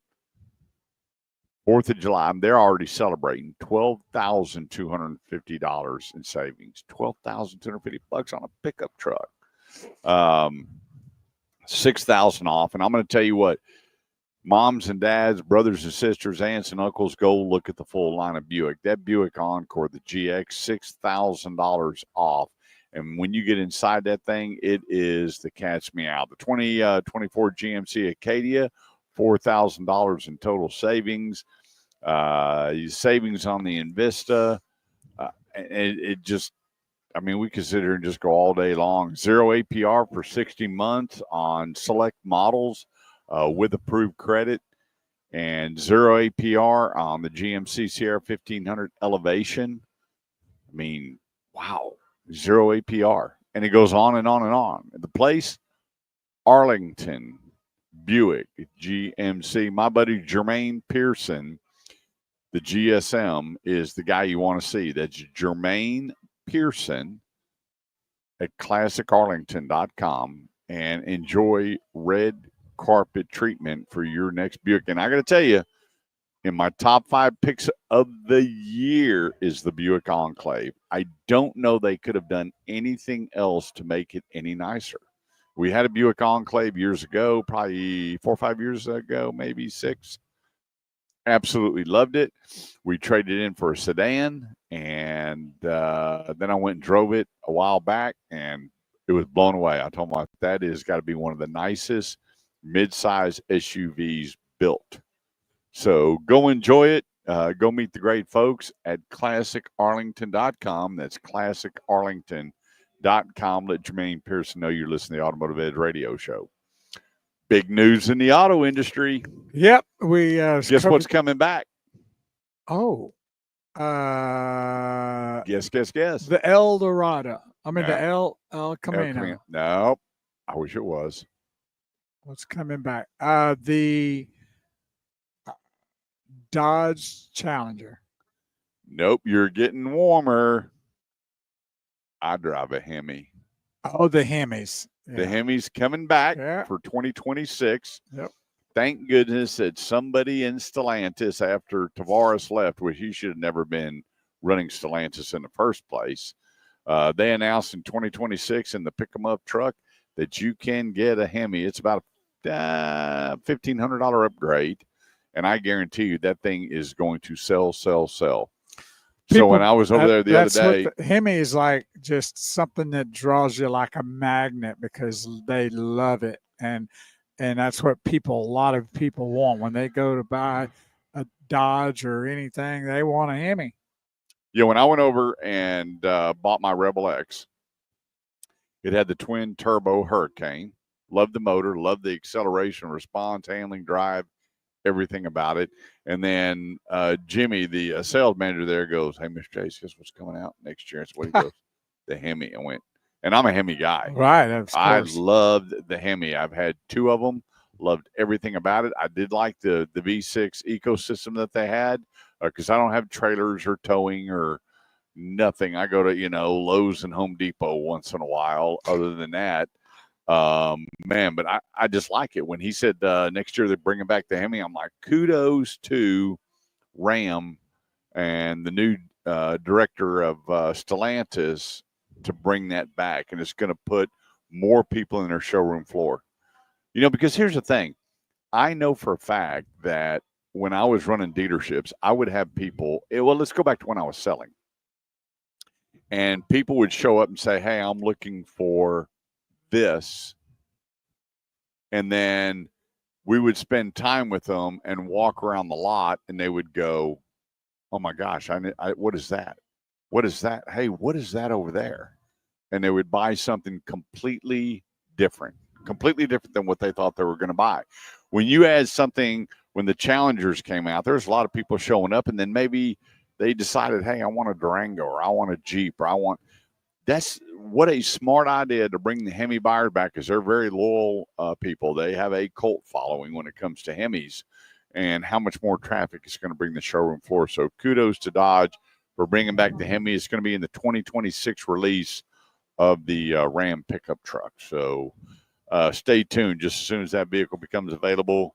4th of July, they're already celebrating $12,250 in savings. $12,250 on a pickup truck. $6,000 off. And I'm going to tell you what, moms and dads, brothers and sisters, aunts and uncles, go look at the full line of Buick. That Buick Encore, the GX, $6,000 off. And when you get inside that thing, it is the cat's meow. The 2024 GMC Acadia, $4,000 in total savings. Savings on the Invista. It just, I mean, we could sit here and just go all day long. 0 APR for 60 months on select models with approved credit, and 0 APR on the GMC Sierra 1500 Elevation. I mean, wow, 0 APR. And it goes on and on and on. The place, Arlington Buick GMC. My buddy Jermaine Pearson, the GSM, is the guy you want to see. That's Jermaine Pearson at classicarlington.com, and enjoy red carpet treatment for your next Buick. And I got to tell you, in my top 5 picks of the year is the Buick Enclave. I don't know they could have done anything else to make it any nicer. We had a Buick Enclave years ago, probably 4 or 5 years ago, maybe 6. Absolutely loved it. We traded in for a sedan, and then I went and drove it a while back, and it was blown away. I told my wife, that is got to be one of the nicest mid-size SUVs built. So go enjoy it. Go meet the great folks at classicarlington.com. That's classicarlington.com. Let Jermaine Pearson know you're listening to the Automotive Edge radio show. Big news in the auto industry. Yep. We Guess what's coming back? Oh. Guess. The El Dorado. I mean, Yeah. the El Camino. No, I wish it was. What's coming back? The Dodge Challenger. Nope, you're getting warmer. I drive a Hemi. Oh, the Hemis. Yeah. The Hemi's coming back Yeah. for 2026. Yep. Thank goodness that somebody in Stellantis, after Tavares left, which he should have never been running Stellantis in the first place, they announced in 2026 in the pick 'em up truck that you can get a Hemi. It's about a $1,500 upgrade, and I guarantee you that thing is going to sell. So when I was over there the other day, the Hemi is like just something that draws you like a magnet because they love it, and that's what a lot of people want when they go to buy a Dodge or anything. They want a Hemi. yeah, when I went over and bought my Rebel X, it had the twin turbo Hurricane. Loved the motor, loved the acceleration, response, handling, drive, everything about it. And then Jimmy, the sales manager there, goes, "Hey, Mr. Chase, guess what's coming out next year?" It's what he goes, "The Hemi." I went, and I'm a Hemi guy. Right. Of I course. loved the Hemi. I've had 2 of them. Loved everything about it. I did like the V6 ecosystem that they had because I don't have trailers or towing or nothing. I go to Lowe's and Home Depot once in a while. Other than that, man, but I just like it. When he said next year they're bringing back the Hemi, I'm like, kudos to Ram and the new director of Stellantis to bring that back, and it's going to put more people in their showroom floor. Because here's the thing. I know for a fact that when I was running dealerships, I would have people, let's go back to when I was selling. And people would show up and say, "Hey, I'm looking for this." And then we would spend time with them and walk around the lot, and they would go, "Oh my gosh, what is that? What is that? Hey, what is that over there?" And they would buy something completely different than what they thought they were going to buy. When you add something, when the Challengers came out, there's a lot of people showing up, and then maybe they decided, "Hey, I want a Durango, or I want a Jeep, or that's what a smart idea to bring the Hemi buyers back, because they're very loyal people. They have a cult following when it comes to Hemis, and how much more traffic is going to bring the showroom floor. So kudos to Dodge for bringing back the Hemi. It's going to be in the 2026 release of the Ram pickup truck. So stay tuned. Just as soon as that vehicle becomes available,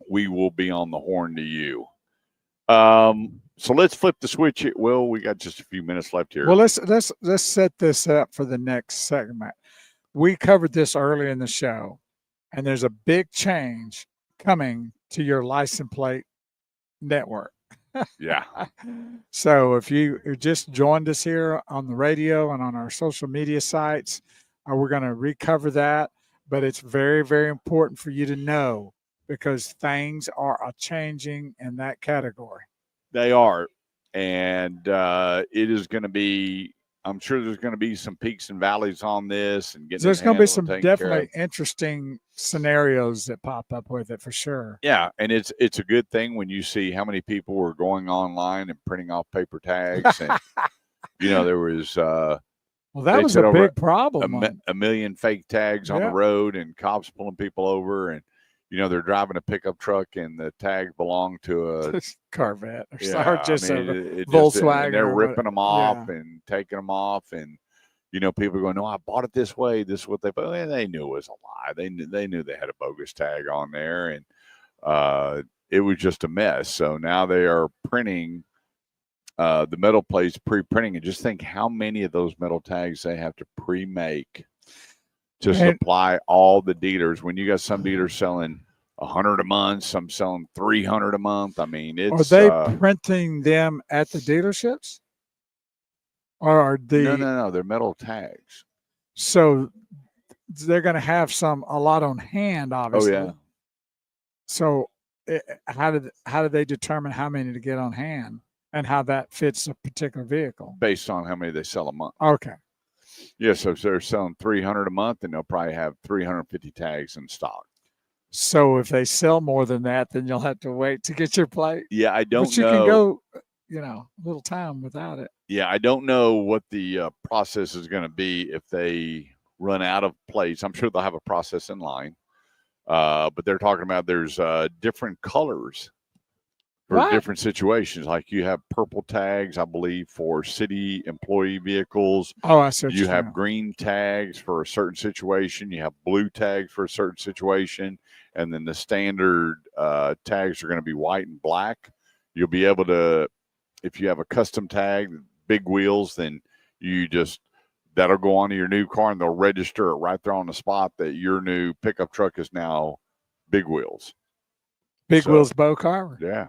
we will be on the horn to you. So let's flip the switch. Will, we got just a few minutes left here. Well, let's set this up for the next segment. We covered this early in the show, and there's a big change coming to your license plate network. Yeah. So if you just joined us here on the radio and on our social media sites, we're going to recover that. But it's very, very important for you to know, because things are changing in that category. They are. And it is going to be I'm sure there's going to be some peaks and valleys on this, and getting There's it going to be handled some and taken care definitely of. interesting scenarios that pop up with it for sure. Yeah, and it's a good thing when you see how many people were going online and printing off paper tags, and there was Well, that they was said a over big problem. a million fake tags on the Yeah. road, and cops pulling people over, and they're driving a pickup truck and the tag belonged to a Corvette or, yeah, or just I mean, a it Volkswagen. and they're or what- ripping them off yeah. and taking them off, and people are going, no, I bought it this way. This is what they bought. And they knew it was a lie. They knew they had a bogus tag on there, and it was just a mess. So now they are printing the metal plates, pre-printing, and just think how many of those metal tags they have to pre-make to supply all the dealers. When you got some dealers selling 100 a month, some selling 300 a month. I mean, it's Are they printing them at the dealerships? Or are no, they're metal tags. So they're going to have a lot on hand, obviously. Oh yeah. So how do they determine how many to get on hand and how that fits a particular vehicle? Based on how many they sell a month. Okay. Yeah, so if they're selling 300 a month, then they'll probably have 350 tags in stock. So if they sell more than that, then you'll have to wait to get your plate. Yeah, I don't know. But you can go, a little time without it. Yeah, I don't know what the process is going to be if they run out of plates. I'm sure they'll have a process in line. But they're talking about there's different colors for different situations. Like you have purple tags, I believe, for city employee vehicles. Oh, I see. You have green tags for a certain situation. You have blue tags for a certain situation. And then the standard tags are going to be white and black. You'll be able to, if you have a custom tag, big wheels, then that'll go onto your new car and they'll register it right there on the spot that your new pickup truck is now big wheels. Big wheels bow car. Yeah.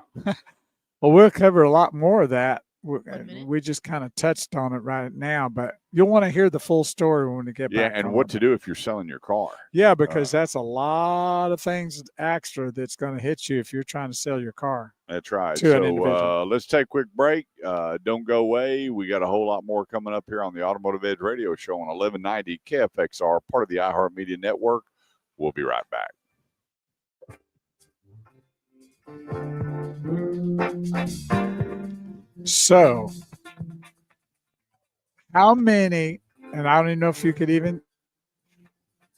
Well, we'll cover a lot more of that. 1 minute. We just kind of touched on it right now, but you'll want to hear the full story when we get back. Yeah, and what to do if you're selling your car. Yeah, because that's a lot of things extra that's going to hit you if you're trying to sell your car. That's right. To an individual. So let's take a quick break. Don't go away. We got a whole lot more coming up here on the Automotive Edge Radio Show on 1190 KFXR, part of the iHeartMedia Network. We'll be right back. So, how many, and I don't even know if you could even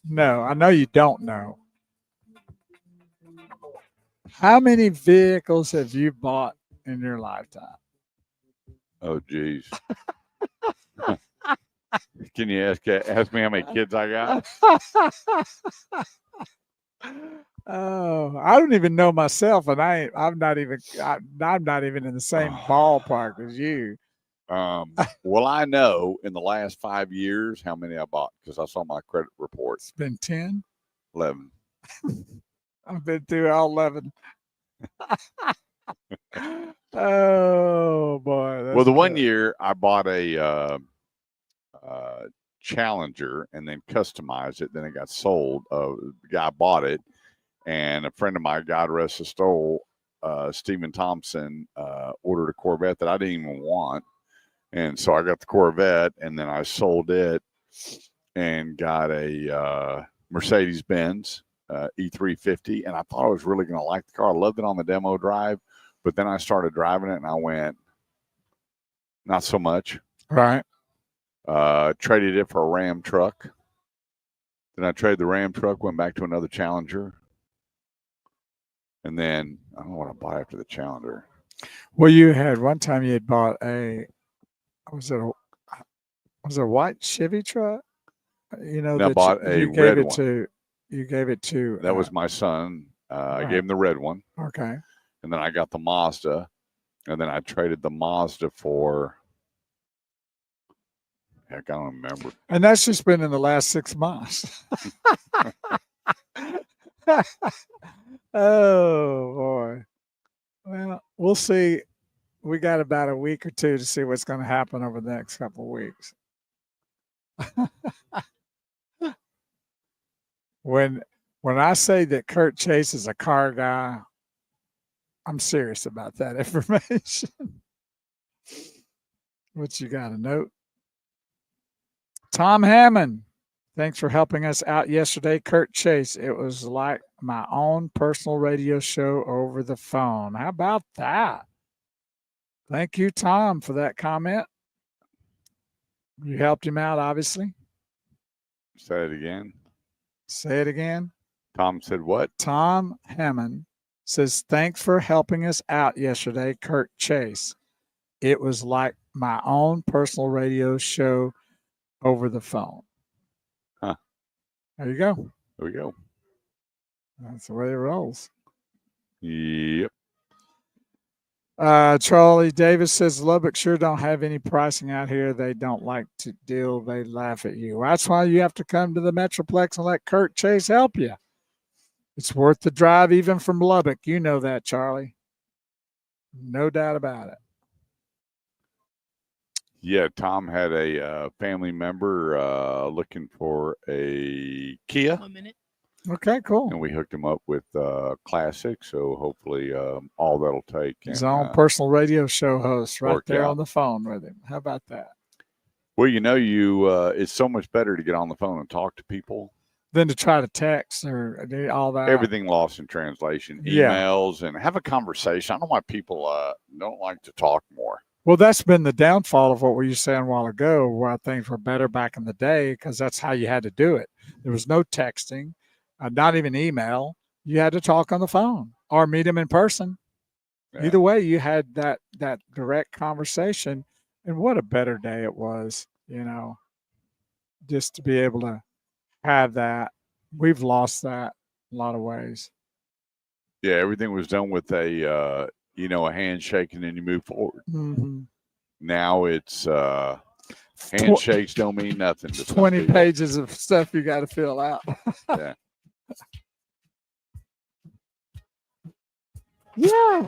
know, I know you don't know. How many vehicles have you bought in your lifetime? Oh, geez. Can you ask me how many kids I got? Oh, I don't even know myself, and I'm not even in the same ballpark as you. Well, I know in the last 5 years how many I bought because I saw my credit report. It's been 10. 11. I've been through all 11. Oh boy! Well, the one year I bought a Challenger and then customized it. Then it got sold. The guy bought it, and a friend of mine, God rest his soul, Stephen Thompson, ordered a Corvette that I didn't even want, and so I got the Corvette, and then I sold it and got a Mercedes Benz E350, and I thought I was really going to like the car. I loved it on the demo drive, but then I started driving it, and I went, not so much. Right. Traded it for a Ram truck. Then I traded the Ram truck, went back to another Challenger. And then I don't know what I bought after the Challenger. Well, you had one time you had bought was it a white Chevy truck? You know, I bought a red one. You gave it to. That was my son. I right. gave him the red one. Okay. And then I got the Mazda. And then I traded the Mazda for, heck, I don't remember. And that's just been in the last 6 months. Oh, boy. Well, we'll see. We got about a week or two to see what's going to happen over the next couple of weeks. When I say that Kurt Chase is a car guy, I'm serious about that information. What, you got a note? Tom Hammond, thanks for helping us out yesterday. Kurt Chase, it was like my own personal radio show over the phone. How about that? Thank you, Tom, for that comment. You helped him out, obviously. Say it again. Say it again. Tom said what? Tom Hammond says, thanks for helping us out yesterday, Kurt Chase. It was like my own personal radio show over the phone. Huh. There you go. There we go. That's the way it rolls. Yep. Charlie Davis says Lubbock sure don't have any pricing out here. They don't like to deal. They laugh at you. That's why you have to come to the Metroplex and let Kurt Chase help you. It's worth the drive even from Lubbock. You know that, Charlie. No doubt about it. Yeah, Tom had a family member looking for a Kia. 1 minute. Okay, cool. And we hooked him up with Classic, so hopefully all that'll take. His and, own personal radio show host right there out. on the phone with him. How about that? Well, it's so much better to get on the phone and talk to people. Than to try to text or all that. Everything lost in translation, emails, and have a conversation. I don't know why people don't like to talk more. Well, that's been the downfall of what we were saying a while ago, where things were better back in the day, because that's how you had to do it. There was no texting, not even email. You had to talk on the phone or meet them in person. Yeah. Either way, you had that direct conversation. And what a better day it was, just to be able to have that. We've lost that in a lot of ways. Yeah, everything was done with a handshake, and then you move forward. Mm-hmm. Now it's handshakes don't mean nothing. To 20 pages of stuff you got to fill out. Yeah. Yeah.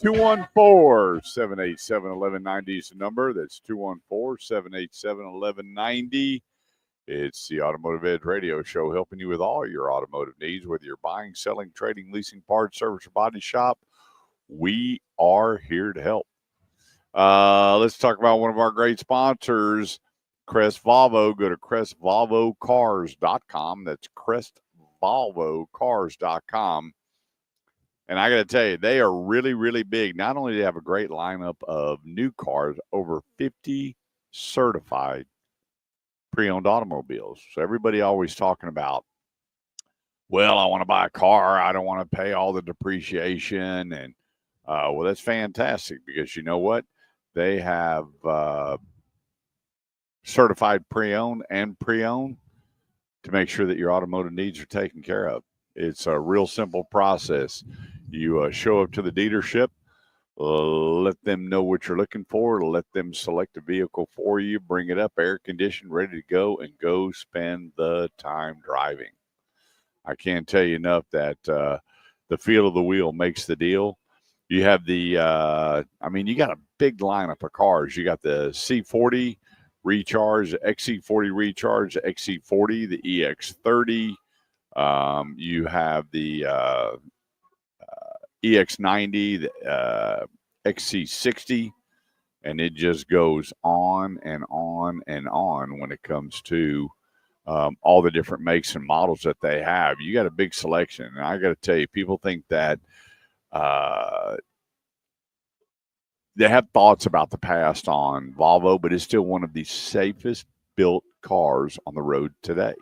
214-787-1190 is the number. That's 214-787-1190. It's the Automotive Edge Radio Show, helping you with all your automotive needs, whether you're buying, selling, trading, leasing, parts, service, or body shop. We are here to help. Let's talk about one of our great sponsors, Crest Volvo. Go to crestvolvocars.com. That's crestvolvocars.com. And I got to tell you, they are really, really big. Not only do they have a great lineup of new cars, over 50 certified pre-owned automobiles. So everybody always talking about, well, I want to buy a car. I don't want to pay all the depreciation. And, well, that's fantastic, because you know what? They have certified pre-owned and pre-owned to make sure that your automotive needs are taken care of. It's a real simple process. You show up to the dealership, let them know what you're looking for, let them select a vehicle for you, bring it up, air conditioned, ready to go, and go spend the time driving. I can't tell you enough that the feel of the wheel makes the deal. You have the, you got a big lineup of cars. You got the C40 Recharge, the XC40 Recharge, the XC40, the EX30. You have the EX90, the XC60, and it just goes on and on and on when it comes to all the different makes and models that they have. You got a big selection. And I got to tell you, people think that they have thoughts about the past on Volvo, but it's still one of the safest built cars on the road today.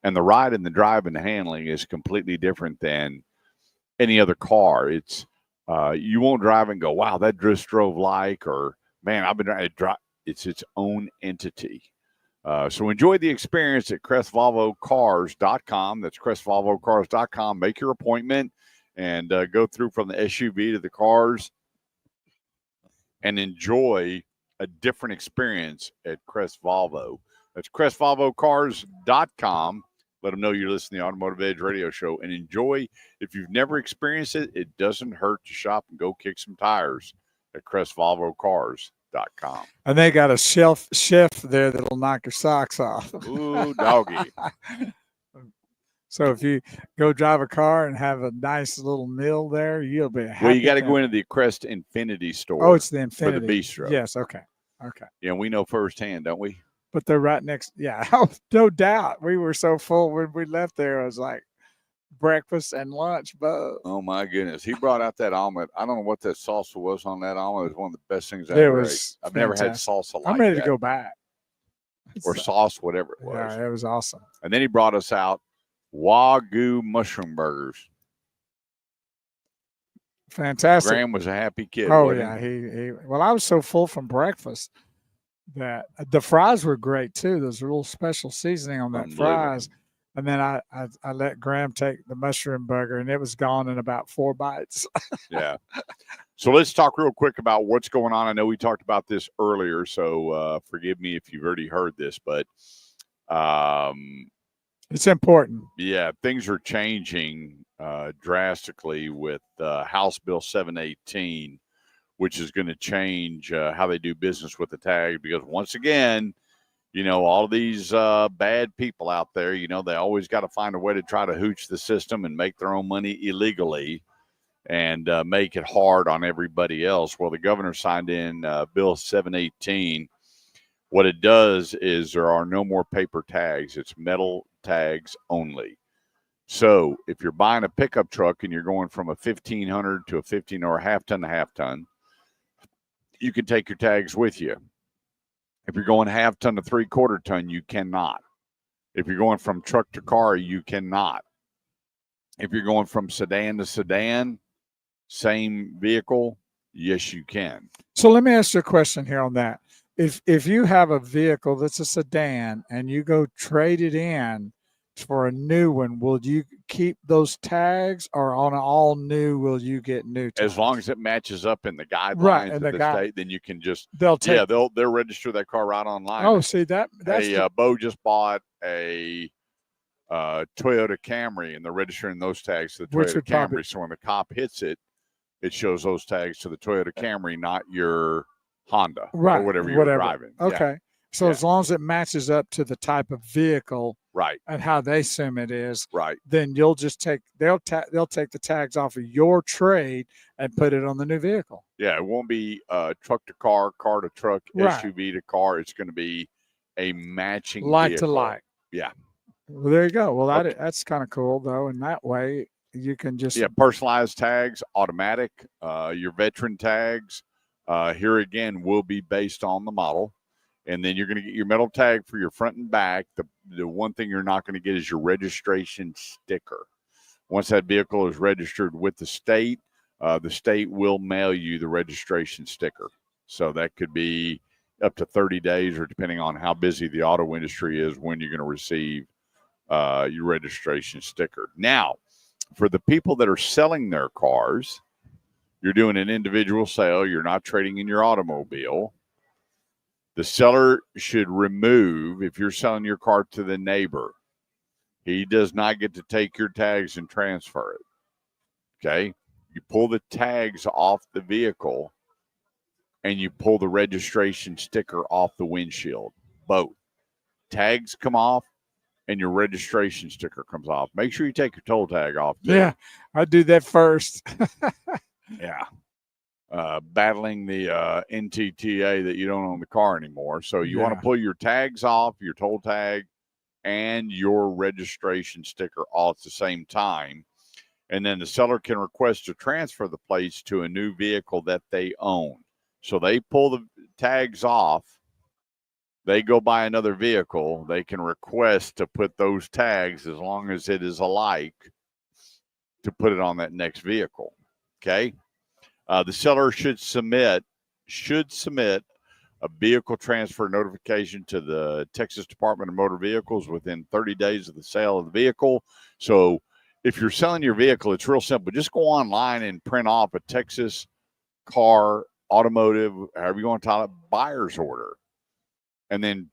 And the ride and the drive and the handling is completely different than any other car. It's you won't drive and go, wow, that just drove like, or man, I've been trying to drive. It's its own entity. So enjoy the experience at crestvolvocars.com. That's crestvolvocars.com. Make your appointment and go through from the SUV to the cars and enjoy a different experience at Crest Volvo. That's crestvolvocars.com. Let them know you're listening to the Automotive Edge radio show and enjoy. If you've never experienced it, it doesn't hurt to shop and go kick some tires at CrestVolvoCars.com. And they got a chef there that'll knock your socks off. Ooh, doggy. So if you go drive a car and have a nice little meal there, you'll be happy. Well, you got to go into the Crest Infinity store. Oh, it's the Infinity. For the bistro. Yes, okay. Yeah, we know firsthand, don't we? But they're right next. Yeah, no doubt. We were so full when we left there. It was like breakfast and lunch both. Oh my goodness, he brought out that omelet. I don't know what that salsa was on that omelet. It was one of the best things I ever ate. I've never had salsa like that. I'm ready to go back. Or sauce, whatever it was. Yeah, it was awesome. And then he brought us out Wagyu mushroom burgers. Fantastic. Graham was a happy kid. Oh wasn't yeah, he. Well, I was so full from breakfast that the fries were great too. There's a real special seasoning on that fries. And then I let Graham take the mushroom burger, and it was gone in about 4 bites. Yeah. So let's talk real quick about what's going on. I know we talked about this earlier, so forgive me if you've already heard this, but it's important. Yeah, things are changing drastically with House Bill 718, which is going to change how they do business with the tag. Because once again, you know, all of these bad people out there, you know, they always got to find a way to try to hooch the system and make their own money illegally and make it hard on everybody else. Well, the governor signed in Bill 718. What it does is there are no more paper tags. It's metal tags only. So if you're buying a pickup truck and you're going from a 1,500 to a 15 or a half ton to half ton, you can take your tags with you. If you're going half ton to 3/4 ton, you cannot. If you're going from truck to car, you cannot. If you're going from sedan to sedan, same vehicle, yes, you can. So let me ask you a question here on that. If you have a vehicle that's a sedan and you go trade it in for a new one, will you keep those tags, or on an all new will you get new tags? As long as it matches up in the guidelines right, of the state, then you can just they'll register that car right online. Oh, see that's Bo just bought a Toyota Camry, and they're registering those tags to the Toyota Camry. So when the cop hits it, it shows those tags to the Toyota Camry, not your Honda or whatever you're driving. Okay. Yeah. So as long as it matches up to the type of vehicle, right, and how they assume it is, right, then you'll just they'll take the tags off of your trade and put it on the new vehicle. Yeah, it won't be truck to car, car to truck, SUV to car. It's going to be a matching like vehicle. to like. Yeah. Well, there you go. Well, that's kind of cool though, and that way you can just personalized tags, automatic. Your veteran tags. Here again will be based on the model. And then you're going to get your metal tag for your front and back. The one thing you're not going to get is your registration sticker. Once that vehicle is registered with the state will mail you the registration sticker. So that could be up to 30 days, or depending on how busy the auto industry is, when you're going to receive your registration sticker. Now, for the people that are selling their cars, you're doing an individual sale. You're not trading in your automobile. The seller should remove, if you're selling your car to the neighbor, he does not get to take your tags and transfer it. Okay? You pull the tags off the vehicle and you pull the registration sticker off the windshield. Both. Tags come off and your registration sticker comes off. Make sure you take your toll tag off too. Yeah, I do that first. Yeah. Battling the NTTA that you don't own the car anymore. So you want to pull your tags off, your toll tag, and your registration sticker all at the same time. And then the seller can request to transfer the plates to a new vehicle that they own. So they pull the tags off. They go buy another vehicle. They can request to put those tags, as long as it is alike, to put it on that next vehicle. Okay? The seller should submit a vehicle transfer notification to the Texas Department of Motor Vehicles within 30 days of the sale of the vehicle. So if you're selling your vehicle, it's real simple. Just go online and print off a Texas car, automotive, however you want to call it, buyer's order, and then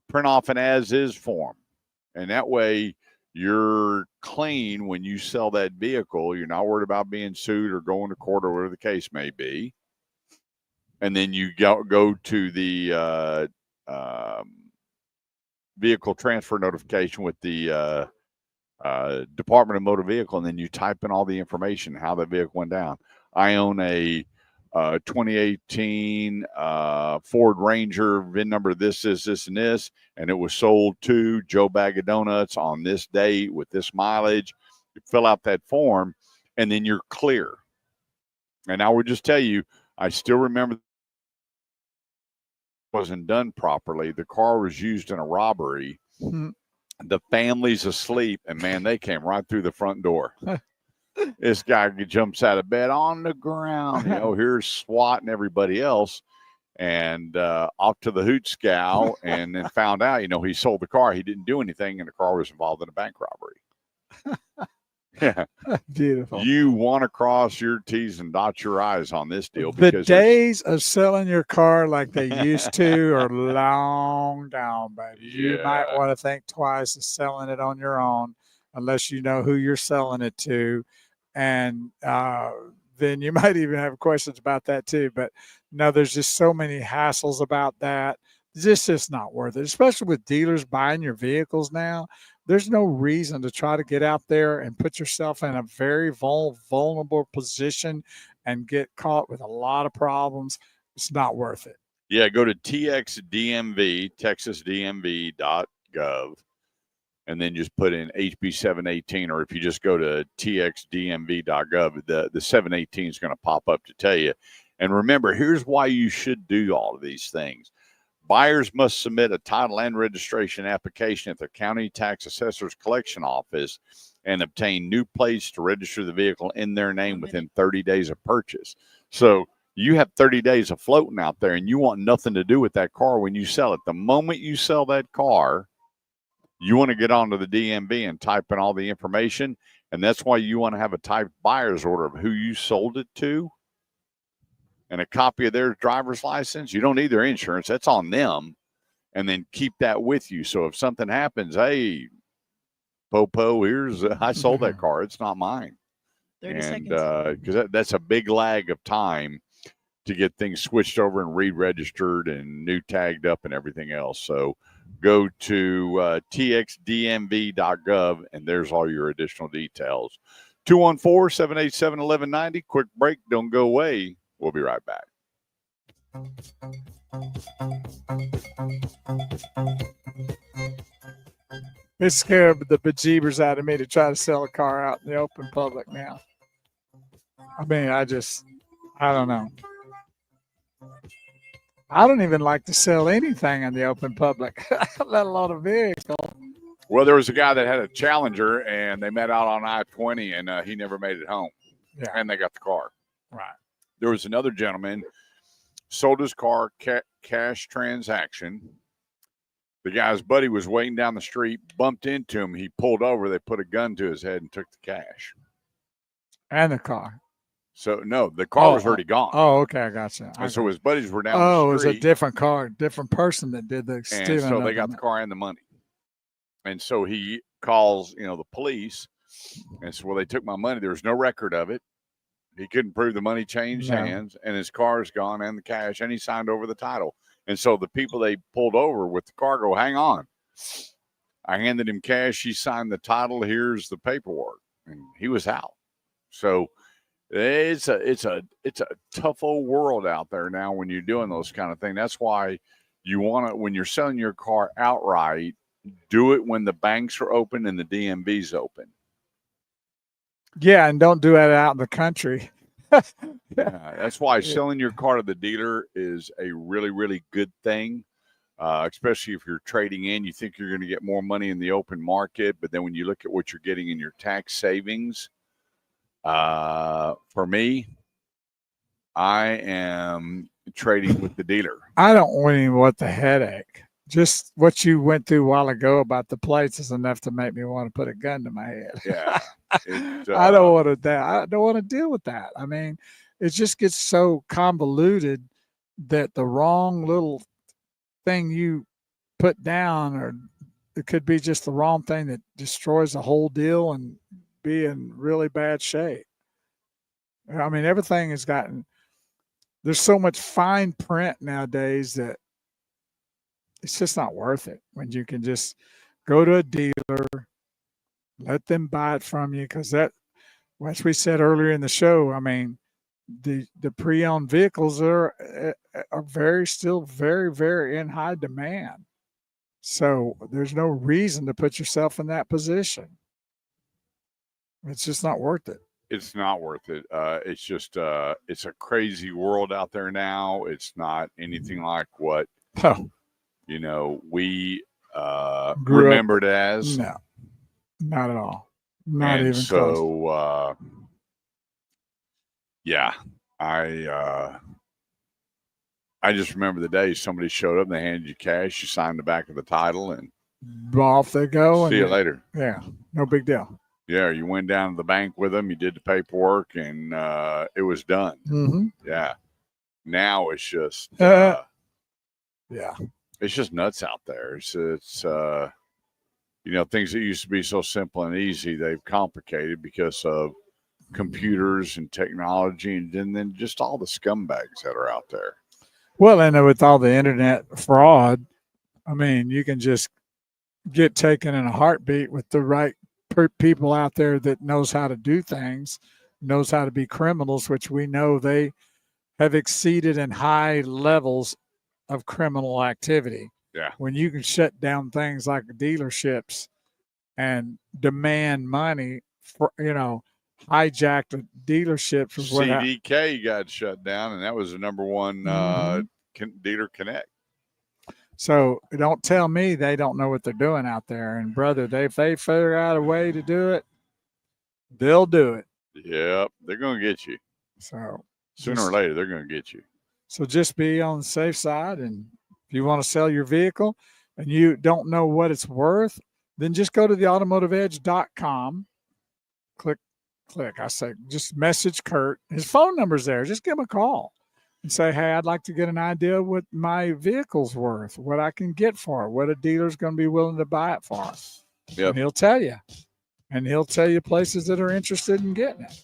print off an as-is form. And that way you're clean when you sell that vehicle. You're not worried about being sued or going to court or whatever the case may be. And then you go to the vehicle transfer notification with the Department of Motor Vehicle, and then you type in all the information, how the vehicle went down. I own a 2018 Ford Ranger, VIN number this, and this, and it was sold to Joe Bag of Donuts on this date with this mileage. You fill out that form, and then you're clear. And I would just tell you, I still remember wasn't done properly. The car was used in a robbery. Hmm. The family's asleep, and man, they came right through the front door. This guy jumps out of bed on the ground. Here's SWAT and everybody else, and off to the hoot scow, and then found out, he sold the car. He didn't do anything, and the car was involved in a bank robbery. Yeah. Beautiful. You want to cross your T's and dot your I's on this deal. The because days of selling your car like they used to are long gone, baby. You might Yeah. want to think twice of selling it on your own, unless you know who you're selling it to. And then you might even have questions about that too. But no, there's just so many hassles about that. It's just not worth it, especially with dealers buying your vehicles now. There's no reason to try to get out there and put yourself in a very vulnerable position and get caught with a lot of problems. It's not worth it. Yeah, go to TXDMV, texasdmv.gov, and then just put in HB 718, or if you just go to TXDMV.gov, the 718 is going to pop up to tell you. And remember, here's why you should do all of these things. Buyers must submit a title and registration application at the county tax assessor's collection office and obtain new plates to register the vehicle in their name within 30 days of purchase. So you have 30 days of floating out there, and you want nothing to do with that car when you sell it. The moment you sell that car, you want to get onto the DMV and type in all the information, and that's why you want to have a typed buyer's order of who you sold it to and a copy of their driver's license. You don't need their insurance. That's on them. And then keep that with you. So if something happens, hey, Popo, I sold that car. It's not mine. 30 seconds. Because that's a big lag of time to get things switched over and re-registered and new tagged up and everything else. So go to txdmv.gov, and there's all your additional details. 214-787-1190. Quick break. Don't go away. We'll be right back. It scared the bejeebers out of me to try to sell a car out in the open public now. I mean, I don't know. I don't even like to sell anything in the open public, let alone a vehicle. Well, there was a guy that had a Challenger, and they met out on I-20, and he never made it home. Yeah. And they got the car. Right. There was another gentleman, sold his car, cash transaction. The guy's buddy was waiting down the street, bumped into him. He pulled over. They put a gun to his head and took the cash. And the car. So, no, the car was already gone. Oh, okay. I got you. And so his buddies were down the it street. was a different car, different person that did the stealing. And so they got the car and the money. And so he calls, the police. And so, well, they took my money. There was no record of it. He couldn't prove the money changed hands, and his car's gone and the cash, and he signed over the title. And so the people they pulled over with the car go, hang on. I handed him cash. He signed the title. Here's the paperwork. And he was out. So it's a tough old world out there now when you're doing those kind of things. That's why you want to, when you're selling your car outright, do it when the banks are open and the DMV's open. Yeah, and don't do it out in the country. That's why selling your car to the dealer is a really, really good thing, especially if you're trading in. You think you're going to get more money in the open market, but then when you look at what you're getting in your tax savings, for me, I am trading with the dealer. I don't want the headache. Just what you went through a while ago about the plates is enough to make me want to put a gun to my head. Yeah. I don't want to deal with that. I mean, it just gets so convoluted that the wrong little thing you put down or it could be just the wrong thing that destroys the whole deal and be in really bad shape. I mean, everything has gotten, there's so much fine print nowadays that it's just not worth it when you can just go to a dealer, let them buy it from you. Because that, as we said earlier in the show, I mean, the pre-owned vehicles are still very, very in high demand. So there's no reason to put yourself in that position. It's just not worth it. It's not worth it. It's just it's a crazy world out there now. It's not anything like what Oh, we Grew up- remembered as. no, not at all. Not And even close. so yeah, I just remember the day somebody showed up and they handed you cash, you signed the back of the title, and Off they go. see you later. Yeah, no big deal. Yeah, you went down to the bank with them, you did the paperwork, and it was done. Mm-hmm. Yeah. Now it's just Yeah. it's just nuts out there. It's things that used to be so simple and easy, they've complicated because of computers and technology, and then just all the scumbags that are out there. Well, and with all the internet fraud, I mean, you can just get taken in a heartbeat with the right people out there that knows how to do things, knows how to be criminals, which we know they have exceeded in high levels of criminal activity. Yeah. When you can shut down things like dealerships and demand money for, hijack the dealerships. Was what CDK got shut down, and that was the number one dealer connect. So don't tell me they don't know what they're doing out there. And brother, if they figure out a way to do it, they'll do it. Yep, they're going to get you. So Sooner or later, they're going to get you. So just be on the safe side. And if you want to sell your vehicle and you don't know what it's worth, then just go to the automotiveedge.com. Click. I say, just message Kurt. His phone number's there. Just give him a call and say, hey, I'd like to get an idea of what my vehicle's worth, what I can get for it, what a dealer's going to be willing to buy it for. Yep. And he'll tell you. And he'll tell you places that are interested in getting it.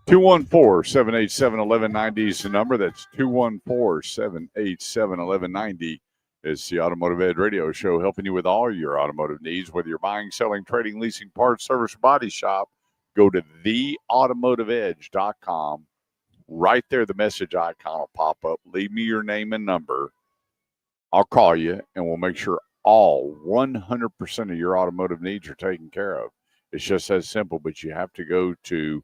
214-787-1190 is the number. That's 214-787-1190. It's the Automotive Edge Radio Show, helping you with all your automotive needs, whether you're buying, selling, trading, leasing, parts, service, or body shop. Go to theautomotiveedge.com. Right there, the message icon will pop up. Leave me your name and number. I'll call you, and we'll make sure all 100% of your automotive needs are taken care of. It's just that simple, but you have to go to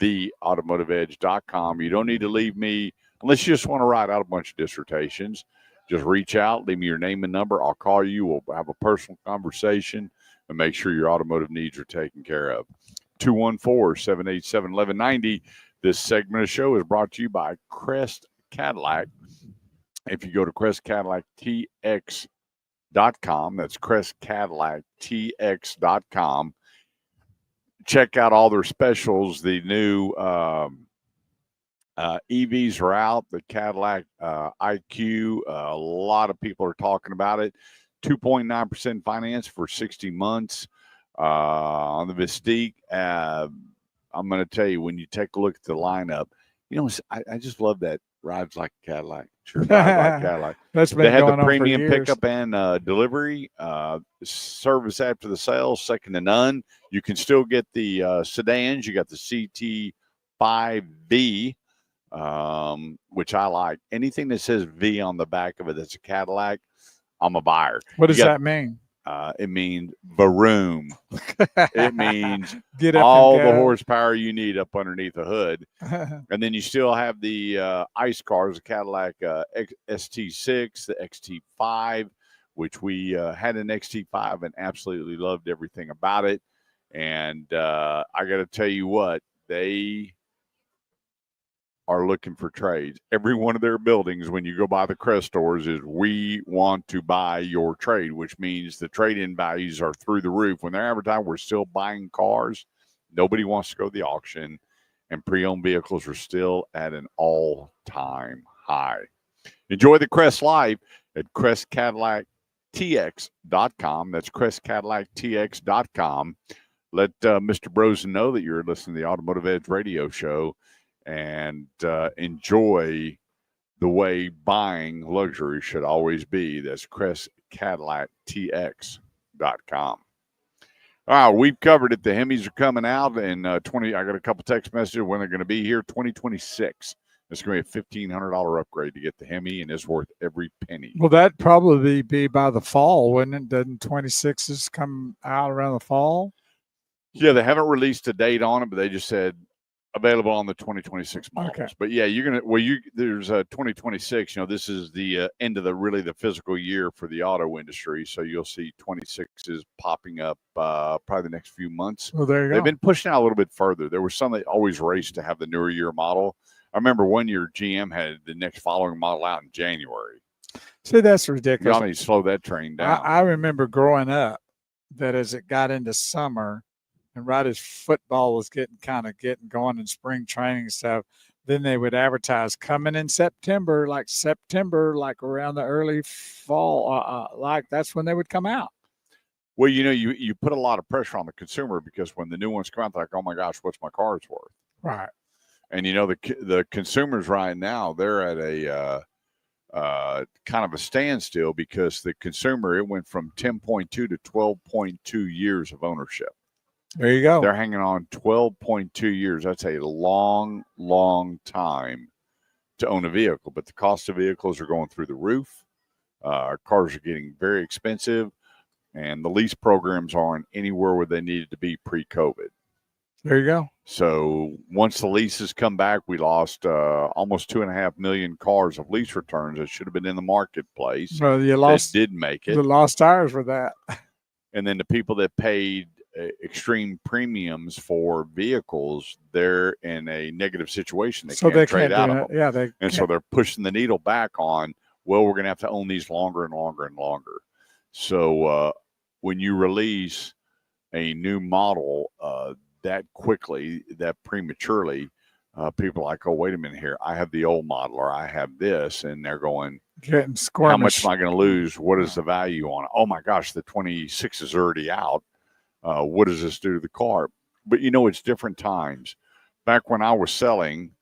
theautomotiveedge.com. You don't need to leave me, unless you just want to write out a bunch of dissertations. Just reach out, leave me your name and number. I'll call you. We'll have a personal conversation and make sure your automotive needs are taken care of. 214-787-1190. This segment of the show is brought to you by Crest Cadillac. If you go to crestcadillactx.com, that's crestcadillactx.com. Check out all their specials. The new EVs are out. The Cadillac IQ, a lot of people are talking about it. 2.9% finance for 60 months on the Mystique. I'm going to tell you, when you take a look at the lineup, I just love that rides like a Cadillac. Sure, rides like Cadillac. They have the premium pickup and delivery, service after the sale, second to none. You can still get the sedans. You got the CT5V, which I like. Anything that says V on the back of it that's a Cadillac, I'm a buyer. What does that mean? It means room. It means Get up all and the go. horsepower you need up underneath the hood. And then you still have the ICE cars, the Cadillac ST6, the XT5, which we had an XT5 and absolutely loved everything about it. And I got to tell you what, they are looking for trades. Every one of their buildings, when you go by the Crest stores, is we want to buy your trade, which means the trade-in values are through the roof. When they're advertising, we're still buying cars. Nobody wants to go to the auction, and pre-owned vehicles are still at an all-time high. Enjoy the Crest life at CrestCadillacTX.com. That's CrestCadillacTX.com. Let Mr. Brosen know that you're listening to the Automotive Edge radio show, and enjoy the way buying luxury should always be. That's CrestCadillacTX.com. All right, we've covered it. The Hemis are coming out in I got a couple text messages when they're going to be here. 2026. It's going to be a $1,500 upgrade to get the Hemi, and it's worth every penny. Well, that'd probably be by the fall, wouldn't it? Doesn't 26s come out around the fall? Yeah, they haven't released a date on it, but they just said available on the 2026 models. Okay. But yeah, there's a 2026, this is the end of the physical year for the auto industry. So you'll see 26s popping up probably the next few months. Well, there you go. They've been pushing out a little bit further. There were some that always raced to have the newer year model. I remember one year GM had the next following model out in January. See, that's ridiculous. Y'all need to slow that train down. I remember growing up that as it got into summer and right as football was getting going in spring training and stuff, then they would advertise coming in September, like around the early fall, like that's when they would come out. Well, you put a lot of pressure on the consumer because when the new ones come out, they're like, oh my gosh, what's my car's worth? Right. And the consumers right now, they're at a kind of a standstill because the consumer, it went from 10.2 to 12.2 years of ownership. There you go. They're hanging on 12.2 years. That's a long, long time to own a vehicle. But the cost of vehicles are going through the roof. Cars are getting very expensive, and the lease programs aren't anywhere where they needed to be pre-COVID. There you go. So once the leases come back, we lost almost 2.5 million cars of lease returns that should have been in the marketplace. Well, you that did make it. The lost tires for that. And then the people that paid extreme premiums for vehicles, they're in a negative situation. They can't trade out of them. Yeah, so they're pushing the needle back on, well, we're going to have to own these longer and longer and longer. So when you release a new model that quickly, that prematurely, people are like, oh, wait a minute here. I have the old model or I have this. And they're going, getting squirmish. How much am I going to lose? What is the value on it? Oh, my gosh, the 26 is already out. What does this do to the car? But, it's different times. Back when I was selling,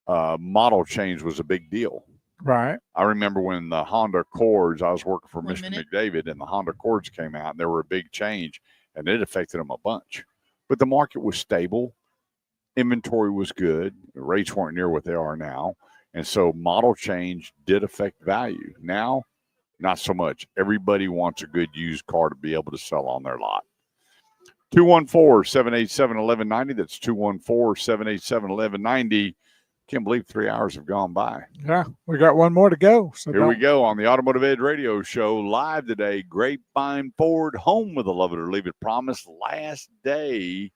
model change was a big deal. Right. I remember when the Honda Accords, I was working for Mr. McDavid, and the Honda Accords came out, and there were a big change, and it affected them a bunch. But the market was stable. Inventory was good. The rates weren't near what they are now. And so model change did affect value. Now, not so much. Everybody wants a good used car to be able to sell on their lot. 214-787-1190. That's 214-787-1190. Can't believe 3 hours have gone by. Yeah, we got one more to go. So here we go on the Automotive Edge radio show live today. Grapevine Ford, home with a love it or leave it promise. Last day,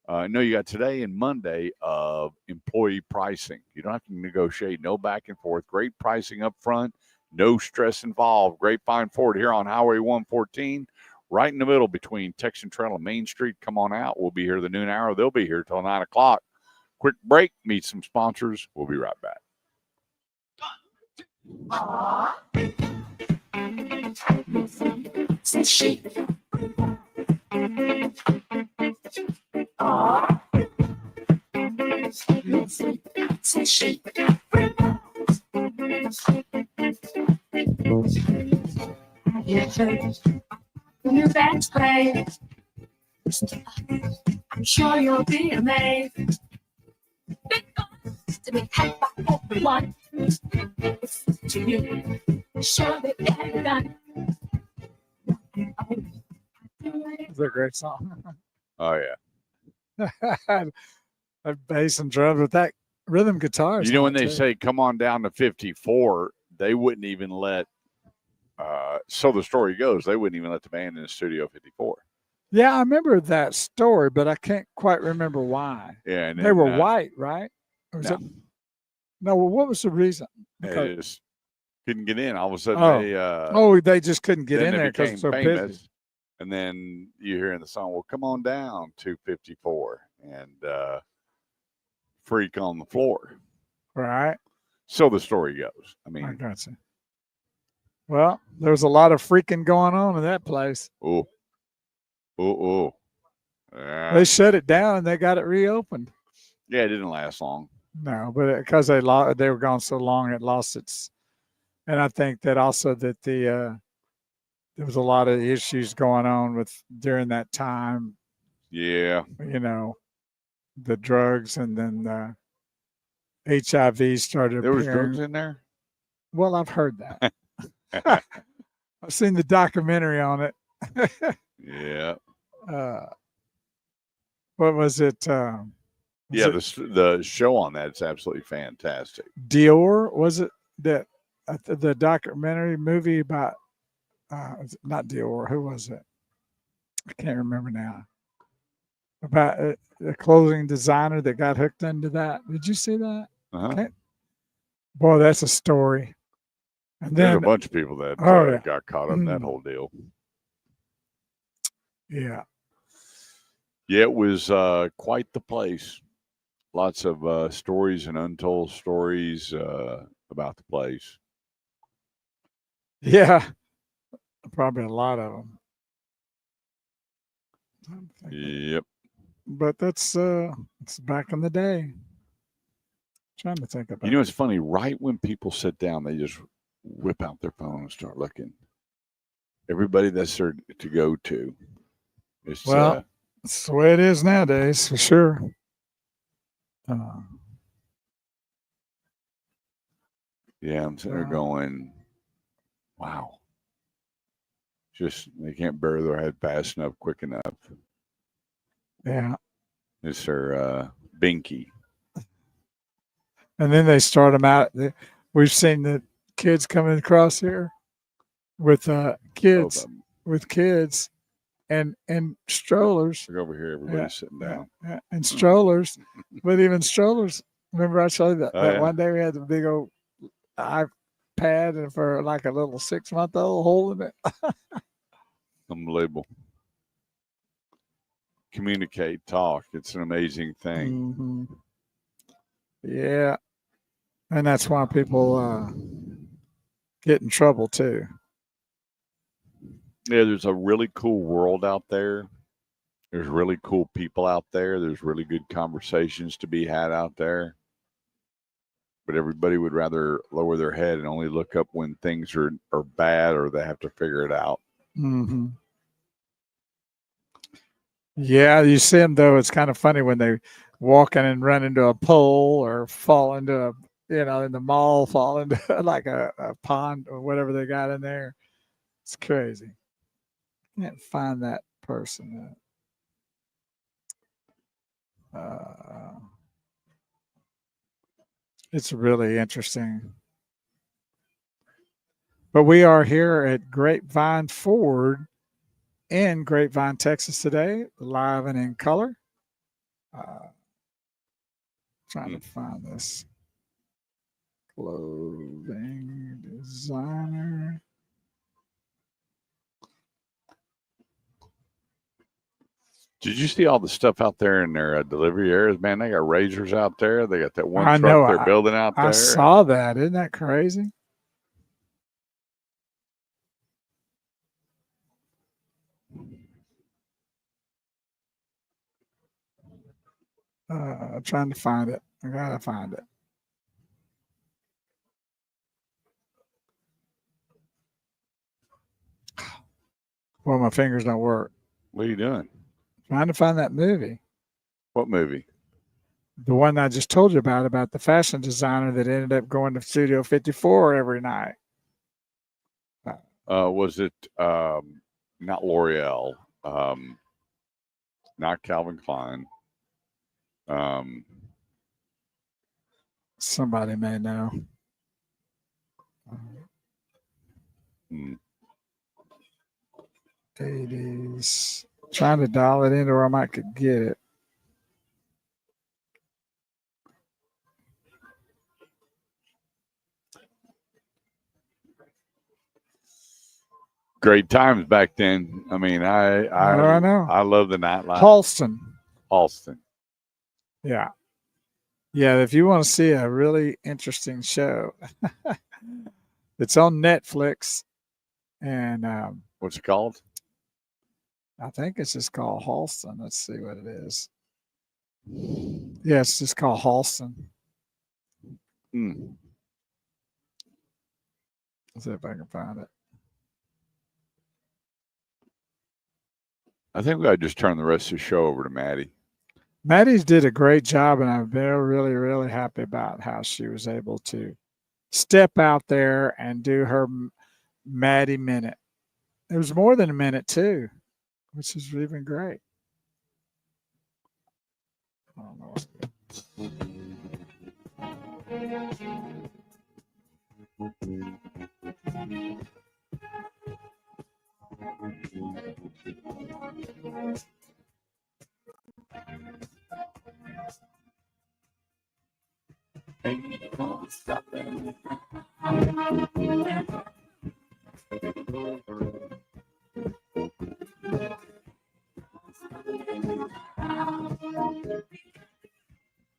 no, you got today and Monday of employee pricing. You don't have to negotiate, no back and forth. Great pricing up front, no stress involved. Grapevine Ford here on Highway 114, right in the middle between Texan Trail and Main Street. Come on out. We'll be here the noon hour. They'll be here till 9 o'clock. Quick break, meet some sponsors. We'll be right back. When your bags play, I'm sure you'll be amazed. Big guns to be had by everyone. To you, sure they get it done. a great song. Oh yeah. That bass and drums with that rhythm guitar. is You know when hot, they too. say come on down to 54, they wouldn't even let. So the story goes, they wouldn't even let the band in the studio 54. Yeah, I remember that story, but I can't quite remember why. Yeah, and They then, were white, right? Or was No, it, no, well, what was the reason? they Because, just couldn't get in. All of a sudden, Oh. they they just couldn't get then in they there because became it's so famous. busy. And then you hear in the song, "Well, come on down to 54 and freak on the floor." Right. So the story goes. I I mean, gotcha. Well, there was a lot of freaking going on in that place. oh, oh. Yeah, They shut it down and they got it reopened. it didn't last long. No, but because they were gone so long, it lost its. And I think that also that there was a lot of issues going on with during that time. Yeah, You know, the drugs and then the HIV started there was appearing. drugs in there. Well, I've heard that. I've seen the documentary on it. Yeah, What was it? yeah. The show on that's absolutely fantastic. Dior, was it that the documentary movie about not Dior, who was it? I can't remember now. About the clothing designer that got hooked into that. Did you see that? Uh-huh. Boy, that's a story. And There's a then bunch of people that yeah. got caught up in that Mm. whole deal. Yeah. Yeah, it was quite the place. Lots of stories and untold stories about the place. Yeah. Probably a lot of them. Yep. But that's it's back in the day. Trying to think about You know, it's funny. Right when people sit down, they just whip out their phone and start looking. Everybody that's there to go to. It's Well, it's the way it is nowadays, for sure. yeah, I'm sitting there going, wow. Just they can't bury their head fast enough, quick enough. Yeah. It's their binky. And then they start them out. We've seen the kids coming across here with kids and strollers. Look over here, everybody's sitting down. And strollers. But even strollers. Remember I showed you that, Oh, yeah. one day we had the big old iPad and for like a little 6-month-old holding it. Unbelievable. Communicate, talk. It's an amazing thing. Mm-hmm. Yeah. And that's why people get in trouble too. Yeah, there's a really cool world out there. There's really cool people out there. There's really good conversations to be had out there. But everybody would rather lower their head and only look up when things are bad or they have to figure it out. Mm-hmm. Yeah, you see them though. It's kind of funny when they walk in and run into a pole or fall into in the mall, fall into like a pond or whatever they got in there. It's crazy. Can't find that person. It's really interesting. But we are here at Grapevine Ford in Grapevine, Texas today, live and in color. Trying to find this clothing designer. Did you see all the stuff out there in their delivery areas? Man, they got razors out there. They got that one I truck know, they're building out there. I saw that. Isn't that crazy? Trying to find it. I gotta find it. Well, my fingers don't work. What are you doing? Trying to find that movie. What movie? The one I just told you about the fashion designer that ended up going to Studio 54 every night. Was it not L'Oreal? not Calvin Klein. Somebody may know. Hmm. 80s. Trying to dial it in or I might could get it. Great times back then. I mean, I know. I love the nightlife. Halston. Yeah. Yeah, if you want to see a really interesting show, it's on Netflix. And What's it called? I think it's just called Halston. Let's see what it is. Yeah, it's just called Halston. Hmm. Let's see if I can find it. I think we got to just turn the rest of the show over to Maddie. Maddie's did a great job, and I'm really, really happy about how she was able to step out there and do her Maddie minute. It was more than a minute too, which is even great. I don't know.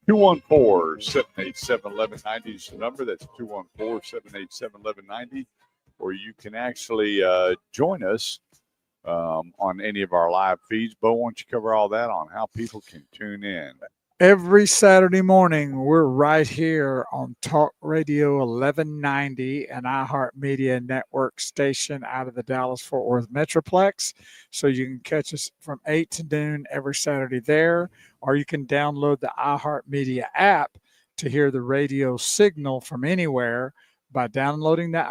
214-787-1190 is the number. That's 214-787-1190. Or you can actually join us on any of our live feeds. Bo, why don't you cover all that on how people can tune in? Every Saturday morning, we're right here on Talk Radio 1190, an iHeartMedia network station out of the Dallas-Fort Worth Metroplex. So you can catch us from 8 to noon every Saturday there, or you can download the iHeartMedia app to hear the radio signal from anywhere by downloading the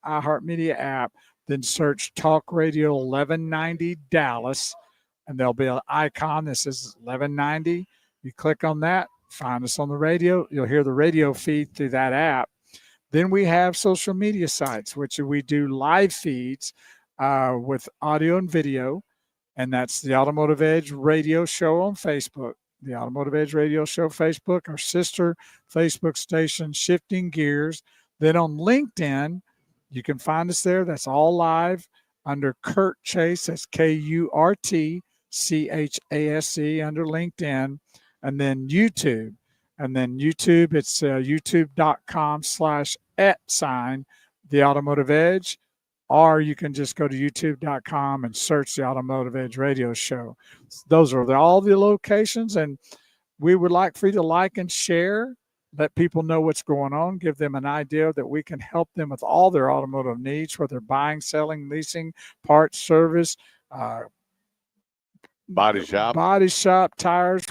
iHeartMedia app, then search Talk Radio 1190 Dallas, and there'll be an icon that says 1190. You click on that, find us on the radio. You'll hear the radio feed through that app. Then we have social media sites, which we do live feeds with audio and video. And that's the Automotive Edge Radio Show on Facebook, the Automotive Edge Radio Show Facebook, our sister Facebook station, Shifting Gears. Then on LinkedIn, you can find us there. That's all live under Kurt Chase. That's KURTCHASE under LinkedIn. And then YouTube. And then YouTube, it's youtube.com/@ the Automotive Edge. Or you can just go to youtube.com and search the Automotive Edge Radio Show. Those are all the locations. And we would like for you to like and share, let people know what's going on, give them an idea that we can help them with all their automotive needs, whether buying, selling, leasing, parts, service, Body shop, tires,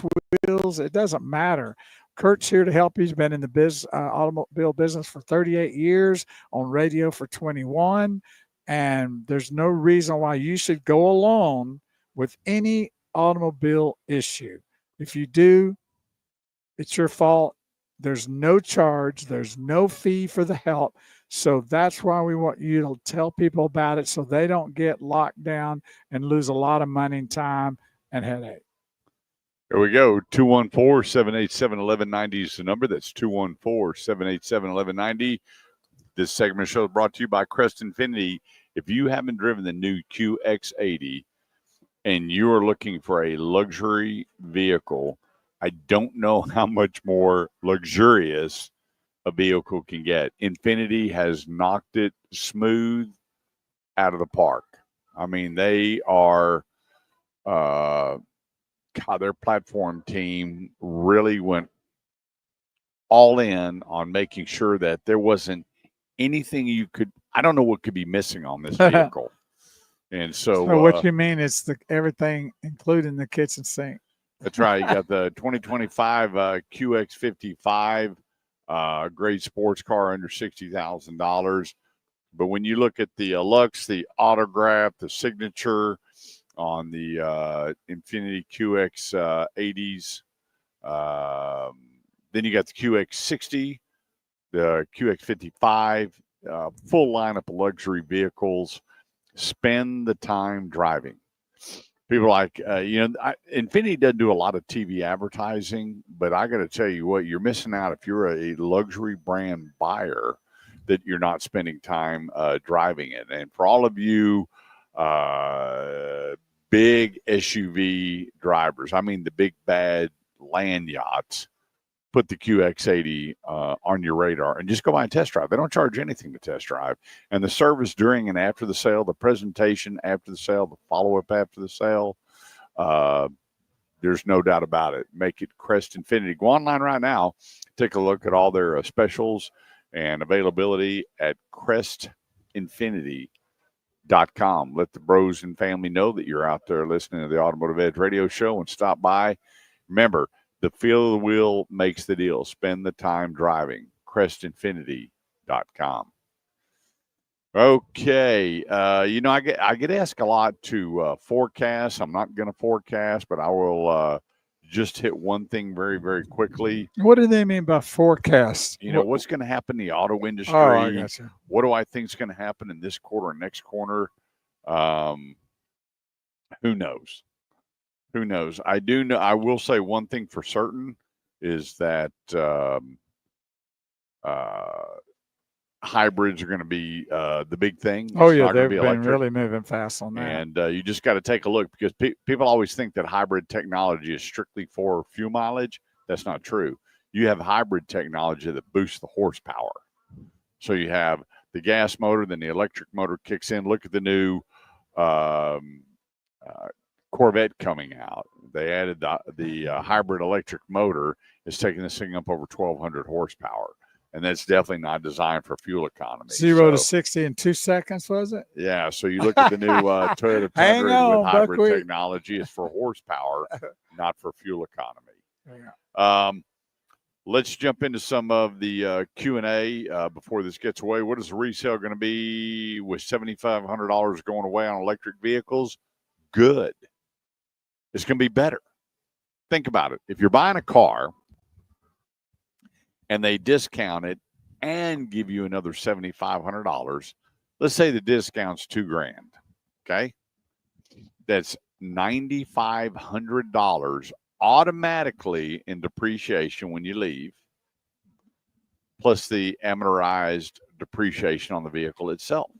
wheels. It doesn't matter. Kurt's here to help you. He's been in the automobile business for 38 years, on radio for 21. And there's no reason why you should go alone with any automobile issue. If you do, it's your fault. There's no charge. There's no fee for the help. So that's why we want you to tell people about it so they don't get locked down and lose a lot of money and time and headache. There we go. 214-787-1190 is the number. That's 214-787-1190. This segment of the show is brought to you by Crest Infinity. If you haven't driven the new QX80 and you are looking for a luxury vehicle, I don't know how much more luxurious a vehicle can get. Infinity has knocked it smooth out of the park. I mean, they are their platform team really went all in on making sure that there wasn't anything I don't know what could be missing on this vehicle. And so what you mean is everything, including the kitchen sink. That's right. You got the 2025 QX55, great sports car under $60,000. But when you look at the Lux, the Autograph, the Signature, on the Infiniti QX 80s. Then you got the QX60, the QX55, full lineup of luxury vehicles. Spend the time driving. People like, Infiniti doesn't do a lot of TV advertising, but I got to tell you what, you're missing out if you're a luxury brand buyer that you're not spending time driving it. And for all of you big SUV drivers, I mean the big bad land yachts, put the QX80 on your radar and just go by and test drive. They don't charge anything to test drive. And the service during and after the sale, the presentation after the sale, the follow-up after the sale, there's no doubt about it. Make it Crest Infiniti. Go online right now. Take a look at all their specials and availability at crestinfinity.com. Let the bros and family know that you're out there listening to the Automotive Edge radio show and stop by. Remember, the feel of the wheel makes the deal. Spend the time driving. crestinfinity.com. Okay. I get asked a lot to forecast. I'm not going to forecast, but I will just hit one thing very, very quickly. What do they mean by forecast? What's going to happen in the auto industry? Oh, I got you. What do I think is going to happen in this quarter and next quarter? Who knows? Who knows? I do know. I will say one thing for certain is that hybrids are going to be the big thing. Oh, yeah, they've been really moving fast on that. And you just got to take a look because people always think that hybrid technology is strictly for fuel mileage. That's not true. You have hybrid technology that boosts the horsepower. So you have the gas motor, then the electric motor kicks in. Look at the new Corvette coming out. They added the hybrid electric motor. It's taking this thing up over 1,200 horsepower. And that's definitely not designed for fuel economy. 0 to 60 in 2 seconds, was it? Yeah. So you look at the new Toyota Tundra with hybrid technology. It's for horsepower, not for fuel economy. Yeah. Let's jump into some of the Q&A before this gets away. What is the resale going to be with $7,500 going away on electric vehicles? Good. It's going to be better. Think about it. If you're buying a car and they discount it and give you another $7,500, let's say the discount's $2,000. Okay. That's $9,500 automatically in depreciation when you leave, plus the amortized depreciation on the vehicle itself.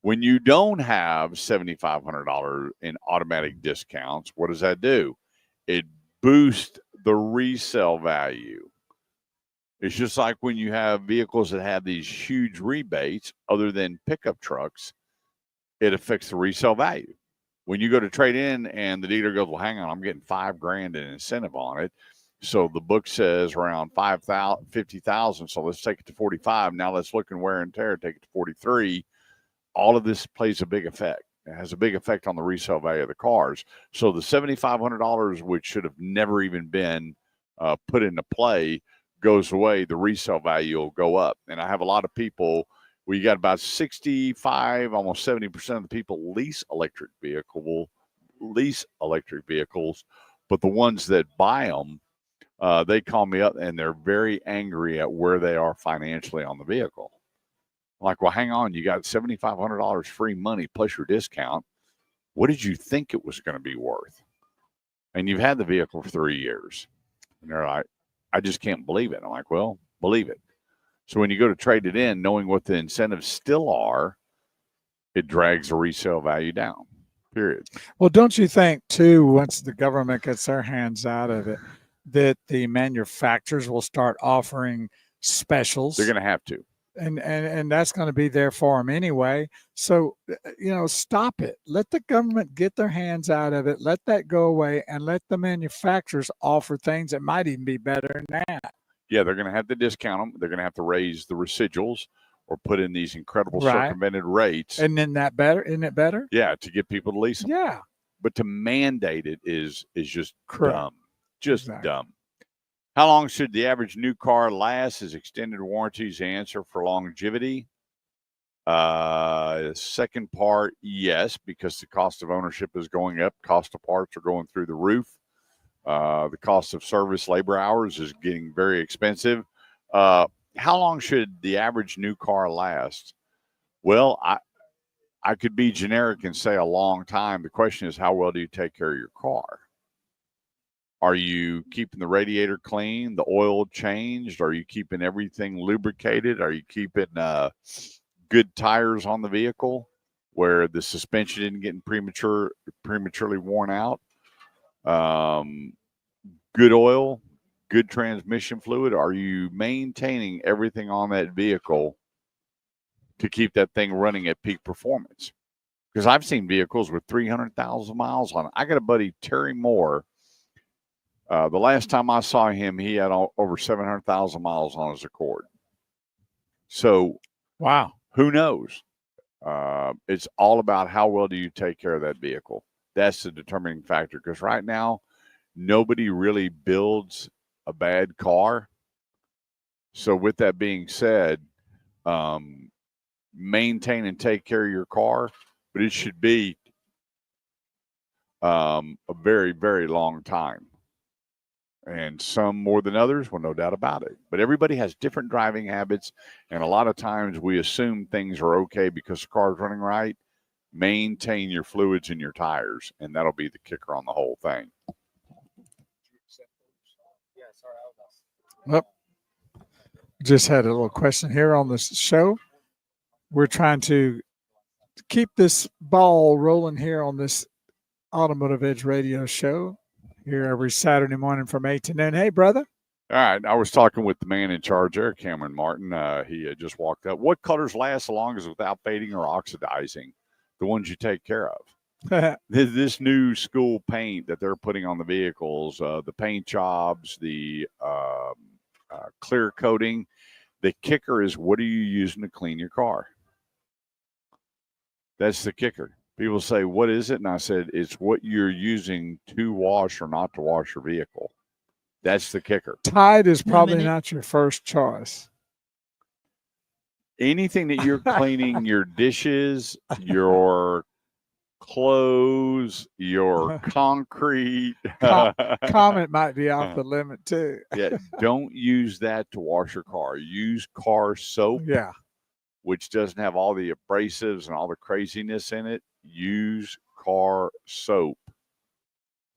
When you don't have $7,500 in automatic discounts, what does that do? It boosts the resale value. It's just like when you have vehicles that have these huge rebates, other than pickup trucks, it affects the resale value. When you go to trade in and the dealer goes, well, hang on, I'm getting $5,000 in incentive on it. So the book says around 50,000. So let's take it to 45. Now let's look and wear and tear, take it to 43. All of this plays a big effect. It has a big effect on the resale value of the cars. So the $7,500, which should have never even been put into play, goes away. The resale value will go up. And I have a lot of people. We got about 65, almost 70% of the people lease electric vehicles, but the ones that buy them, they call me up and they're very angry at where they are financially on the vehicle. I'm like, well, hang on, you got $7,500 free money plus your discount. What did you think it was going to be worth? And you've had the vehicle for 3 years. And they're like, I just can't believe it. I'm like, well, believe it. So when you go to trade it in, knowing what the incentives still are, it drags the resale value down, period. Well, don't you think, too, once the government gets their hands out of it, that the manufacturers will start offering specials? They're going to have to. And that's going to be there for them anyway. So, stop it. Let the government get their hands out of it. Let that go away and let the manufacturers offer things that might even be better than that. Yeah, they're going to have to discount them. They're going to have to raise the residuals or put in these incredible circumvented rates. And then that better? Isn't it better? Yeah, to get people to lease them. Yeah. But to mandate it is just Correct. Dumb. Just dumb. How long should the average new car last? Is extended warranties the answer for longevity? Second part, yes, because the cost of ownership is going up. Cost of parts are going through the roof. The cost of service labor hours is getting very expensive. How long should the average new car last? Well, I could be generic and say a long time. The question is, how well do you take care of your car? Are you keeping the radiator clean, the oil changed? Are you keeping everything lubricated? Are you keeping good tires on the vehicle where the suspension isn't getting prematurely worn out? Good oil, good transmission fluid. Are you maintaining everything on that vehicle to keep that thing running at peak performance? Because I've seen vehicles with 300,000 miles on it. I got a buddy, Terry Moore. The last time I saw him, he had over 700,000 miles on his Accord. So, Wow. who knows? It's all about how well do you take care of that vehicle. That's the determining factor. Because right now, nobody really builds a bad car. So, with that being said, maintain and take care of your car, but it should be a very, very long time. And some more than others, well, no doubt about it. But everybody has different driving habits. And a lot of times we assume things are okay because the car's running right. Maintain your fluids in your tires, and that'll be the kicker on the whole thing. Well, just had a little question here on this show. We're trying to keep this ball rolling here on this Automotive Edge radio show here every Saturday morning from 8 to noon. Hey, brother. All right. I was talking with the man in charge there, Cameron Martin. He had just walked up. What colors last as long as without fading or oxidizing? The ones you take care of. This new school paint that they're putting on the vehicles, the paint jobs, the clear coating. The kicker is, what are you using to clean your car? That's the kicker. People say, what is it? And I said, it's what you're using to wash or not to wash your vehicle. That's the kicker. Tide is probably not your first choice. Anything that you're cleaning, your dishes, your clothes, your concrete. Comet might be off the limit too. Yeah, don't use that to wash your car. Use car soap. Yeah. Which doesn't have all the abrasives and all the craziness in it. Use car soap.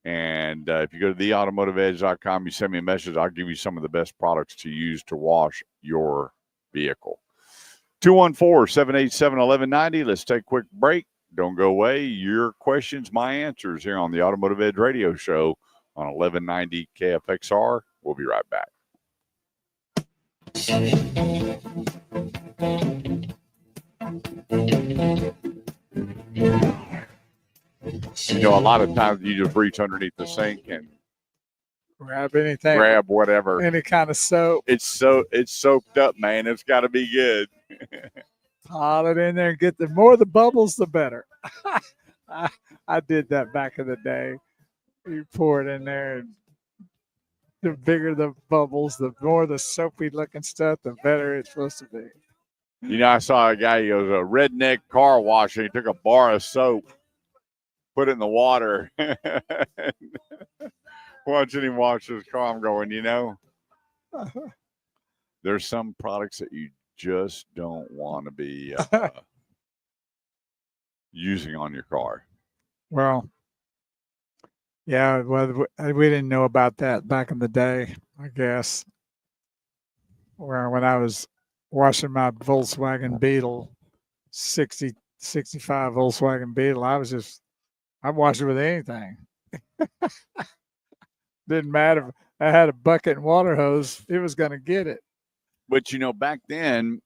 And if you go to theautomotiveedge.com, you send me a message, I'll give you some of the best products to use to wash your vehicle. 214-787-1190. Let's take a quick break. Don't go away. Your questions, my answers here on the Automotive Edge Radio Show on 1190 KFXR. We'll be right back. You know, a lot of times you just reach underneath the sink and grab anything, grab whatever, any kind of soap. It's soaked up, man. It's got to be good. Haul it in there and get the more the bubbles, the better. I did that back in the day. You pour it in there, and the bigger the bubbles, the more the soapy looking stuff, the better it's supposed to be. You know, I saw a guy, he was a redneck car washer. He took a bar of soap, put it in the water, watching him wash his car. I'm going, you know, there's some products that you just don't want to be using on your car. Well, yeah, well, we didn't know about that back in the day, I guess. Where when I was washing my Volkswagen Beetle, 65 Volkswagen Beetle, I washed it with anything. Didn't matter if I had a bucket and water hose, it was going to get it. But, you know, back then,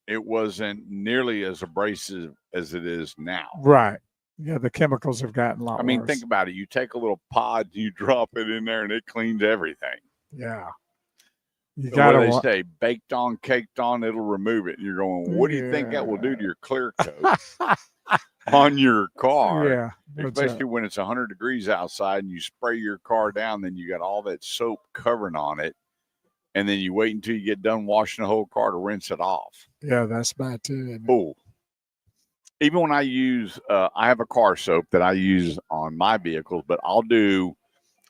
it wasn't nearly as abrasive as it is now. Right. Yeah, the chemicals have gotten a lot worse. Think about it. You take a little pod, you drop it in there, and it cleans everything. Yeah. You got to. They say baked on, caked on, it'll remove it. And you're going, what do you think that will do to your clear coat on your car? Yeah. Especially when it's 100 degrees outside and you spray your car down, then you got all that soap covering on it. And then you wait until you get done washing the whole car to rinse it off. Yeah, that's bad too. Oh, even when I use, I have a car soap that I use on my vehicles, but I'll do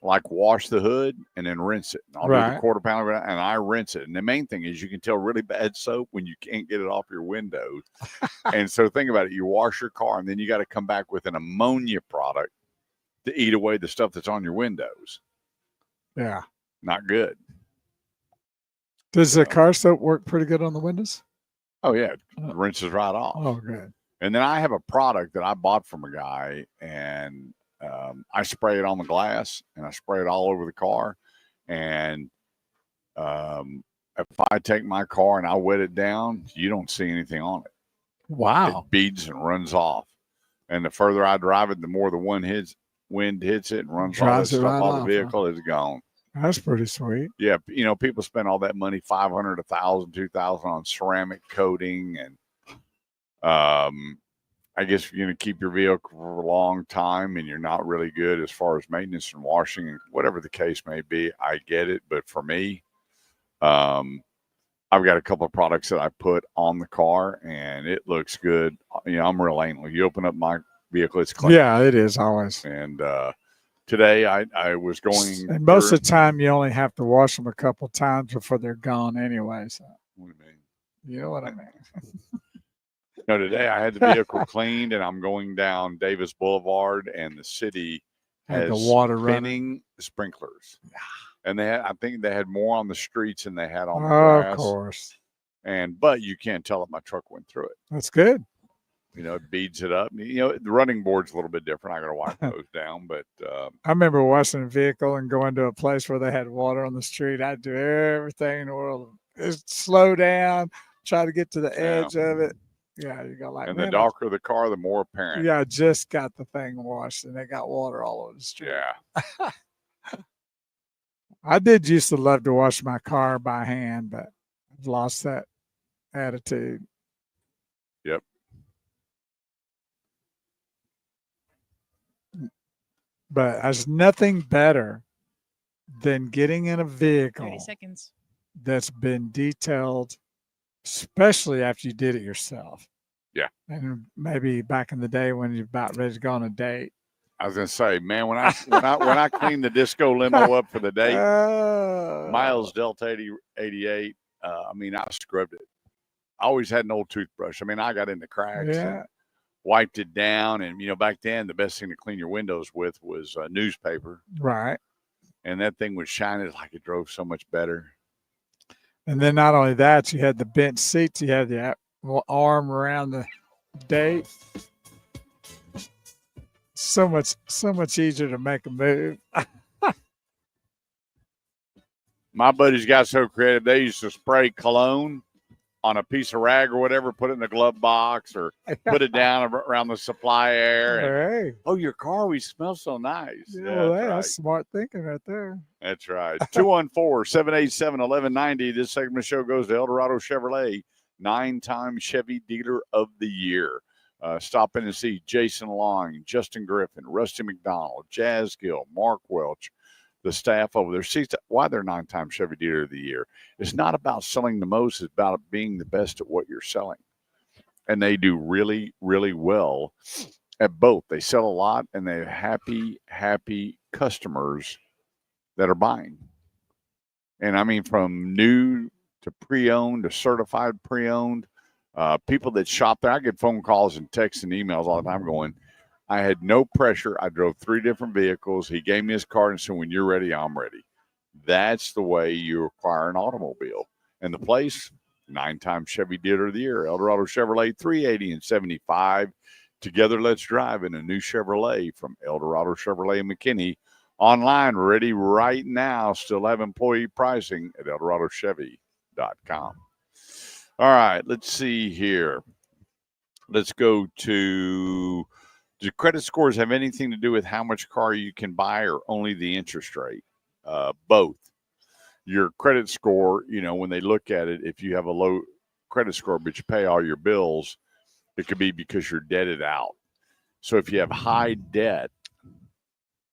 like wash the hood and then rinse it. And I'll do Right. the quarter pounder and I rinse it. And the main thing is you can tell really bad soap when you can't get it off your windows. And so think about it. You wash your car and then you got to come back with an ammonia product to eat away the stuff that's on your windows. Yeah. Not good. Does the So- car soap work pretty good on the windows? Oh, yeah. It Oh. rinses right off. Oh, good. And then I have a product that I bought from a guy, and I spray it on the glass and I spray it all over the car. And if I take my car and I wet it down, you don't see anything on it. Wow. It beads and runs off. And the further I drive it, the more the wind hits it and runs all that Dries it stuff right off off, the vehicle is gone. That's pretty sweet. Yeah, people spend all that money, $500, $1,000, $2,000 on ceramic coating, and I guess if you're going to keep your vehicle for a long time and you're not really good as far as maintenance and washing and whatever the case may be, I get it. But for me, I've got a couple of products that I put on the car and it looks good. I'm real anal. You open up my vehicle, it's clean. Yeah, it is always. And today I was going. And most of the time, you only have to wash them a couple times before they're gone anyway. So, What do you mean? you know what I mean? No, today I had the vehicle cleaned and I'm going down Davis Boulevard and the city Had has the water running. spinning sprinklers. And I think they had more on the streets than they had on the Oh, grass. of course. But you can't tell if my truck went through it. That's good. It beads it up. The running board's a little bit different. I got to wipe those down, but I remember washing a vehicle and going to a place where they had water on the street. I'd do everything in the world. Just slow down, try to get to the edge of it. Yeah, you go like, and man, the darker the car, the more apparent. yeah, I just got the thing washed and they got water all over the street. Yeah. I did used to love to wash my car by hand, but I've lost that attitude. Yep. But there's nothing better than getting in a 30 vehicle seconds. that's been detailed, especially after you did it yourself. Yeah. And maybe back in the day when you're about ready to go on a date. I was gonna say, man, when I cleaned the disco limo up for the date, Oh. Miles Delta 88. I scrubbed it. I always had an old toothbrush. I got in the cracks Yeah. and wiped it down. And back then, the best thing to clean your windows with was newspaper. Right. And that thing would shine it like it drove so much better. And then not only that, you had the bench seats, you had the arm around the date. So much easier to make a move. My buddies got so creative, they used to spray cologne on a piece of rag or whatever, put it in the glove box or put it down around the supply air. And, Hey. oh, your car always smells so nice. Yeah, well, that's right. that's smart thinking right there. That's right. 214-787-1190. This segment of the show goes to Eldorado Chevrolet, 9-time Chevy Dealer of the Year. Stop in and see Jason Long, Justin Griffin, Rusty McDonald, Jazz Gill, Mark Welch, the staff over there. See why they're 9-time Chevy Dealer of the Year. It's not about selling the most. It's about being the best at what you're selling. And they do really, really well at both. They sell a lot, and they have happy customers that are buying. And from new to pre-owned to certified pre-owned, people that shop there. I get phone calls and texts and emails all the time going, I had no pressure. I drove 3 different vehicles. He gave me his card and said, when you're ready, I'm ready. That's the way you acquire an automobile. And the place, 9-time Chevy Dealer of the Year, Eldorado Chevrolet, 380 and 75. Together, let's drive in a new Chevrolet from Eldorado Chevrolet in McKinney. Online, ready right now. Still have employee pricing at EldoradoChevy.com. All right, let's see here. Let's go to, do credit scores have anything to do with how much car you can buy or only the interest rate? Both. Your credit score, when they look at it, if you have a low credit score but you pay all your bills, it could be because you're debted out. So if you have high debt,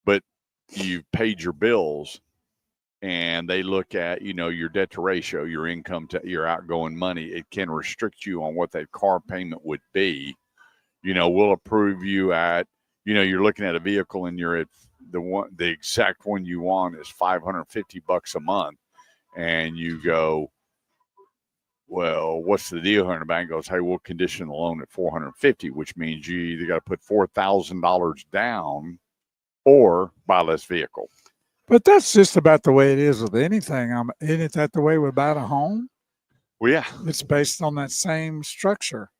but you've paid your bills, and they look at, your debt to ratio, your income to your outgoing money, it can restrict you on what that car payment would be. we'll approve you at, you're looking at a vehicle and you're at the exact one you want is $550 a month. And you go, well, what's the deal here? And the bank goes, hey, we'll condition the loan at $450, which means you either got to put $4,000 down or buy less vehicle. But that's just about the way it is with anything. Isn't that the way about a home? Well, yeah. It's based on that same structure.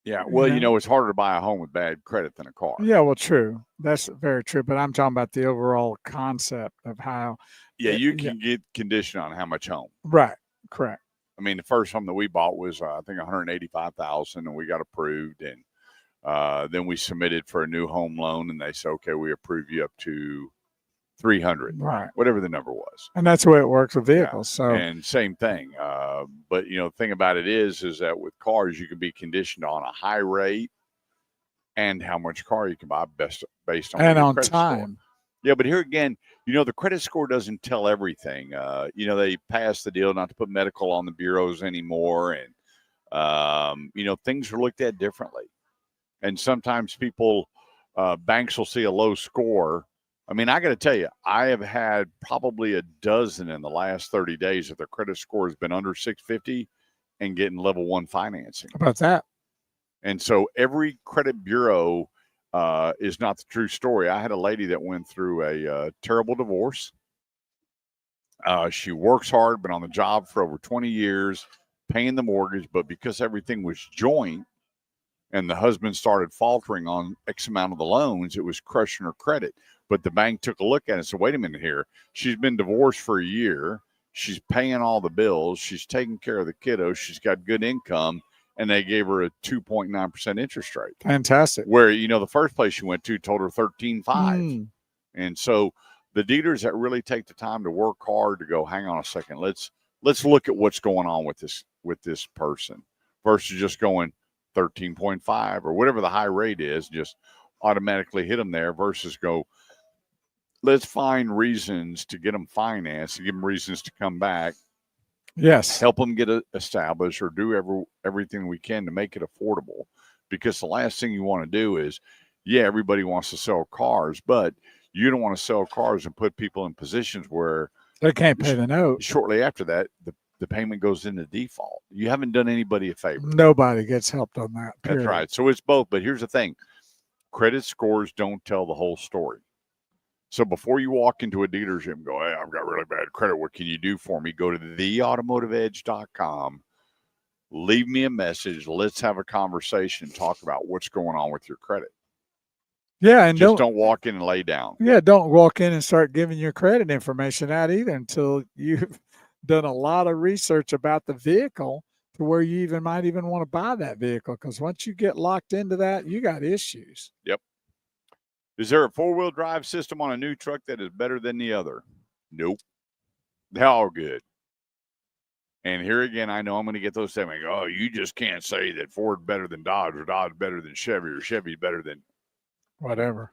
Yeah. Well, it's harder to buy a home with bad credit than a car. Yeah, well, true. That's very true. But I'm talking about the overall concept of how. Yeah, you can get condition on how much home. Right. Correct. I mean, the first home that we bought was, I think, $185,000, and we got approved. And then we submitted for a new home loan, and they said, okay, we approve you up to $300, right? Whatever the number was. And that's the way it works with vehicles. Yeah. So, and same thing. But the thing about it is that with cars, you can be conditioned on a high rate and how much car you can buy based on and your on credit time. Score. Yeah, but here again, the credit score doesn't tell everything. They passed the deal not to put medical on the bureaus anymore, and things are looked at differently. And sometimes people, banks will see a low score. I mean, I got to tell you, I have had probably a dozen in the last 30 days that their credit score has been under 650 and getting level 1 financing. How about that? And so every credit bureau is not the true story. I had a lady that went through a terrible divorce. She works hard, been on the job for over 20 years, paying the mortgage, but because everything was joint and the husband started faltering on X amount of the loans, it was crushing her credit. But the bank took a look at it and said, wait a minute here. She's been divorced for a year. She's paying all the bills. She's taking care of the kiddos. She's got good income. And they gave her a 2.9% interest rate. Fantastic. Where, the first place she went to told her 13.5. And so the dealers that really take the time to work hard to go, hang on a second, let's look at what's going on with this person versus just going 13.5 or whatever the high rate is, just automatically hit them there versus go, let's find reasons to get them financed and give them reasons to come back. Yes. Help them get established or do everything we can to make it affordable. Because the last thing you want to do is, everybody wants to sell cars, but you don't want to sell cars and put people in positions where they can't pay the note. Shortly after that, the payment goes into default. You haven't done anybody a favor. Nobody gets helped on that. Period. That's right. So it's both. But here's the thing. Credit scores don't tell the whole story. So before you walk into a dealership and go, hey, I've got really bad credit, what can you do for me? Go to theautomotiveedge.com. Leave me a message. Let's have a conversation. Talk about what's going on with your credit. Yeah, and just don't walk in and lay down. Yeah, don't walk in and start giving your credit information out either until you've done a lot of research about the vehicle to where you might even want to buy that vehicle. Because once you get locked into that, you got issues. Yep. Is there a 4-wheel drive system on a new truck that is better than the other? Nope. They're all good. And here again, I know I'm going to get those saying, oh, you just can't say that Ford better than Dodge or Dodge better than Chevy or Chevy better than whatever.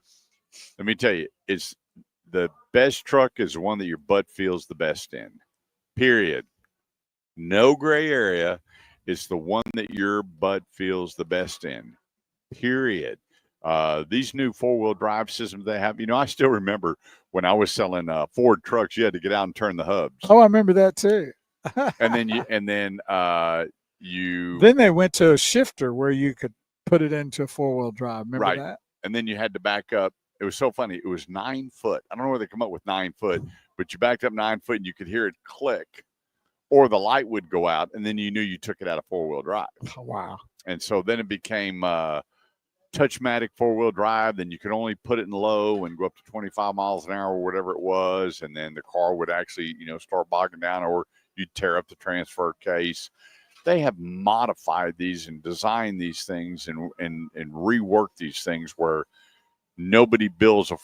Let me tell you, it's the best truck is the one that your butt feels the best in. Period. No gray area. It's the one that your butt feels the best in. Period. These new 4-wheel drive systems they have, I still remember when I was selling Ford trucks, you had to get out and turn the hubs. Oh, I remember that too. and then Then they went to a shifter where you could put it into a 4-wheel drive. Remember that? And then you had to back up. It was so funny. It was 9 foot. I don't know where they come up with 9 foot, but you backed up 9 foot and you could hear it click, or the light would go out, and then you knew you took it out of 4-wheel drive. Oh, wow. And so then it became Touchmatic 4-wheel drive. Then you could only put it in low and go up to 25 miles an hour or whatever it was. And then the car would actually, start bogging down, or you'd tear up the transfer case. They have modified these and designed these things and reworked these things where nobody builds a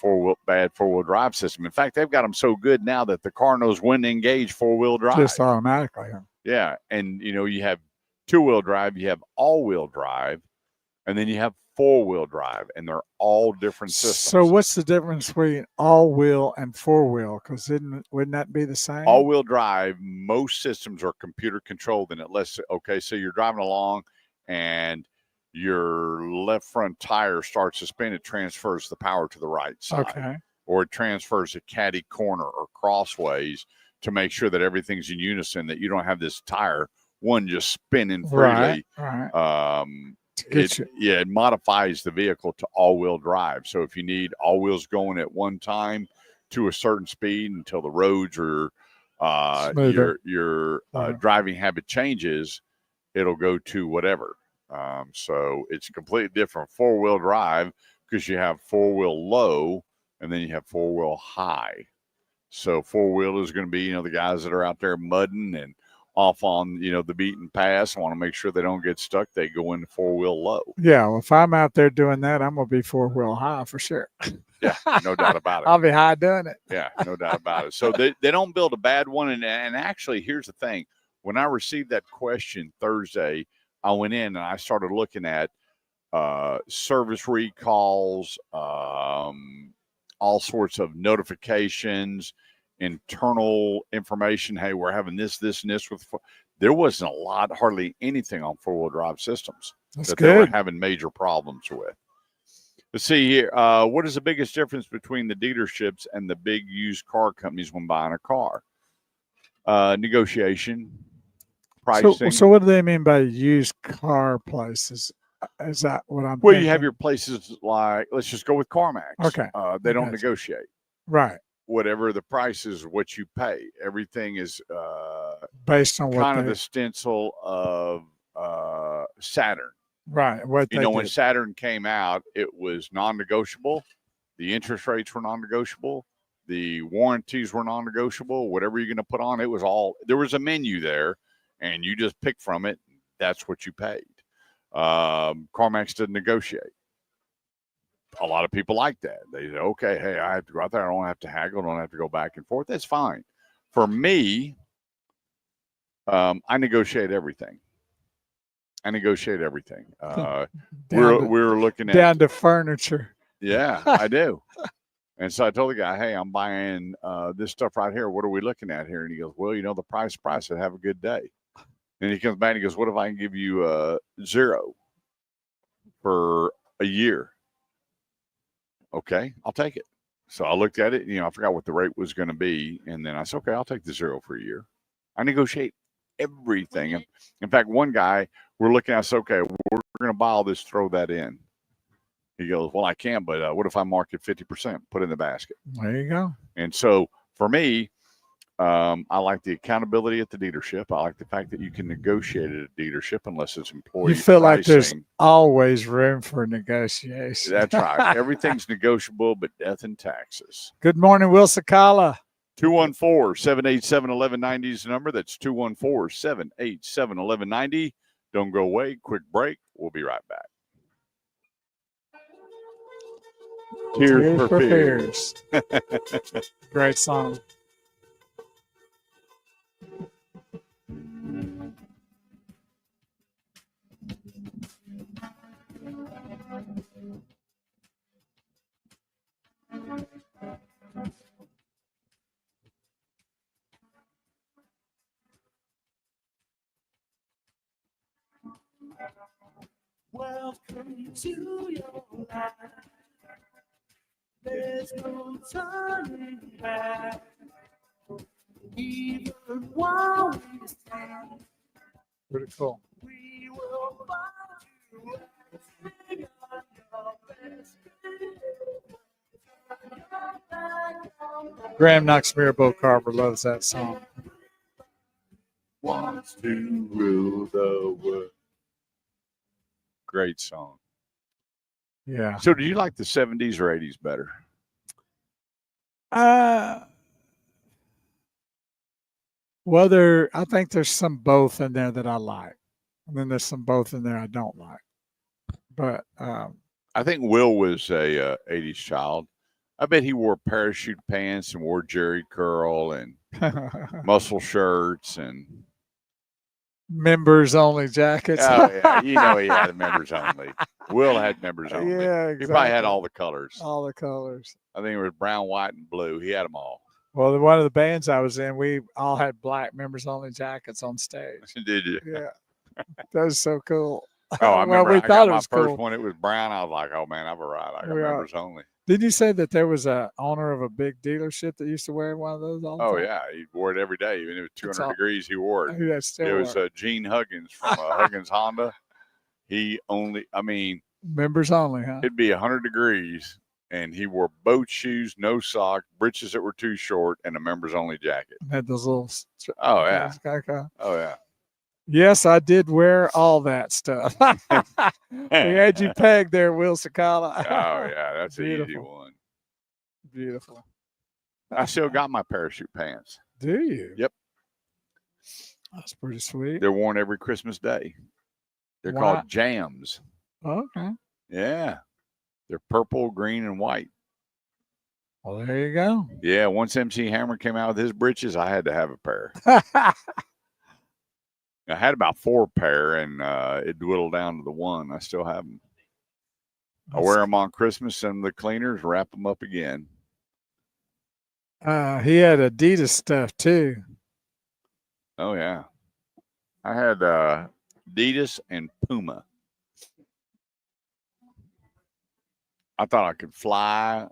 bad 4-wheel drive system. In fact, they've got them so good now that the car knows when to engage 4-wheel drive. Just automatically. Yeah. And, you have 2-wheel drive, you have all-wheel drive, and then you have 4-wheel drive, and they're all different systems. So what's the difference between all-wheel and 4-wheel? Because wouldn't that be the same? All-wheel drive, most systems are computer controlled, and it lets, so you're driving along and your left front tire starts to spin, it transfers the power to the right side. Okay. Or it transfers a caddy corner or crossways to make sure that everything's in unison, that you don't have this tire, one just spinning freely. Right. To get It modifies the vehicle to all-wheel drive. So if you need all wheels going at one time to a certain speed until the roads or Smoother. your driving habit changes, it'll go to whatever. So it's completely different four-wheel drive because you have four-wheel low and then you have four-wheel high. So four-wheel is going to be, the guys that are out there mudding and off on, the beaten path, want to make sure they don't get stuck. They go into four-wheel low. Yeah, well, if I'm out there doing that, I'm going to be four-wheel high for sure. Yeah, no doubt about it. I'll be high doing it. Yeah, no doubt about it. So they don't build a bad one. And actually, here's the thing. When I received that question Thursday, I went in and I started looking at service recalls, all sorts of notifications, internal information. Hey, we're having this, and this with. There wasn't hardly anything on four-wheel drive systems that they were having major problems with. Let's see here. What is the biggest difference between the dealerships and the big used car companies when buying a car? Negotiation, pricing. So what do they mean by used car places? Is that what I'm Well, thinking? you have your places like, let's just go with CarMax. Okay. They don't negotiate. Right. Whatever the price is, what you pay. Everything is based on what kind of the stencil of Saturn. Right. When Saturn came out, it was non-negotiable. The interest rates were non-negotiable. The warranties were non-negotiable. Whatever you're going to put on, it was all, there was a menu there, and you just pick from it. That's what you paid. CarMax didn't negotiate. A lot of people like that. They say, okay, hey, I have to go out there. I don't have to haggle. I don't have to go back and forth. That's fine. For me, I negotiate everything. We were looking at down to furniture. Yeah, I do. And so I told the guy, hey, I'm buying this stuff right here. What are we looking at here? And he goes, well, the price. I said, have a good day. And he comes back and he goes, what if I can give you 0 for a year? Okay, I'll take it. So I looked at it. I forgot what the rate was going to be. And then I said, okay, I'll take the 0 for a year. I negotiate everything. In fact, one guy, we're looking at, okay, we're going to buy all this, throw that in. He goes, well, I can, but what if I mark it 50%, put it in the basket? There you go. And so for me, I like the accountability at the dealership. I like the fact that you can negotiate at a dealership unless it's employee You feel pricing. like there's always room for negotiation. That's right. Everything's negotiable, but death and taxes. Good morning, Will Sakala. 214-787-1190 is the number. That's 214-787-1190. Don't go away. Quick break. We'll be right back. Tears for Fears. Great song. Welcome to your life. There's no turning back. Even while we stand, Pretty cool. we will find you sing on your best. Graham Knox Mirabel Carver loves that song. Wants to rule the world. Great song. Yeah. So do you like the 70s or 80s better? Well, I think there's some both in there that I like. And then there's some both in there I don't like. But I think Will was a 80s child. I bet he wore parachute pants and wore Jerry curl and muscle shirts and members only jackets. Oh yeah, he had members only. Will had members only. Yeah, exactly. He probably had all the colors. All the colors. I think it was brown, white, and blue. He had them all. Well, one of the bands I was in, we all had black members only jackets on stage. Did you? Yeah. That was so cool. Oh, I remember we I got thought it my was first cool. one. It was brown. I was like, oh man, I've arrived. I got We are- members only. Didn't you say that there was a owner of a big dealership that used to wear one of those all the Oh time? yeah, he wore it every day. Even if it was That's 200 all- degrees, he wore it. Who that still It was work? Gene Huggins from Huggins Honda. He only, I mean, Members only, huh? it'd be 100 degrees, and he wore boat shoes, no sock, breeches that were too short, and a members only jacket. Had those little. Oh yeah, Okay. oh yeah. Yes, I did wear all that stuff. We had you pegged there, Will Sakala. Oh yeah, that's an easy Beautiful. one. Beautiful. I still got my parachute pants. Do you? Yep. That's pretty sweet. They're worn every Christmas day. They're Wow. called jams. Okay. Yeah. They're purple, green, and white. Well, there you go. Yeah. Once MC Hammer came out with his breeches, I had to have a pair. I had about 4 pair, and it dwindled down to the one. I still have them. I wear them on Christmas, send them to the cleaners, wrap them up again. He had Adidas stuff too. Oh yeah. I had Adidas and Puma. I thought I could fly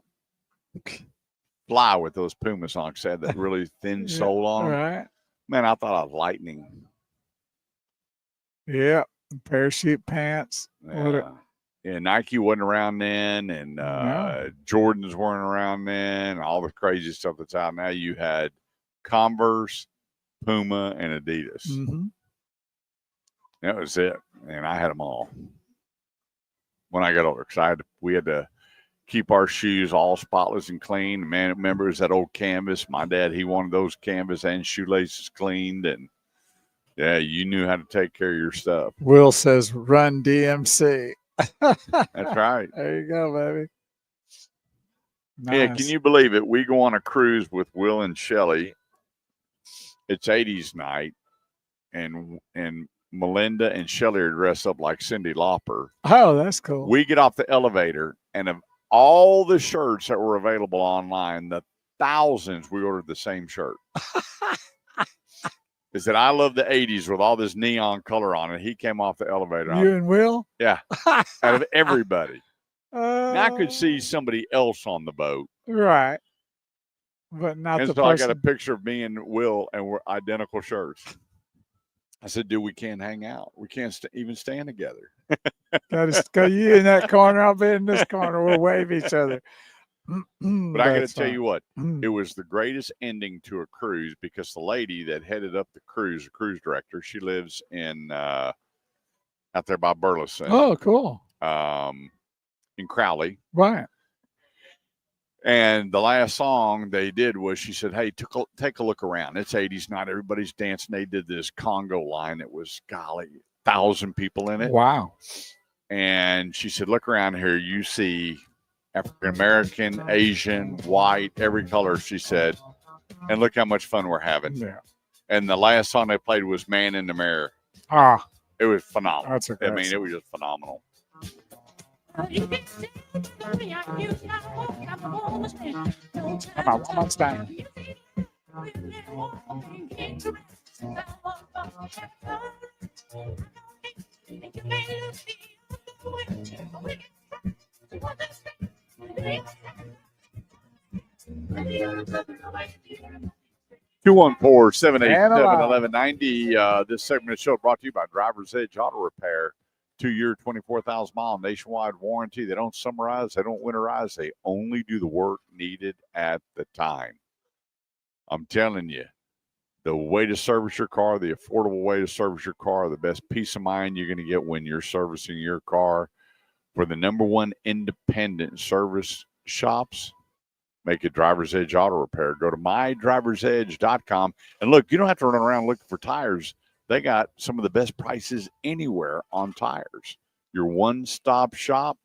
with those Puma socks. They had that really thin Yeah, sole on them. Right. Man, I thought I was lightning. Yeah. Parachute pants. What Yeah. Yeah, Nike wasn't around then, and No. Jordans weren't around then. All the crazy stuff that's out now. You had Converse, Puma, and Adidas. Mm-hmm. That was it, and I had them all when I got older. Because we had to keep our shoes all spotless and clean. Man, remember it was that old canvas. My dad, he wanted those canvas and shoelaces cleaned, and yeah, you knew how to take care of your stuff. Will says, "Run DMC." That's right. There you go, baby. Yeah, Nice. can you believe it? We go on a cruise with Will and Shelly. It's 80s night, and Melinda and Shelly are dressed up like Cyndi Lauper. Oh, that's cool. We get off the elevator, and of all the shirts that were available online, the thousands, we ordered the same shirt. Is that I love the 80s with all this neon color on it. He came off the elevator. You and Will? Yeah, out of everybody. Now, I could Uh, see somebody else on the boat. Right. But not And the so I got person. a picture of me and Will, and we're identical shirts. I said, dude, we can't hang out. We can't even stand together. Got you in that corner. I'll be in this corner. We'll wave each other. But I got to tell you what, it was the greatest ending to a cruise because the lady that headed up the cruise director, she lives in out there by Burleson, Oh, cool. in Crowley. Right. And the last song they did was she said, hey, take a look around. It's 80s night. Everybody's dancing. They did this Congo line. It was, golly, 1,000 people in it. Wow. And she said, look around here. You see African-American, Asian, white, every color, she said. And look how much fun we're having. Yeah. And the last song they played was Man in the Mirror. Ah, It was phenomenal. that's a I great mean, it song. was just phenomenal. Come on, one more time. Two 787 And alive. 1190. This segment of the show brought to you by Driver's Edge Auto Repair. 2-year, 24,000-mile nationwide warranty. They don't summarize. They don't winterize. They only do the work needed at the time. I'm telling you, the way to service your car, the affordable way to service your car, the best peace of mind you're going to get when you're servicing your car. For the #1 independent service shops, make it Driver's Edge Auto Repair. Go to mydriversedge.com. And look, you don't have to run around looking for tires. They got some of the best prices anywhere on tires. Your one-stop shop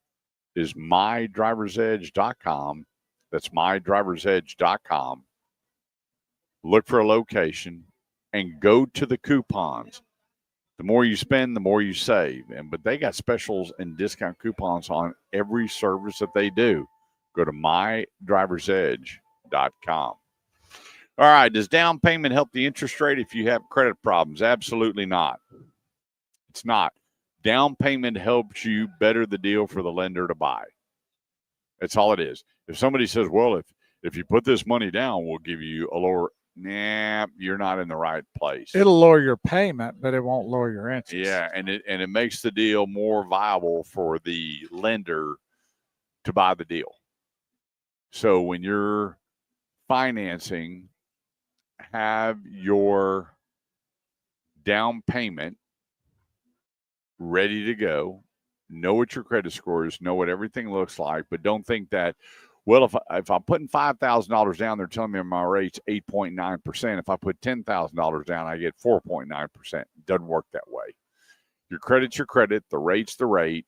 is mydriversedge.com. That's mydriversedge.com. Look for a location and go to the coupons. The more you spend, the more you save. But they got specials and discount coupons on every service that they do. Go to mydriversedge.com. All right, does down payment help the interest rate if you have credit problems? Absolutely not. It's not. Down payment helps you better the deal for the lender to buy. That's all it is. If somebody says, well, if you put this money down, we'll give you a lower, nah, you're not in the right place. It'll lower your payment, but it won't lower your interest. Yeah, and it makes the deal more viable for the lender to buy the deal. So when you're financing, have your down payment ready to go. Know what your credit score is. Know what everything looks like, but don't think that. Well, if I'm putting $5,000 down, they're telling me my rate's 8.9%. If I put $10,000 down, I get 4.9%. Doesn't work that way. Your credit's your credit. The rate's the rate.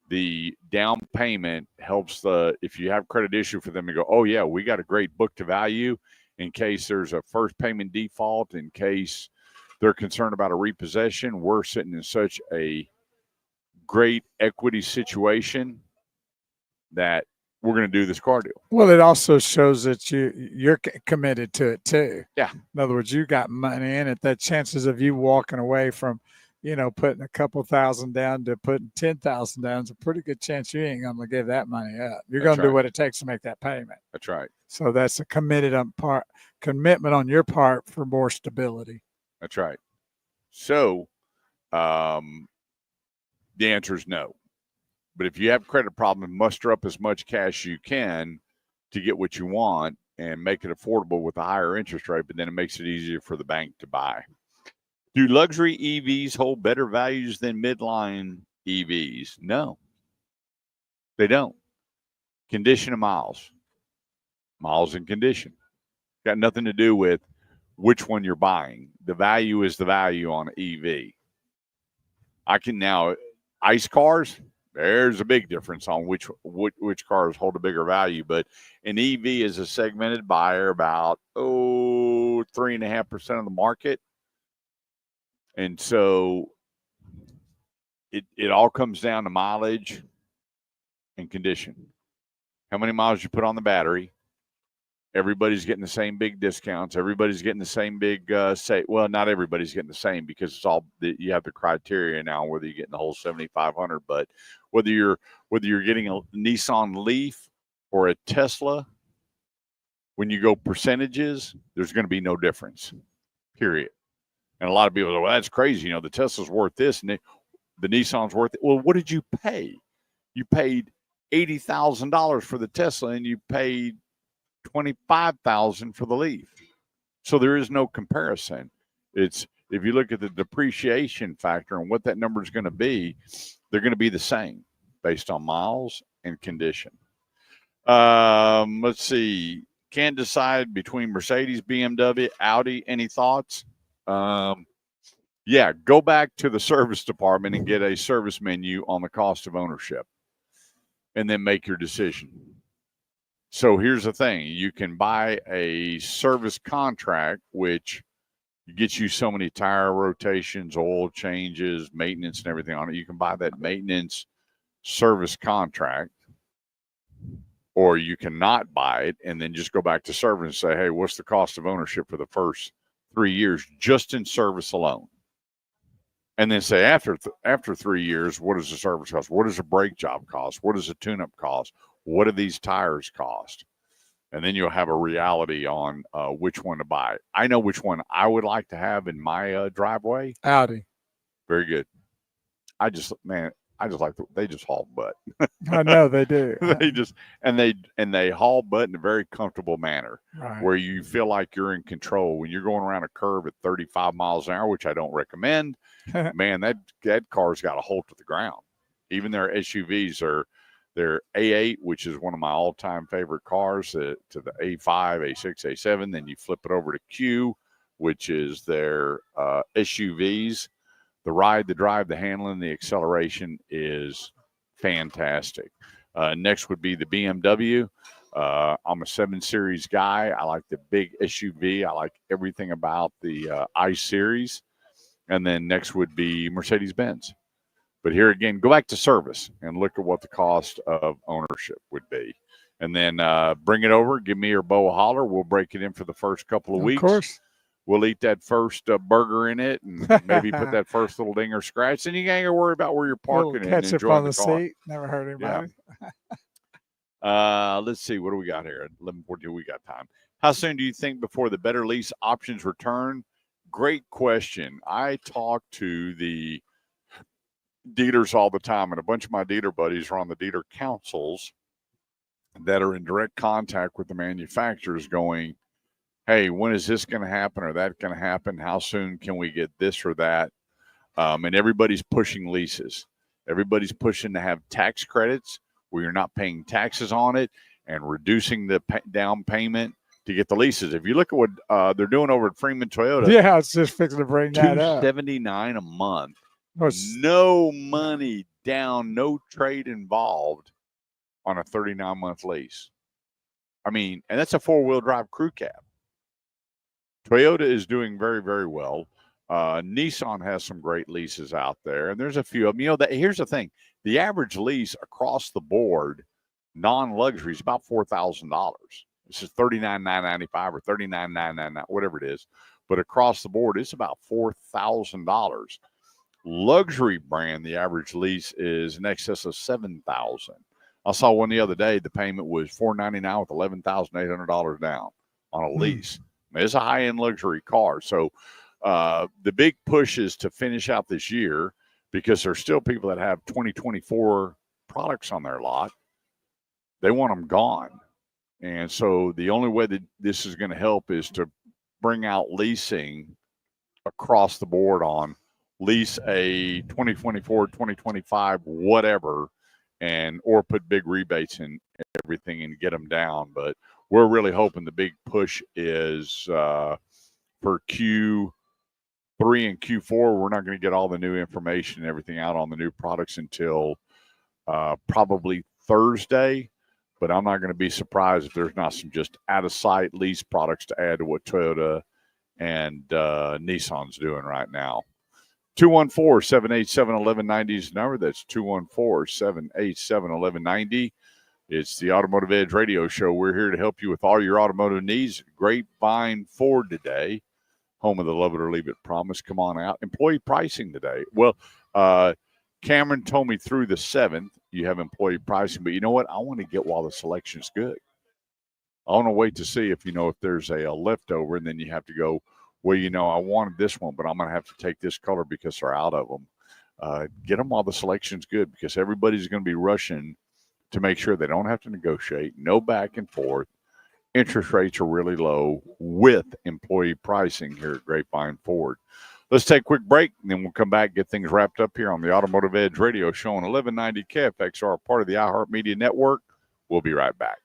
The down payment helps if you have credit issue for them to go, oh yeah, we got a great book to value in case there's a first payment default, in case they're concerned about a repossession. We're sitting in such a great equity situation that we're going to do this car deal. Well, it also shows that you're committed to it too. Yeah. In other words, you got money in it. That chances of you walking away from, putting a couple thousand down to putting 10,000 down is a pretty good chance you ain't going to give that money up. You're going to do what it takes to make that payment. That's right. So that's a commitment on your part for more stability. That's right. So, the answer is no. But if you have credit problems, muster up as much cash you can to get what you want and make it affordable with a higher interest rate, but then it makes it easier for the bank to buy. Do luxury EVs hold better values than midline EVs? No, they don't. Condition of miles. Miles and condition. Got nothing to do with which one you're buying. The value is the value on an EV. ICE cars, there's a big difference on which cars hold a bigger value, but an EV is a segmented buyer, about 3.5% of the market. And so it all comes down to mileage and condition. How many miles you put on the battery? Everybody's getting the same big discounts. Everybody's getting the same big well, not everybody's getting the same, because it's all you have the criteria now whether you're getting the whole 7,500. But whether you're getting a Nissan Leaf or a Tesla, when you go percentages, there's going to be no difference. Period. And a lot of people go, well, that's crazy. The Tesla's worth this and the Nissan's worth it. Well, what did you pay? You paid $80,000 for the Tesla and you paid $25,000 for the Leaf. So there is no comparison. It's, if you look at the depreciation factor and what that number is going to be, they're going to be the same based on miles and condition. Let's see. Can't decide between Mercedes, BMW, Audi. Any thoughts? Yeah, go back to the service department and get a service menu on the cost of ownership and then make your decision. So here's the thing. You can buy a service contract, which gets you so many tire rotations, oil changes, maintenance, and everything on it. You can buy that maintenance service contract, or you cannot buy it and then just go back to service and say, hey, what's the cost of ownership for the first 3 years just in service alone? And then say after 3 years, what does the service cost? What does a brake job cost? What does a tune-up cost? What do these tires cost? And then you'll have a reality on which one to buy. I know which one I would like to have in my driveway. Audi. Very good. I just like they just haul butt. I know they do. they haul butt in a very comfortable manner, Right. where you feel like you're in control when you're going around a curve at 35 miles an hour, which I don't recommend. Man, that car's got a hold to the ground. Even their SUVs are their A8, which is one of my all-time favorite cars, to the A5, A6, A7. Then you flip it over to Q, which is their SUVs. The ride, the drive, the handling, the acceleration is fantastic. Next would be the BMW. I'm a 7 Series guy. I like the big SUV. I like everything about the I Series. And then next would be Mercedes-Benz. But here again, go back to service and look at what the cost of ownership would be. And then bring it over. Give me or Bo a holler. We'll break it in for the first couple of weeks. Of course. we'll eat that first burger in it and maybe put that first little dinger scratch. And you ain't gonna worry about where you're Little parking it and ketchup enjoying on the the car. seat. Never hurt anybody. Let's see. What do we got here? 11:42. We got time. How soon do you think before the better lease options return? Great question. I talk to the dealers all the time, and a bunch of my dealer buddies are on the dealer councils that are in direct contact with the manufacturers going, hey, when is this going to happen or that going to happen? How soon can we get this or that? And everybody's pushing leases. Everybody's pushing to have tax credits where you're not paying taxes on it and reducing the down payment to get the leases. If you look at what they're doing over at Freeman Toyota, Yeah, I was just fixing to bring that up. $279 a month. Was- No money down, no trade involved on a 39-month lease. I mean, and that's a 4-wheel drive crew cab. Toyota is doing very, very well. Nissan has some great leases out there, and there's a few of them. You know, here's the thing. The average lease across the board, non-luxury, is about $4,000. This is $39,995 or $39,999, whatever it is. But across the board, it's about $4,000. Luxury brand, the average lease is in excess of $7,000. I saw one the other day. The payment was $499 with $11,800 down on a lease. I mean, it's a high-end luxury car. So the big push is to finish out this year because there's still people that have 2024 products on their lot. They want them gone. And so the only way that this is going to help is to bring out leasing across the board on lease a 2024, 2025, whatever, and or put big rebates in everything and get them down. But we're really hoping the big push is for Q3 and Q4. We're not going to get all the new information and everything out on the new products until probably Thursday. But I'm not going to be surprised if there's not some just out-of-sight lease products to add to what Toyota and Nissan's doing right now. 214-787-1190 is the number. That's 214-787-1190. It's the Automotive Edge Radio Show. We're here to help you with all your automotive needs. Grapevine Ford today, home of the love it or leave it promise. Come on out. Employee pricing today. Well, Cameron told me through the 7th you have employee pricing, but you know what? I want to get while the selection's good. I want to wait to see if, if there's a leftover, and then you have to go, well, I wanted this one, but I'm going to have to take this color because they're out of them. Get them while the selection's good because everybody's going to be rushing to make sure they don't have to negotiate, no back and forth. Interest rates are really low with employee pricing here at Grapevine Ford. Let's take a quick break, and then we'll come back and get things wrapped up here on the Automotive Edge Radio Show on 1190 KFXR, part of the iHeartMedia Network. We'll be right back.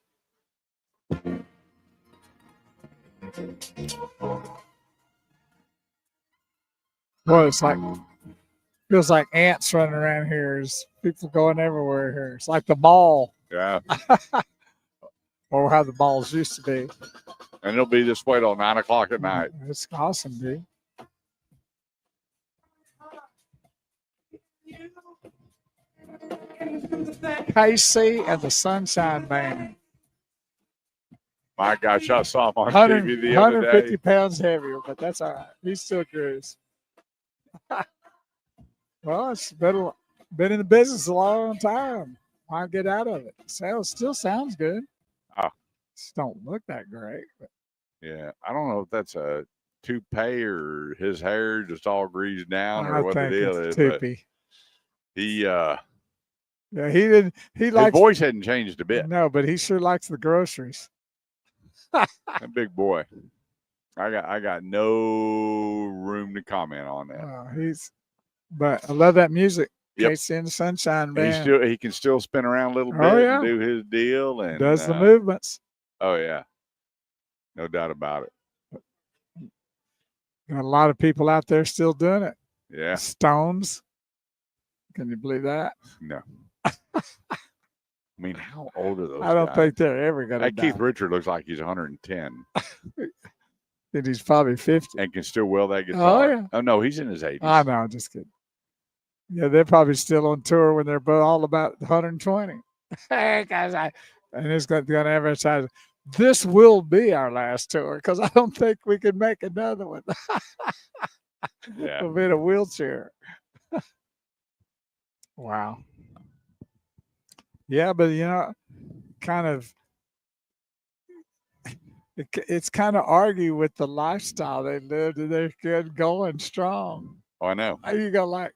Well, feels like ants running around here. There's people going everywhere here. It's like the mall, Yeah. or how the malls used to be. And it'll be this way till 9 o'clock at night. It's awesome, dude. Casey and the Sunshine Band. My gosh, I saw him on 100, TV the other 150 day. pounds heavier, but that's all right. He still grows. Well, it's been in the business a long time. Why get out of it? Still sounds good. Oh. Just don't look that great. But. Yeah, I don't know if that's a toupee or his hair just all greased down or I what the think deal it's is. But toupee. he, Yeah, he didn't. He his likes. voice hadn't changed a bit. No, but he sure likes the groceries. That big boy. I got no room to comment on that. But I love that music. Yep. Casey and the Sunshine Band. He can still spin around a little bit yeah. and do his deal and Does the movements. Oh yeah. No doubt about it. Got a lot of people out there still doing it. Yeah. Stones. Can you believe that? No. I mean, how old are those I don't guys? think they're ever going to That Keith Richard looks like he's 110 And he's probably 50. and can still wheel that guitar. Oh, yeah. Oh, no, he's in his 80s. I know, I'm just kidding. Yeah, they're probably still on tour when they're all about 120. Hey, guys, and it's going to advertise this will be our last tour because I don't think we can make another one. Yeah. We'll be in a wheelchair. Wow. Yeah, but kind of it's kind of argue with the lifestyle they lived, and they're good going strong. Oh, I know. How you go like,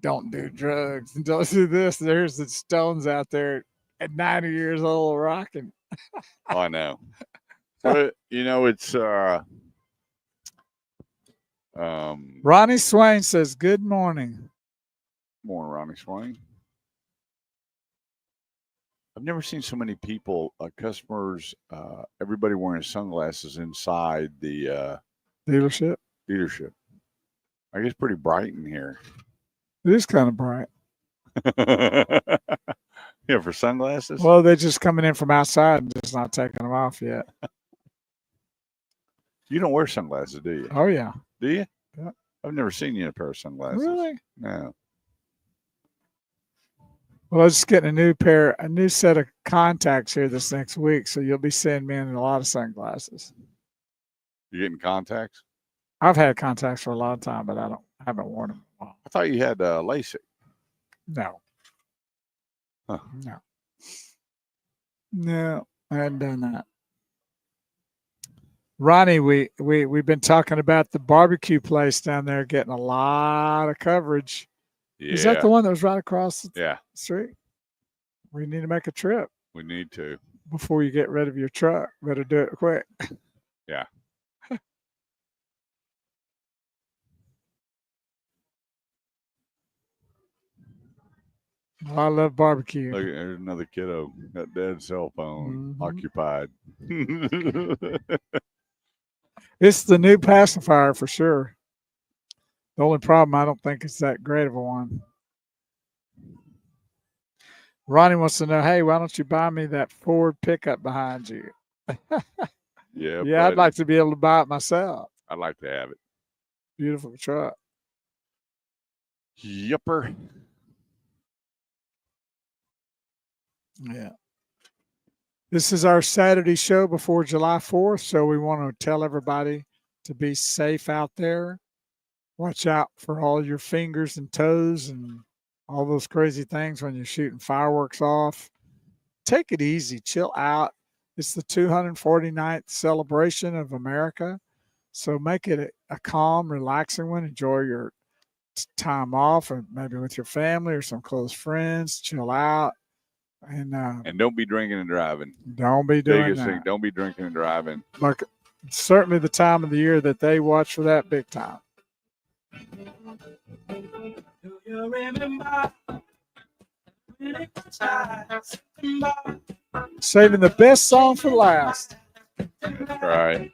don't do drugs and don't do this. There's the Stones out there at 90 years old rocking. Oh, I know. But it's Ronnie Swain says, "Good morning." more Ronnie Swain. I've never seen so many people, customers, everybody wearing sunglasses inside the Dealership. dealership. I guess pretty bright in here. It is kind of bright. Yeah, for sunglasses. Well, they're just coming in from outside and just not taking them off yet. You don't wear sunglasses, do you? Oh yeah. Do you? Yeah. I've never seen you in a pair of sunglasses. Really? No. Well, I was just getting a new set of contacts here this next week, so you'll be seeing me in a lot of sunglasses. You getting contacts? I've had contacts for a long time, but I haven't worn them in a while. I thought you had LASIK. No. Huh. No, I hadn't done that. Ronnie, we've been talking about the barbecue place down there getting a lot of coverage. Yeah. Is that the one that was right across the Yeah, street? We need to make a trip we need to. before you get rid of your truck. Better do it quick. Yeah. Well, I love barbecue. Look, there's another kiddo. That dead cell phone Mhm. occupied. It's the new pacifier for sure. The only problem, I don't think it's that great of a one. Ronnie wants to know, hey, why don't you buy me that Ford pickup behind you? Yeah. Yeah, I'd buddy. like to be able to buy it myself. I'd like to have it. Beautiful truck. Yupper. Yeah. This is our Saturday show before July 4th, so we want to tell everybody to be safe out there. Watch out for all your fingers and toes and all those crazy things when you're shooting fireworks off. Take it easy, chill out. It's the 249th celebration of America, so make it a calm, relaxing one. Enjoy your time off, or maybe with your family or some close friends. Chill out. And don't be drinking and driving. don't be doing Biggest that. thing, don't be drinking and driving. Like, certainly the time of the year that they watch for that big time. Do you remember when it was September? Saving the best song for last. That's right.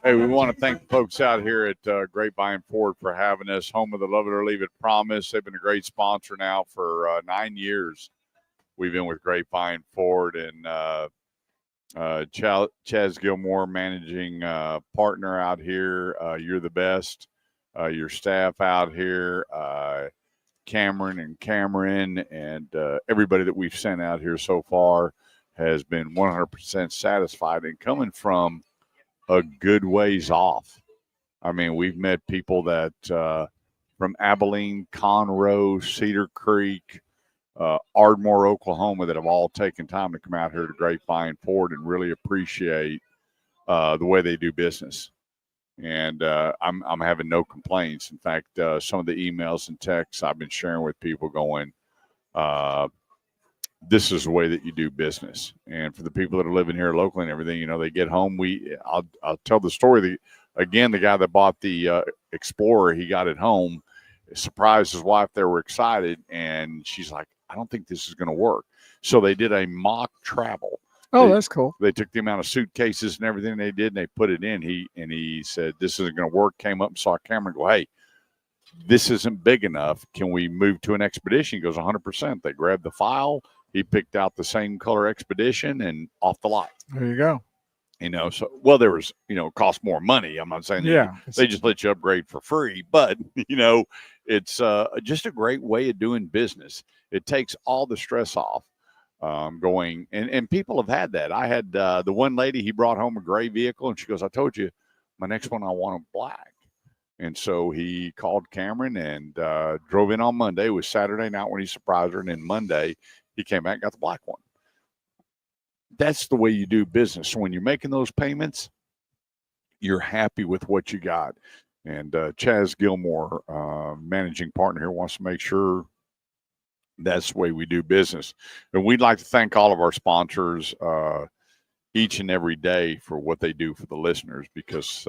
Hey, we want to thank the folks out here at Grapevine Ford for having us. Home of the Love It or Leave It Promise. They've been a great sponsor now for 9 years. We've been with Grapevine Ford, and Chaz Gilmore, managing partner out here. You're the best. Your staff out here, Cameron and everybody that we've sent out here so far has been 100% satisfied, and coming from a good ways off. I mean, we've met people that from Abilene, Conroe, Cedar Creek, Ardmore, Oklahoma, that have all taken time to come out here to Grapevine Ford and really appreciate the way they do business. And I'm having no complaints. In fact, some of the emails and texts I've been sharing with people going, this is the way that you do business. And for the people that are living here locally and everything, they get home. I'll tell the story. The guy that bought the Explorer, he got it home, surprised his wife. They were excited, and she's like, I don't think this is going to work. So they did a mock travel. Oh, that's cool. They took the amount of suitcases and everything they did, and they put it in. He said, this isn't going to work. Came up and saw Cameron, go, hey, this isn't big enough. Can we move to an Expedition? He goes, 100%. They grabbed the file. He picked out the same color Expedition and off the lot. There you go. There was, cost more money. I'm not saying they just let you upgrade for free, but, it's just a great way of doing business. It takes all the stress off. going, and people have had that. I had the one lady, he brought home a gray vehicle, and she goes, I told you, my next one, I want a black. And so he called Cameron and drove in on Monday. It was Saturday night when he surprised her. And then Monday, he came back and got the black one. That's the way you do business. So when you're making those payments, you're happy with what you got. And Chaz Gilmore, managing partner here, wants to make sure that's the way we do business. And we'd like to thank all of our sponsors each and every day for what they do for the listeners, because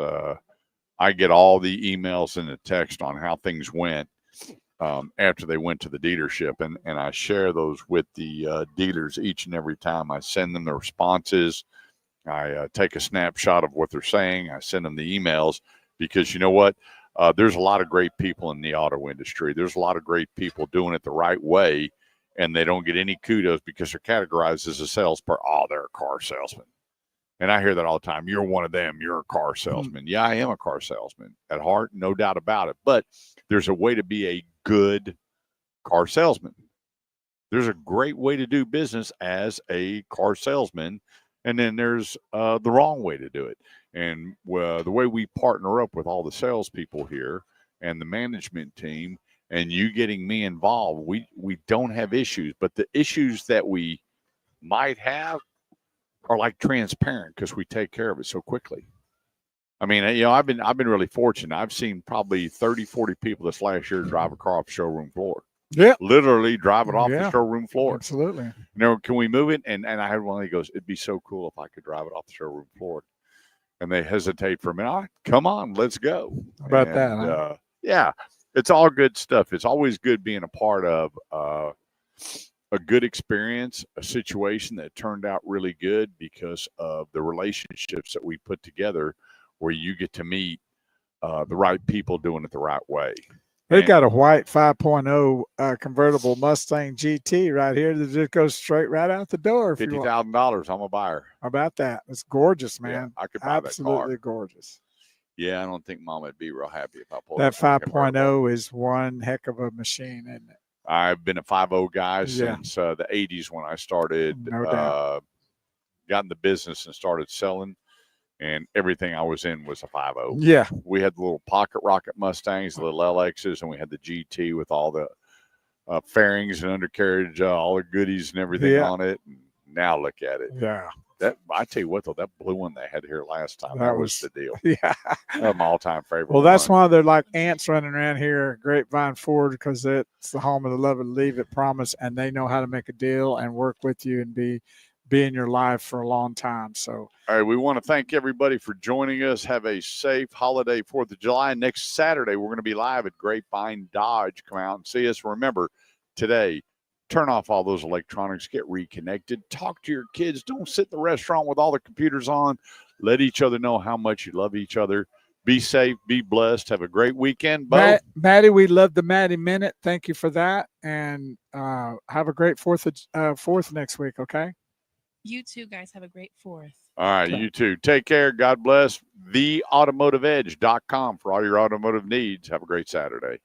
I get all the emails and the text on how things went after they went to the dealership. And I share those with the dealers each and every time. I send them the responses. I take a snapshot of what they're saying. I send them the emails, because you know what? There's a lot of great people in the auto industry. There's a lot of great people doing it the right way, and they don't get any kudos because they're categorized as a salesperson. Oh, they're a car salesman. And I hear that all the time. You're one of them. You're a car salesman. Yeah, I am a car salesman at heart, no doubt about it. But there's a way to be a good car salesman. There's a great way to do business as a car salesman. And then there's the wrong way to do it. And the way we partner up with all the salespeople here and the management team, and you getting me involved, we don't have issues. But the issues that we might have are like transparent, because we take care of it so quickly. I mean, you know, I've been really fortunate. I've seen probably 30, 40 people this last year drive a car off the showroom floor. Yeah. Literally drive it off the showroom floor. Absolutely. You know, can we move it? And I had one that goes, it'd be so cool if I could drive it off the showroom floor. And they hesitate for a minute. All right, come on, let's go. How about that? Huh? Yeah, it's all good stuff. It's always good being a part of a good experience, a situation that turned out really good because of the relationships that we put together, where you get to meet the right people doing it the right way. They got a white 5.0 convertible Mustang GT right here that just goes straight right out the door. $50,000. I'm a buyer. How about that? It's gorgeous, man. Yeah, I could buy absolutely that car. Gorgeous. Yeah, I don't think Mom would be real happy if I pulled that 5.0 is one heck of a machine, isn't it? I've been a 5.0 guy since the 80s when I started. No doubt. Got in the business and started selling, and everything I was in was a 5.0. Yeah. We had the little pocket rocket Mustangs, the little LXs, and we had the GT with all the fairings and undercarriage, all the goodies and everything on it. And now look at it. Yeah. That, I tell you what, though, that blue one they had here last time, that was the deal. Yeah. That's my all-time favorite. Well, that's why they're like ants running around here at Grapevine Ford, because it's the home of the love it, leave it, promise, and they know how to make a deal and work with you and be in your life for a long time. So, all right, we want to thank everybody for joining us. Have a safe holiday 4th of July. Next Saturday, we're going to be live at Grapevine Dodge. Come out and see us. Remember, today, turn off all those electronics, get reconnected, talk to your kids. Don't sit in the restaurant with all the computers on. Let each other know how much you love each other. Be safe, be blessed. Have a great weekend, Bo. Maddie, we love the Maddie Minute. Thank you for that. And have a great 4th next week, okay? You too, guys. Have a great 4th. All right, you too. Take care. God bless. TheAutomotiveEdge.com for all your automotive needs. Have a great Saturday.